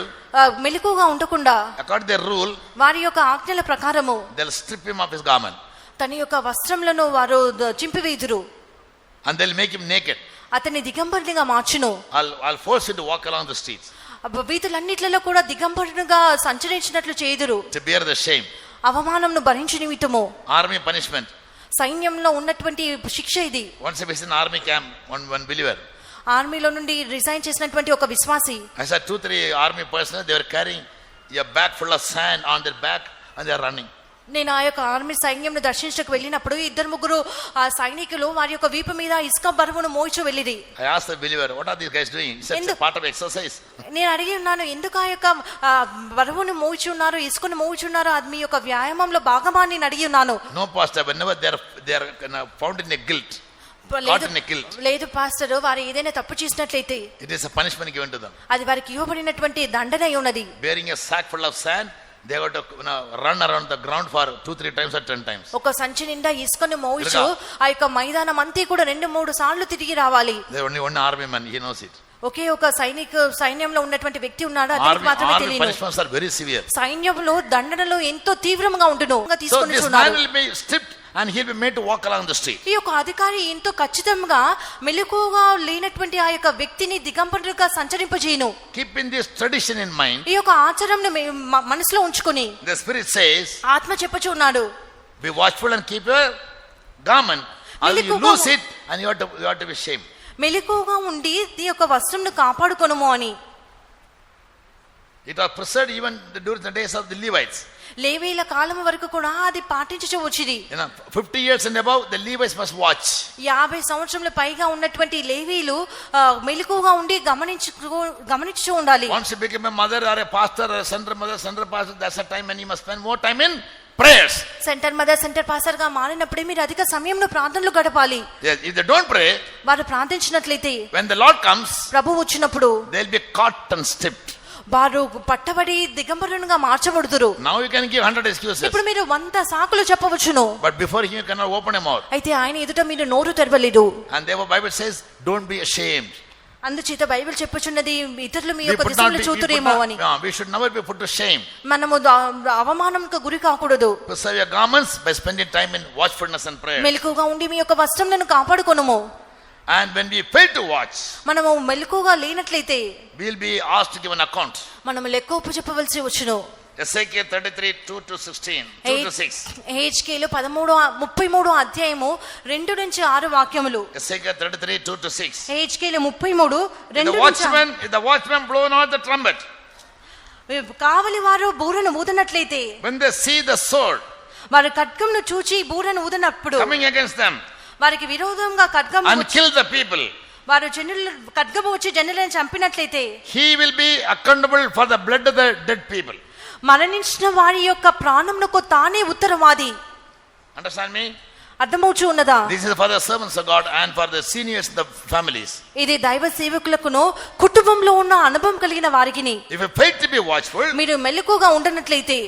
మెలకుగా ఉండకుండా, according to their rule, వారి యొక్క ఆజ్ఞల ప్రకారము they'll strip him of his garment. తన యొక్క వస్త్రములను వారు చింపివేయుదురు. And they'll make him naked. అతన్ని దిగంబరునిగా మార్చును. I'll force you to walk along the streets. వీధులన్నిట్లలో కూడా దిగంబరునిగా సంచరించినట్లు చేయుదురు. To bear the shame. అవమానంను భరించు నిమిత్తము. Army punishment. సైన్యంలో ఉన్నటువంటి శిక్ష ఇది. Once I was in army camp, one believer. ఆర్మీలో నుండి రిజైన్ చేసినటువంటి ఒక విశ్వాసి. I saw 2-3 army personnel, they were carrying a bag full of sand on their back and they are running. నేను ఆ యొక్క ఆర్మీ సైన్యంను దర్శించడానికి వెళ్ళినప్పుడు 2-3 సైనికులు వారి యొక్క వీపు మీద ఇసుక బరువును మోయిచు వెళ్ళిరి. I asked the believer, what are these guys doing? He said, it's a part of exercise. నేను అడిగి ఉన్నాను, ఎందుకు ఆ యొక్క బరువును మోయిచున్నారు, ఇసుకను మోయిచున్నారు, అది మీ యొక్క వ్యాయామంలో భాగమా అని అడిగి ఉన్నాను. No pastor, whenever they are found in a guilt, caught in a guilt, లేదు పాస్టర్, వారు ఏదైనా తప్పు చేసినట్లయితే it is a punishment given to them. అది వారికి ఇవ్వబడినటువంటి దండన ఉన్నది. Bearing a sack full of sand, they got to run around the ground for 2-3 times or 10 times. ఒక సంచి నిండా ఇసుకను మోయిచు ఆ యొక్క మైదానం అంతా కూడా 2-3 సార్లు తిరిగి రావాలి. There only one army man, he knows it. ఒకే ఒక సైన్యంలో ఉన్నటువంటి వ్యక్తి ఉన్నాడు, అతనికి మాత్రమే Army తెలియదు. punishments are very severe. సైన్యంలో దండనలు ఎంతో తీవ్రంగా ఉండును. So తీసుకొని this man will be stripped and he'll be made to walk along the street. ఈ యొక్క అధికారి ఎంతో ఖచ్చితంగా మెలకువగా లేనటువంటి ఆ యొక్క వ్యక్తిని దిగంబరుగా సంచరింపజేయును. Keeping this tradition in mind, ఈ యొక్క ఆచారంను మనసులో ఉంచుకొని the spirit says, ఆత్మ చెప్పుచున్నాడు, be watchful and keep your garment, or you lose it and you have to be ashamed. మెలకువగా ఉండి నీ యొక్క వస్త్రంను కాపాడుకొనుము అని. It was preserved even during the days of the Levites. లేవీల కాలం వరకు కూడా అది పాటించు వచ్చింది. 50 years and above, the Levites must watch. 50 సంవత్సరముల పైగా ఉన్నటువంటి లేవీలు మెలకువగా ఉండి గమనించు ఉండాలి. Once you become a mother or a pastor or a center mother, center pastor, that's a time when you must spend more time in prayers. Centre mother, centre pastor గా మారినప్పుడే మీరు అధిక సమయంలో ప్రార్థనలు గడపాలి. If they don't pray, వారు ప్రార్థించినట్లయితే when the Lord comes, ప్రభు వచ్చినప్పుడు they'll be caught and stripped. వారు పట్టబడి దిగంబరునిగా మార్చబడుదురు. Now you can give 100 excuses. ఇప్పుడు మీరు 100 సాకులు చెప్పవచ్చును. But before him you cannot open a mouth. అయితే ఆయన ఎదుట మీరు నోరు తెరవలేదు. And therefore Bible says, don't be ashamed. అందుచేత బైబిల్ చెప్పుచున్నది, ఇతరులు మీ యొక్క దిశలో చూతురేమో అని. We should never be put to shame. మనము అవమానంకు గురి కాకూడదు. Preserve your garments by spending time in watchfulness and prayer. మెలకువగా ఉండి మీ యొక్క వస్త్రములను కాపాడుకొనుము. And when we fail to watch, మనము మెలకువగా లేనట్లయితే we will be asked to give an account. మనము లెక్క ఒప్పు చెప్పవలసి వచ్చును. Ezekiel 33:2-16, 2-6. హెజ్కేలు 33 అధ్యాయము 2-6 వాక్యములు. Ezekiel 33:2-6. హెజ్కేలు 33 If the watchman blow not the trumpet, కావలి వారు బూరను ఊదనట్లయితే, when they see the sword వారు ఖడ్గంను చూచి బూరను ఊదనప్పుడు coming against them వారికి విరోధంగా ఖడ్గం and kill the people, వారు జనులు ఖడ్గము వచ్చి జనులను చంపినట్లయితే, he will be accountable for the blood of the dead people. మరణించిన వారి యొక్క ప్రాణమునకు తానే ఉత్తరవాది. Understand me? అర్థమవుచు ఉన్నదా? This is for the servants of God and for the seniors in the families. ఇది దైవ సేవకులకును కుటుంబంలో ఉన్న అనుభవం కలిగిన వారికిని. If you fail to be watchful, మీరు మెలకువగా ఉండనట్లయితే,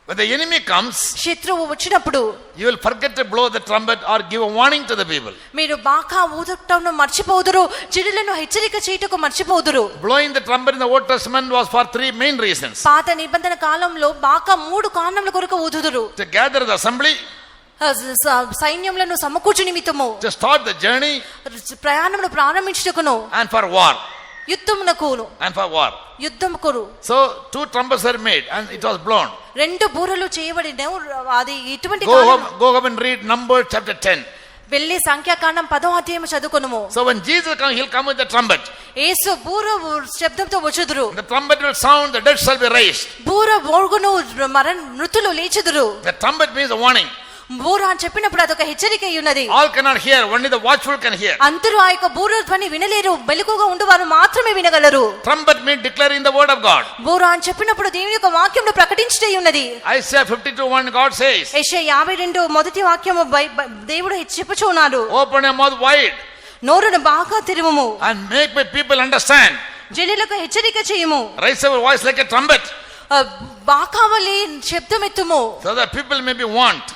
When the enemy comes, శత్రువు వచ్చినప్పుడు you will forget to blow the trumpet or give a warning to the people. మీరు బాకా ఊదటంను మర్చిపోదురు, జనులను హెచ్చరిక చేయుటకు మర్చిపోదురు. Blowing the trumpet in the Old Testament was for three main reasons. పాత నిబంధన కాలంలో బాకా 3 కారణముల కొరకు ఊదుదురు. To gather the assembly, సైన్యములను సమకూర్చు నిమిత్తము, to start the journey, ప్రయాణమును ప్రారంభించుటకును, and for war. యుద్ధమునకును, And for war. యుద్ధముకును. So 2 trumpets were made and it was blown. 2 బూరలు చేయబడిన అది ఇటువంటి Go home and read Numbers chapter 10. వెళ్ళి సంఖ్యాకాండం 10వ అధ్యాయం చదువుకొనుము. So when Jesus comes, he'll come with the trumpet. యేసు బూర శబ్దంతో వచ్చుదురు. The trumpet will sound, the dead shall be raised. బూర మోగును, మృతులు లేచుదురు. The trumpet means a warning. బూర అని చెప్పినప్పుడు అదొక హెచ్చరిక ఉన్నది. All cannot hear, only the watchful can hear. అందరూ ఆ యొక్క బూర ధ్వని వినలేరు, మెలకుగా ఉండువారు మాత్రమే వినగలరు. Trumpet means declaring the word of God. బూర అని చెప్పినప్పుడు దేవుని యొక్క వాక్యమును ప్రకటించటే ఉన్నది. Isaiah 52:1 God says, యెషయా 52 మొదటి వాక్యము దేవుడు చెప్పుచున్నాడు, open your mouth wide నోరును బాగా తెరువుము, and make my people understand. జనులకు హెచ్చరిక చేయుము, Raise your voice like a trumpet, బాకావలి శబ్దమెత్తుము, so that people may be warned.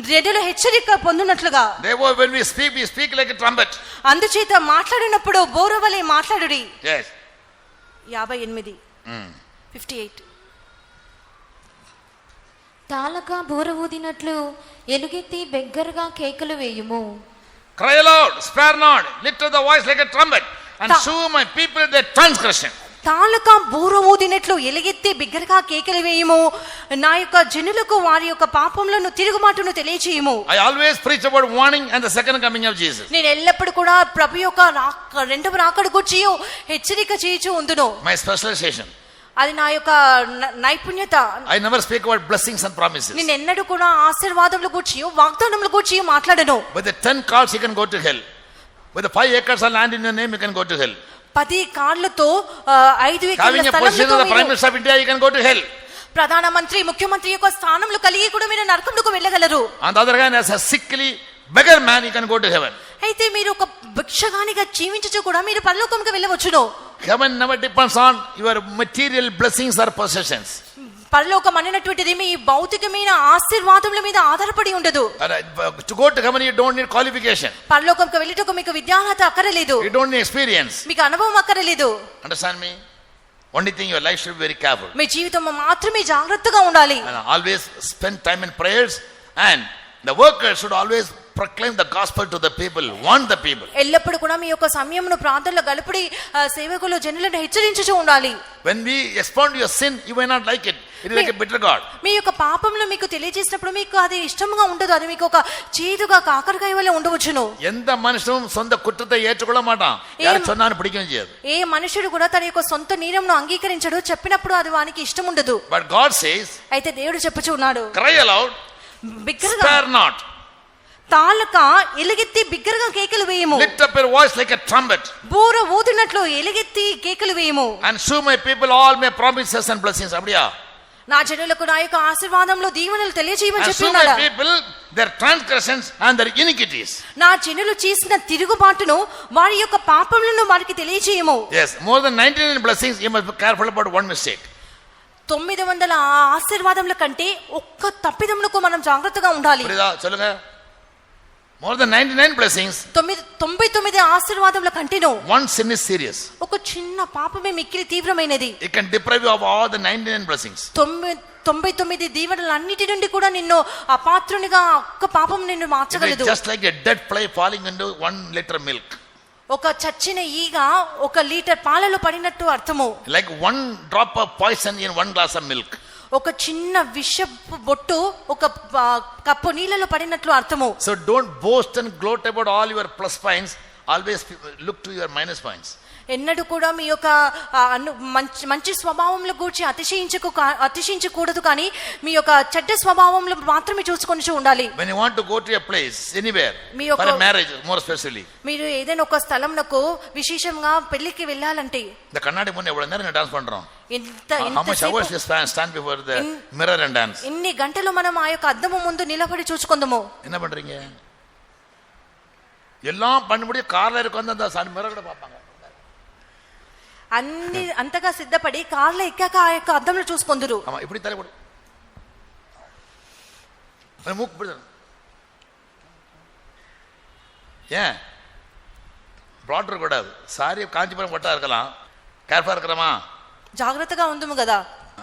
జనులు హెచ్చరిక పొందునట్లుగా. Therefore when we speak like a trumpet. అందుచేత మాట్లాడినప్పుడు బోరవలే మాట్లాడుడి. Yes. 58 58. తాళక బూర ఊదినట్లు ఎలుగెత్తి బిగ్గరగా కేకలు వేయుము. Cry aloud, spare not, lift up the voice like a trumpet, and show my people their transgression. తాళక బూర ఊదినట్లు ఎలుగెత్తి బిగ్గరగా కేకలు వేయుము, నా యొక్క జనులకు వారి యొక్క పాపములను తిరుగుమాటును తెలియచేయుము. I always preach about warning and the second coming of Jesus. నేను ఎల్లప్పుడు కూడా ప్రభు యొక్క రెండవ రాకడ గురించి హెచ్చరిక చేయుచు ఉందును. My specialization. అది నా యొక్క నైపుణ్యత. I never speak about blessings and promises. నేను ఎన్నడూ కూడా ఆశీర్వాదముల గురించి వాగ్దానముల గురించి మాట్లాడను. With the 10 calls you can go to hell. With the 5 acres of land in your name you can go to hell. 10 కార్లతో 5 ఎకరాల Having a position of the Prime Minister of India you can go to hell. ప్రధానమంత్రి ముఖ్యమంత్రి యొక్క స్థానంలో కలిగి కూడా మీరు నరకములకు వెళ్ళగలరు. On the other hand, as a sickly beggar man you can go to heaven. అయితే మీరు ఒక భిక్షగానిగా జీవించచ్చు కూడా మీరు పరలోకంకి వెళ్ళవచ్చును. Heaven never depends on your material blessings or possessions. పరలోకం అనేటువంటిది మీ భౌతికమైన ఆశీర్వాదముల మీద ఆధారపడి ఉండదు. To go to heaven you don't need qualification. పరలోకంకి వెళ్ళుటకు మీకు విద్యార్హత అక్కరలేదు, You don't need experience. మీకు అనుభవం అక్కరలేదు. Understand me? Only thing your life should be very careful. మీ జీవితం మాత్రమే జాగ్రత్తగా ఉండాలి. And always spend time in prayers, and the workers should always proclaim the gospel to the people, warn the people. ఎల్లప్పుడు కూడా మీ యొక్క సమయమును ప్రార్థనలో గలుపుడి సేవకులు జనులను హెచ్చరించుచూ ఉండాలి. When we expound your sin you may not like it. It is like a bitter gourd. మీ యొక్క పాపములు మీకు తెలియజేసినప్పుడు మీకు అది ఇష్టంగా ఉండదు, అది మీకు ఒక చేదుగా కాకరకాయ వలె ఉండవచ్చును. எந்த மனுஷனும் சொந்த குற்றத்தை ஏற்றுக்கொள்ள மாட்டான். யார் சொன்னாலும் பிடிக்கவும் செய்யாது. ఏ మనుషుడు కూడా తన యొక్క సొంత నీరమును అంగీకరించడు, చెప్పినప్పుడు అది వానికి ఇష్టం ఉండదు. But God says, అయితే దేవుడు చెప్పుచూ ఉన్నాడు, cry aloud, బిగ్గరగా spare not, తాళక ఎలుగెత్తి బిగ్గరగా కేకలు వేయము, lift up your voice like a trumpet, బూర ఊదినట్లు ఎలుగెత్తి కేకలు వేయము, and show my people all my promises and blessings. அப்படியா? నా జనులకు నా యొక్క ఆశీర్వాదంలో దీవెనలు తెలియజేయమని And show చెప్తున్నాడా? my people their transgressions and their iniquities. నా జనులు చేసిన తిరుగుబాటును వారి యొక్క పాపములను వారికి తెలియజేయము. Yes, more than 99 blessings you must be careful about one mistake. 900 ఆశీర్వాదముల కంటే ఒక్క తప్పిదములకు మనం జాగ్రత్తగా ఉండాలి. புரியுதா? சொல்லுங்க. More than 99 blessings, 99 ఆశీర్వాదముల కంటేను one sin is serious. ఒక చిన్న పాపమే మిక్కిలి తీవ్రమైనది. It can deprive you of all the 99 blessings. 99 దీవెనలన్నిటి నుండి కూడా నిన్ను అపాత్రునిగా ఒక్క పాపం నిన్ను It is మార్చగలదు. just like a dead fly falling into 1 liter milk. ఒక చచ్చిన ఈగ 1 లీటర్ పాలలో పడినట్టు అర్థము. Like 1 drop of poison in 1 glass of milk. ఒక చిన్న విషపు బొట్టు ఒక కప్పు నీళ్ళలో పడినట్లు అర్థము. So don't boast and gloat about all your plus points. Always look to your minus points. ఎన్నడూ కూడా మీ యొక్క మంచి స్వభావంలో గూర్చి అతిశయించకూడదు, కానీ మీ యొక్క చెడ్డ స్వభావంలో మాత్రమే చూసుకొని ఉండాలి. When you want to go to a place anywhere me for a marriage more especially, మీరు ఏదైనా ఒక స్థలంకు విశేషంగా పెళ్లికి వెళ్ళాలంటే the kannadi munne evlo nera dance pandrom. ఎంత How much hours you stand before the mirror and dance? ఇన్ని గంటలు మనం ఆ యొక్క అద్దము ముందు నిలబడి చూసుకుందాము. என்ன பண்றீங்க? எல்லாம் பண்ணபடி கார்ல இருக்கு அந்த சாமி மிரர் கூட பாப்பாங்க. అంతగా సిద్ధపడి కార్లో ఎక్కాక ఆ యొక్క అద్దంలో చూసుకుందరు. ஆமா இப்படி தலை போடு. மூக்கு பிடிச்ச ஏன் ப்ராட் இருக்கக்கூடாது. சாரி காஞ்சிபுரம் கொட்டா இருக்கலாம். கேர்ஃபுல்லா இருக்கிறோமா? జాగ్రత్తగా ఉందుము కదా.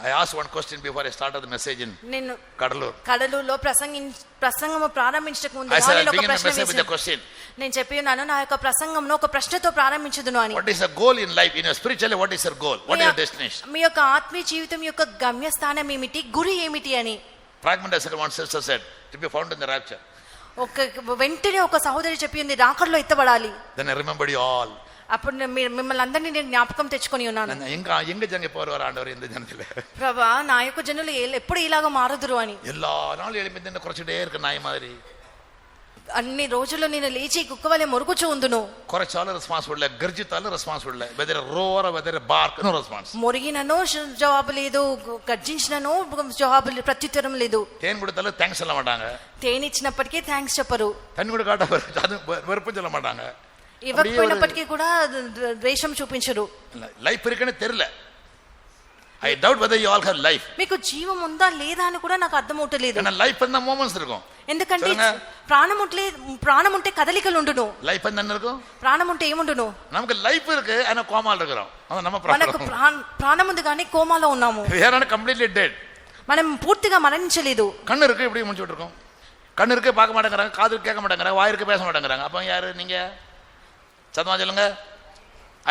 I asked one question before I started the message in నేను Kadalur. కడలూరులో ప్రసంగము ప్రారంభించక ముందు I said నేను I'll ఒక begin my ప్రశ్న message with a వేశాను. question. నేను చెప్పి ఉన్నాను నా యొక్క ప్రసంగంను ఒక ప్రశ్నతో ప్రారంభించుదును అని. What is the goal in life? In your spiritually, what is your goal? What is your destination? మీ యొక్క ఆత్మీయ జీవితం యొక్క గమ్యస్థానం ఏమిటి, గురి ఏమిటి అని. Fragment I said, one sister said, to be found in the rapture. వెంటనే ఒక సహోదరి చెప్పింది రాకడలో ఎత్తబడాలి. Then I remembered you all. అప్పుడు మిమ్మల్ని అందరినీ నేను జ్ఞాపకం తెచ్చుకొని ఉన్నాను. எங்க ஜனங்க போறவர் ஆண்டவர் இந்த ஜனத்துல ప్రభా నా యొక్క జనులు ఎప్పుడు ఇలాగ మారుదురు అని. எல்லா நாளும் எழுப்பி தின்ன குறைச்சிட்டே இருக்கு நாய் மாதிரி. అన్ని రోజుల్లో నేను లేచి కుక్కవలే మొరుగుచూ ఉందును. కురచాలు రెస్పాన్సిబుల్, గర్జితాలు responsible, whether roar whether bark no response. మొరిగినను జవాబు లేదు, గర్జించినను జవాబు ప్రత్యుత్తరం లేదు. తేన్ కుడతాలు థాంక్స్ சொல்ல மாட்டாங்க. తేనె ఇచ్చినప్పటికీ థాంక్స్ చెప్పరు. తన్ను కూడా కాట వెறுப்பு சொல்ல மாட்டாங்க. ఇవ్వకపోయినప్పటికీ కూడా ద్వేషం చూపించరు. లైఫ్ இருக்குன்னு தெரியல. I doubt whether you all have life. మీకు జీవం ఉందా లేదా అని కూడా నాకు అర్థం అవుతలేదు. కానీ లైఫ్ అన్న మూమెంట్స్ இருக்கும். ఎందుకంటే ప్రాణం ఉంటే కదలికలు ఉండును. లైఫ్ என்ன இருக்கும்? ప్రాణం ఉంటే ఏముండును? நமக்கு லைஃப் இருக்கு ஆனா கோமால இருக்கிறோம். அது நம்ம మనకు ప్రాణం ఉంది కానీ కోమాలో ఉన్నాము. we are not completely dead. మనం పూర్తిగా మరణించలేదు. కన్ను இருக்கு இப்படி முடிச்சிட்டு இருக்கோம். கண்ணு இருக்கு பார்க்க மாட்டேங்கறாங்க, காது கேட்க மாட்டேங்கறாங்க, வாய் இருக்கு பேச மாட்டேங்கறாங்க. அப்ப யாரு நீங்க? சத்தமா சொல்லுங்க.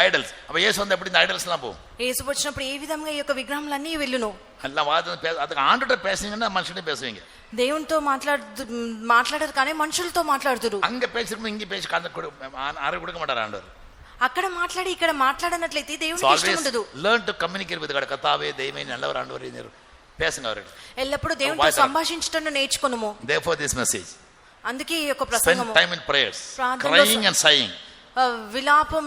ఐడల్స్. அப்ப இயேசு வந்து எப்படி இந்த ஐடல்ஸ் எல்லாம் போ? యేసు వచ్చినప్పుడు ఏ విధంగా ఈ యొక్క విగ్రహములన్నీ వెళ్ళును? எல்லாம் வாது அதுக்கு ஆண்டவர்ட்ட பேசுவீங்கன்னா மனுஷனே பேசுவீங்க. దేవునితో మాట్లాడరు కానీ మనుషులతో మాట్లాడుతురు. அங்க பேசிட்டு இங்க பேசி காது ஆறு கொடுக்க மாட்டார் ஆண்டவர். అక్కడ మాట్లాడి ఇక్కడ మాట్లాడనట్లయితే దేవునికి ఇష్టం ఉండదు. learn to communicate with God. కర్తావే దైవమే நல்லவர் ఆండవరే మీరు பேசுங்க அவர்கிட்ட. ఎల్లప్పుడూ దేవునితో సంభాషించటం నేర్చుకొనుము. therefore this message. అందుకే ఈ యొక్క ప్రసంగము. spend time in prayers, crying and sighing. విలాపం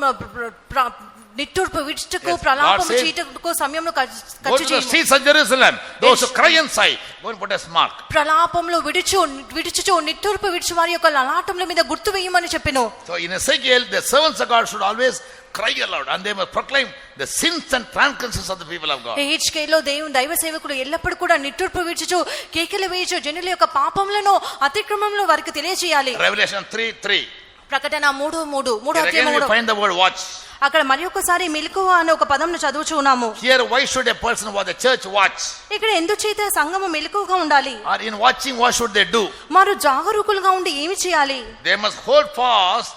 నిట్టూర్పు విడుచుటకు ప్రలాపం చేయటకు సమయంలో ఖర్చు చేయండి. streets of Jerusalem, those who cry and sigh, go and put a mark. ప్రలాపంలో విడుచుచు నిట్టూర్పు విడుచు వారి యొక్క లలాటముల మీద గుర్తు వేయమని చెప్పెను. so in Ezekiel the servants of God should always cry aloud and they must proclaim the sins and transgressions of the people of God. హెచ్కేలో దైవ సేవకులు ఎల్లప్పుడూ కూడా నిట్టూర్పు విడుచుచు కేకలు వేయుచు జనుల యొక్క పాపములను అతిక్రమములను వారికి తెలియజేయాలి. Revelation 3:3. ప్రకటన 3:3 అధ్యాయం 3. find the word watch. అక్కడ మరి ఒకసారి మెలకువ అనే ఒక పదంను చదువుచూ ఉన్నాము. here why should a person or the church watch? ఇక్కడ ఎందుచేత సంఘము మెలకువగా ఉండాలి? or in watching what should they do? వారు జాగరూకులుగా ఉండి ఏమి చేయాలి? they must hold fast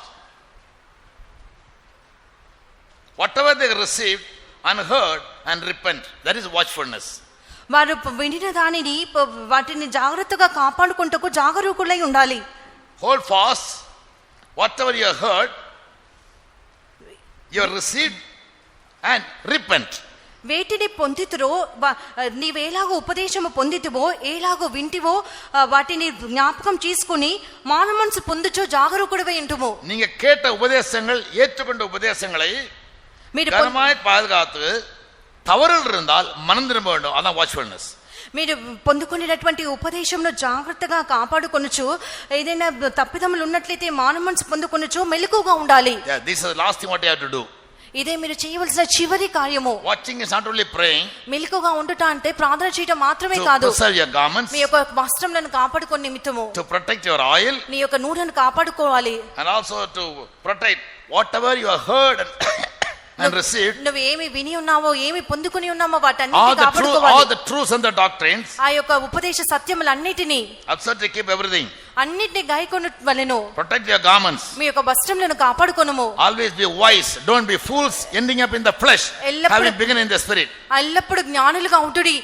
whatever they received and heard and repent. that is watchfulness. వారు వినిన దానిని వాటిని జాగ్రత్తగా కాపాడుకుంటకు జాగరూకులై ఉండాలి. hold fast whatever you heard, you received and repent. వేటిని పొందితురో నీవేలాగో ఉపదేశము పొందితివో ఏలాగో వింటివో వాటిని జ్ఞాపకం చేసుకుని మాన మనసు పొందుచో జాగరూకుడివై ఉంటుము. நீங்க கேட்ட உபதேசங்கள் ஏற்றுக்கொண்ட உபதேசங்களை మీరు கவனமாய் பாதுகாத்து தவறுகள் இருந்தால் மனம் திரும்ப வேண்டும். அதான் வாட்ச்ஃபுல்னஸ். మీరు పొందుకునేటటువంటి ఉపదేశంను జాగ్రత్తగా కాపాడుకొనుచు ఏదైనా తప్పిదములు ఉన్నట్లయితే మాన మనసు పొందుకొనుచు మెలకువగా ఉండాలి. this is the last thing what you have to do. ఇదే మీరు చేయవలసిన చివరి కార్యము. watching is not only praying, మెలకువగా ఉండుట అంటే ప్రార్థన చేయడం మాత్రమే కాదు, to preserve your garments, మీ యొక్క వస్త్రములను కాపాడుకొనే నిమిత్తము, to protect your oil, నీ యొక్క నూనెను కాపాడుకోవాలి, and also to protect whatever you have heard and received. నువ్వు ఏమి విని ఉన్నావో ఏమి పొందుకొని ఉన్నామో వాటన్నిటిని all కాపాడుకోవాలి. the truths and the doctrines, ఆ యొక్క ఉపదేశ సత్యములన్నిటిని absolutely keep everything. అన్నిటిని గాయకొనువలెను. protect your garments. మీ యొక్క వస్త్రములను కాపాడుకొనుము. always be wise, don't be fools ending up in the flesh, having begun in the spirit. ఎల్లప్పుడు జ్ఞానులుగా ఉంటుడి,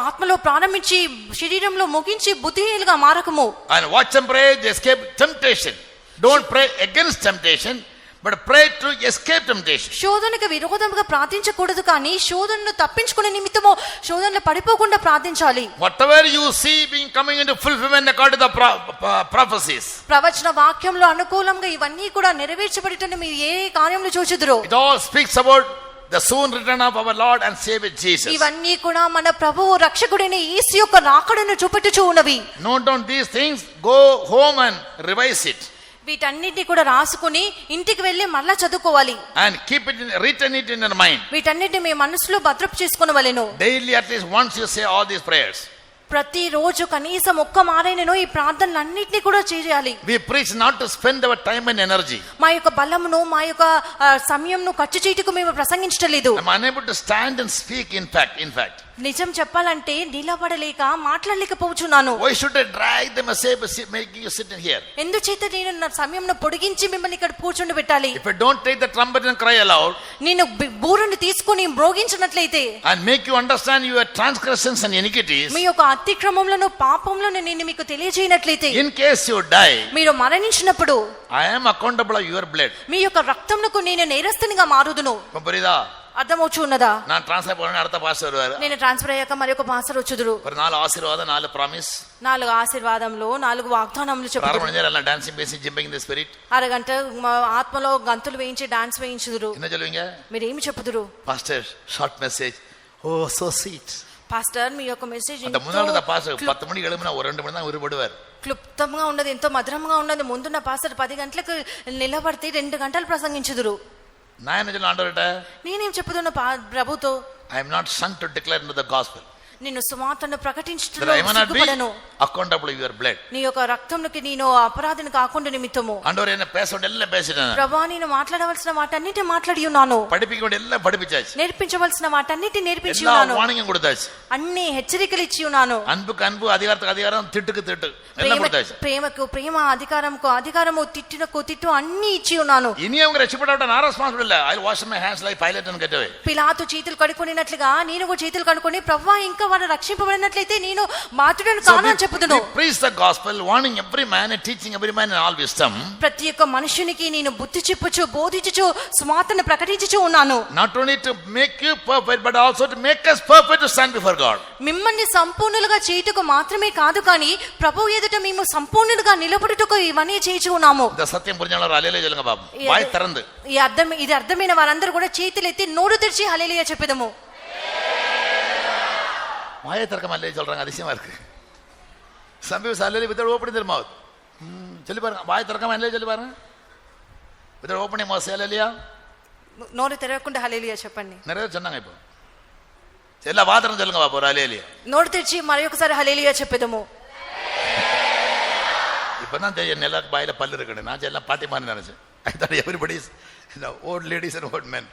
ఆత్మలో ప్రారంభించి శరీరంలో ముగించి బుద్ధిహీనులుగా మారకము. and watch and pray to escape temptation. don't pray against temptation but pray to escape temptation. శోధనకు విరోధంగా ప్రార్థించకూడదు కానీ శోధనను తప్పించుకునే నిమిత్తము శోధనలో పడిపోకుండా ప్రార్థించాలి. whatever you see being coming into fulfillment according to the prophecies, ప్రవచన వాక్యంలో అనుకూలంగా ఇవన్నీ కూడా నెరవేర్చబడటని మీరు ఏ కార్యంలో చూచుదురో it all speaks about the soon return of our Lord and Savior Jesus. ఇవన్నీ కూడా మన ప్రభువు రక్షకుడైన యేసు యొక్క రాకడను చూపెట్టుచూ ఉన్నవి. note down these things, go home and revise it, వీటన్నిటిని కూడా రాసుకుని ఇంటికి వెళ్ళి మళ్ళా చదువుకోవాలి. and keep it written it in your mind. వీటన్నిటిని మీ మనసులో భద్రపు చేసుకొనవలెను. daily at least once you say all these prayers. ప్రతిరోజు కనీసం ఒక్క మారైనను ఈ ప్రార్థనలన్నింటినీ కూడా చేయాలి. We preach not to spend our time and energy. మా యొక్క బలమును మా యొక్క సమయంను ఖర్చు చేయటకు మేము ప్రసంగించలేదు. I'm unable to stand and speak. In fact. నిజం చెప్పాలంటే నిలబడలేక మాట్లాడలేకపోతున్నాను. Why should I drag the message making you sit in here? ఎందుచేత నేను నా సమయంను పొడిగించి మిమ్మల్ని ఇక్కడ కూర్చోబెట్టాలి? If I don't take the trumpet and cry aloud, నేను బూరను తీసుకొని మ్రోగించినట్లయితే and make you understand your transgressions and iniquities, మీ యొక్క అతిక్రమములను పాపములను నేను మీకు తెలియజేయనట్లయితే, in case you die, మీరు మరణించినప్పుడు I am accountable of your blood. మీ యొక్క రక్తమునకు నేను నేరస్తునిగా మారుదును. புரியுதா? అర్థమవుచు ఉన్నదా? நான் ట్రాన్స్ఫర్ పోయిన அடுத்த పాస్టర్ வருவாரு. నేను ట్రాన్స్ఫర్ అయ్యాక మరి ఒక పాస్టర్ వచ్చుదురు. ஒரு 4 ஆசீர்வாதம் 4 ప్రామిస్, 4 ఆశీర్వాదములు 4 వాగ్దానములు చెప్తారు. ప్రారంభం చేయాలి. Dancing basic Jinping the spirit. అరగంట ఆత్మలో గంతులు వేయించి డాన్స్ వేయించుదురు. என்ன சொல்லுவீங்க? మీరు ఏమి చెప్పుదురు? Pastor short message. Oh so sweet. Pastor మీ యొక్క మెసేజ్ அந்த முன்னாடி பாஸ்டர் 10 மணிக்கு எழும்பினா ஒரு 2 மணி தான் உருப்படுவார். క్లుప్తంగా ఉన్నది, ఎంతో మధురంగా ఉన్నది. ముందున్న పాస్టర్ 10 గంటలకు నిలబడితే 2 గంటలు ప్రసంగించుదురు. நான் என்ன சொல்ல ஆண்டவர்ட்ட? నేనేం చెప్పుదున్న ప్రభుతో? I am not sent to declare into the gospel. నిన్ను సువార్తను ప్రకటించటంలో That I may not be సిగ్గుపడను. accountable of your blood. నీ యొక్క రక్తంకి నేను అపరాధిని కాకుండా నిమిత్తము. ஆண்டவர் என்ன பேச வேண்டிய எல்லாம் பேசிட்டேன். ప్రభువా, నేను మాట్లాడవలసిన వాటన్నిటి మాట్లాడి ఉన్నాను. படிப்பிக்க வேண்டிய எல்லாம் படிப்பிச்சாச்சு. నేర్పించవలసిన వాటన్నిటి నేర్పించి எல்லா ఉన్నాను. வார்னிங்கும் கொடுத்தாச்சு. అన్ని హెచ్చరికలు ఇచ్చి ఉన్నాను. அன்புக்கு அன்பு, அதிகாரத்துக்கு அதிகாரம், திட்டுக்கு திட்டு எல்லாம் கொடுத்தாச்சு. ప్రేమకు ప్రేమ, అధికారంకు అధికారము, తిట్టునకు తిట్టు అన్ని ఇచ్చి ఉన్నాను. இனி அவங்க ரட்சிக்கப்பட்ட நான் ரெஸ்பான்சிபிள் இல்ல. I wash my hands like Pilate and get away. పిలాతు చేతులు కడుక్కునేట్లుగా నేను కూడా చేతులు కడుక్కొని, ప్రభువా ఇంకా వారు రక్షింపబడినట్లయితే నేను మాతుడను కాను అని చెప్పుదును. Preach the gospel, warning every man and teaching every man in all wisdom. ప్రతి ఒక్క మనుషునికి నేను బుద్ధి చెప్పుచు, బోధించుచు, సువార్తను ప్రకటించుచు ఉన్నాను. Not only to make you perfect but also to make us perfect to stand before God. మిమ్మల్ని సంపూర్ణులుగా చేయుటకు మాత్రమే కాదు, కానీ ప్రభువు ఎదుట మేము సంపూర్ణులుగా నిలబడుటకు ఇవన్నీ చేయించు ఉన్నాము. இந்த சத்தியம் புரிஞ்சவங்க ஹல்லேலூயா சொல்லுங்க பாப்போம். வாய் திறந்து. ఇది అర్థమైన వారందరూ కూడా చేతులు ఎత్తి నోరు తెరిచి హల్లెలూయా చెప్పెదము. வாயை திறக்க ஹல்லேலூயா சொல்றாங்க, அதிசயமா இருக்கு. Some people hallelujah without opening their mouth. சொல்லி பாருங்க, வாய் திறக்காம ஹல்லேலூயா சொல்லி பாருங்க. Without opening mouth hallelujah. నోరు తెరవకుండా హల్లెలూయా చెప్పండి. நிறைய சொன்னாங்க. இப்போ எல்லா வாதரும் சொல்லுங்க பாப்போம் ஒரு ஹல்லேலூயா. నోరు తెరిచి మరొకసారి హల్లెలూయా చెప్పెదము. இப்பதான் தெரியும் எல்லாரும் வாயில பல்லு இருக்கணும். நான் எல்லாம் பாட்டி மாதிரி நினைச்சேன். I thought everybody is, old ladies and old men.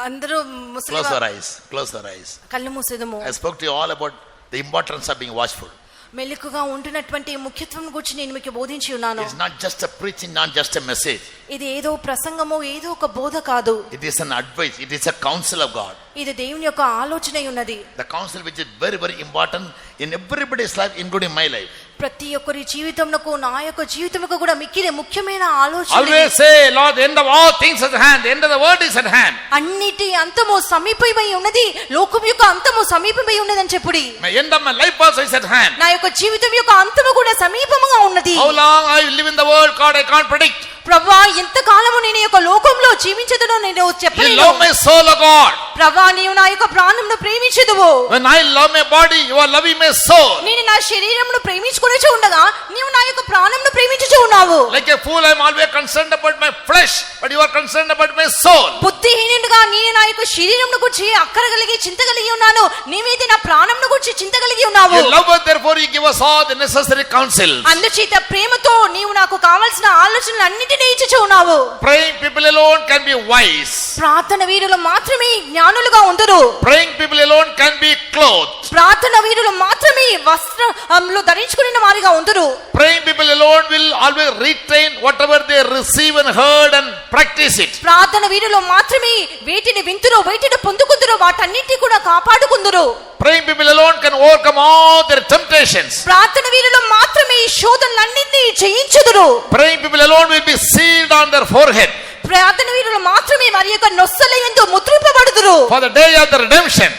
అందరూ ముస్లిం. Close your eyes. కళ్ళు మూసేదము. I spoke to you all about the importance of being watchful. మెలకుగా ఉంటున్నటువంటి ముఖ్యత్వం గురించి నేను మీకు బోధించి ఉన్నాను. It's not just a preaching, not just a message. ఇది ఏదో ప్రసంగము, ఏదో ఒక బోధ కాదు. It is an advice. It is a counsel of God. ఇది దేవుని యొక్క ఆలోచన ఉన్నది. The counsel which is very, very important in everybody's life, including my life. ప్రతి ఒక్కరి జీవితంలో, నా యొక్క జీవితంలో కూడా మిక్కిలి ముఖ్యమైన ఆలోచన. Always say, Lord, the end of all things is at hand. The end of the world is at hand. అన్నిటి అంతము సమీపమై ఉన్నది. లోకం యొక్క అంతము సమీపమై ఉన్నదని చెప్పుడి. My end of my life also is at hand. నా యొక్క జీవితం యొక్క అంతము కూడా సమీపముగా ఉన్నది. How long I will live in the world, God, I can't predict. ప్రభువా, ఎంత కాలము నేను ఈ యొక్క లోకంలో జీవించదునో నేను You చెప్పలేను. love my soul, O God. ప్రభువా, నీవు నా యొక్క ప్రాణమును ప్రేమించుదువు. When I love my body, you are loving my soul. నేను నా శరీరమును ప్రేమించుకొనుచు ఉండగా నీవు నా యొక్క ప్రాణమును ప్రేమించుచు ఉన్నావు. Like a fool, I am always concerned about my flesh, but you are concerned about my soul. బుద్ధిహీనుడుగా నేను నా యొక్క శరీరమును గురించి అక్కర కలిగి చింత కలిగి ఉన్నాను. నీవైతే నా ప్రాణమును గురించి చింత కలిగి ఉన్నావు. You love us, therefore you give us all the necessary counsel. అందుచేత ప్రేమతో నీవు నాకు కావాల్సిన ఆలోచనలు అన్నిటినీ ఇచ్చుచు ఉన్నావు. Praying people alone can be wise. ప్రార్థన వీరులు మాత్రమే జ్ఞానులుగా ఉండురు. Praying people alone can be clothed. ప్రార్థన వీరులు మాత్రమే వస్త్రములు ధరించుకున్న వారిగా ఉండురు. Praying people alone will always retain whatever they receive and heard and practice it. ప్రార్థన వీరులు మాత్రమే వేటిని వింతురో, వేటిని పొందుకుందురో వాటన్నిటిని కూడా కాపాడుకుందురు. Praying people alone can overcome all their temptations. ప్రార్థన వీరులు మాత్రమే ఈ శోధనలన్నిటినీ జయించుదురు. Praying people alone will be sealed on their forehead ప్రార్థన వీరులు మాత్రమే వారి యొక్క నొస్సల యందు ముద్రింపబడుదురు. for the day of the redemption.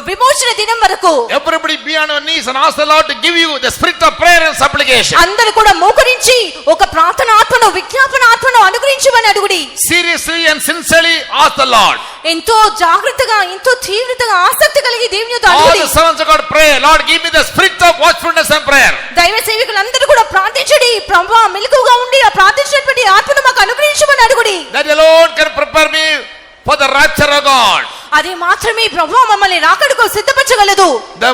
విమోచన దినం వరకు Everybody be on your knees and ask the Lord to give you the spirit of prayer and supplication. అందరూ కూడా మోకరించి ఒక ప్రార్థన ఆత్మను, విజ్ఞాపన ఆత్మను అనుగ్రహించమని అడుగుడి. Seriously and sincerely ask the Lord. ఎంతో జాగ్రత్తగా, ఎంతో తీవ్రతగా, ఆసక్తి కలిగి దేవుని యొద్ద All అడుగుడి. the servants of God pray, Lord, give me the spirit of watchfulness and prayer. దైవ సేవకులందరూ కూడా ప్రార్థించండి. ప్రభువా, మెలకువగా ఉండి ఆ ప్రార్థించినటువంటి ఆత్మను మాకు అనుగ్రహించమని అడుగుడి. That alone can prepare me for the rapture of God. అది మాత్రమే ప్రభువా మమ్మల్ని రాకడకు సిద్ధపరచగలదు. The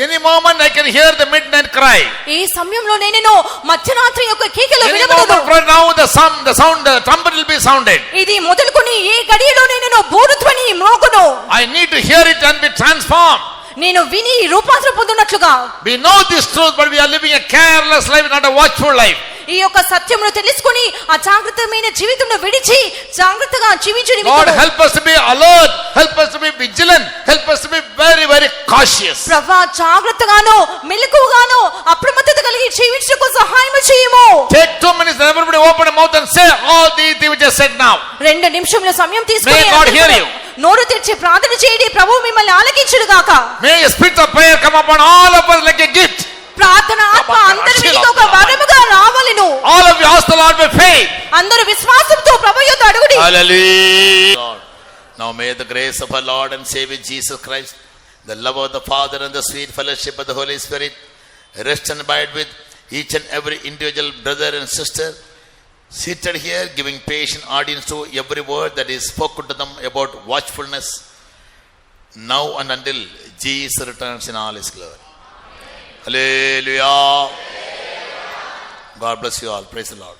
any moment I can hear the midnight cry. ఈ సమయంలో నేను మధ్యరాత్రి యొక్క కేకలు Any వినబడదు. moment from now the sound, the trumpet will be sounded. ఇది మొదలుకొని ఏ గడియలో నేను బూరుధ్వని మ్రోగును. I need to hear it and be transformed. నేను విని రూపాంతరం పొందునట్లుగా. We know this truth, but we are living a careless life, not a watchful life. ఈ యొక్క సత్యమును తెలుసుకొని అజాగ్రత్తమైన జీవితంను విడిచి జాగ్రత్తగా జీవించు God నిమిత్తము help us to be alert, help us to be vigilant, help us to be very, very cautious. ప్రభువా జాగ్రత్తగాను మెలకువగాను అప్రమత్తత కలిగి జీవించుటకు సహాయం చేయము. Take 2 minutes and everybody open your mouth and say all these things which I said now. 2 నిమిషముల సమయం తీసుకొని May God hear you. నోరు తెరిచి ప్రార్థన చేయండి. ప్రభువు మిమ్మల్ని ఆలకించును గాక. May a spirit of prayer come upon all of us like a gift. ప్రార్థన ఆత్మ అందరి మీదకి ఒక వరముగా రావాలిను. All of you ask the Lord by faith. అందరూ విశ్వాసంతో ప్రభువు యొద్ద అడుగుడి. Hallelujah. Lord. Now may the grace of our Lord and Savior Jesus Christ, the love of the Father and the sweet fellowship of the Holy Spirit rest and abide with each and every individual brother and sister seated here, giving patient audience to every word that is spoken to them about watchfulness, now and until Jesus returns in all his glory. Hallelujah. God bless you all. Praise the Lord.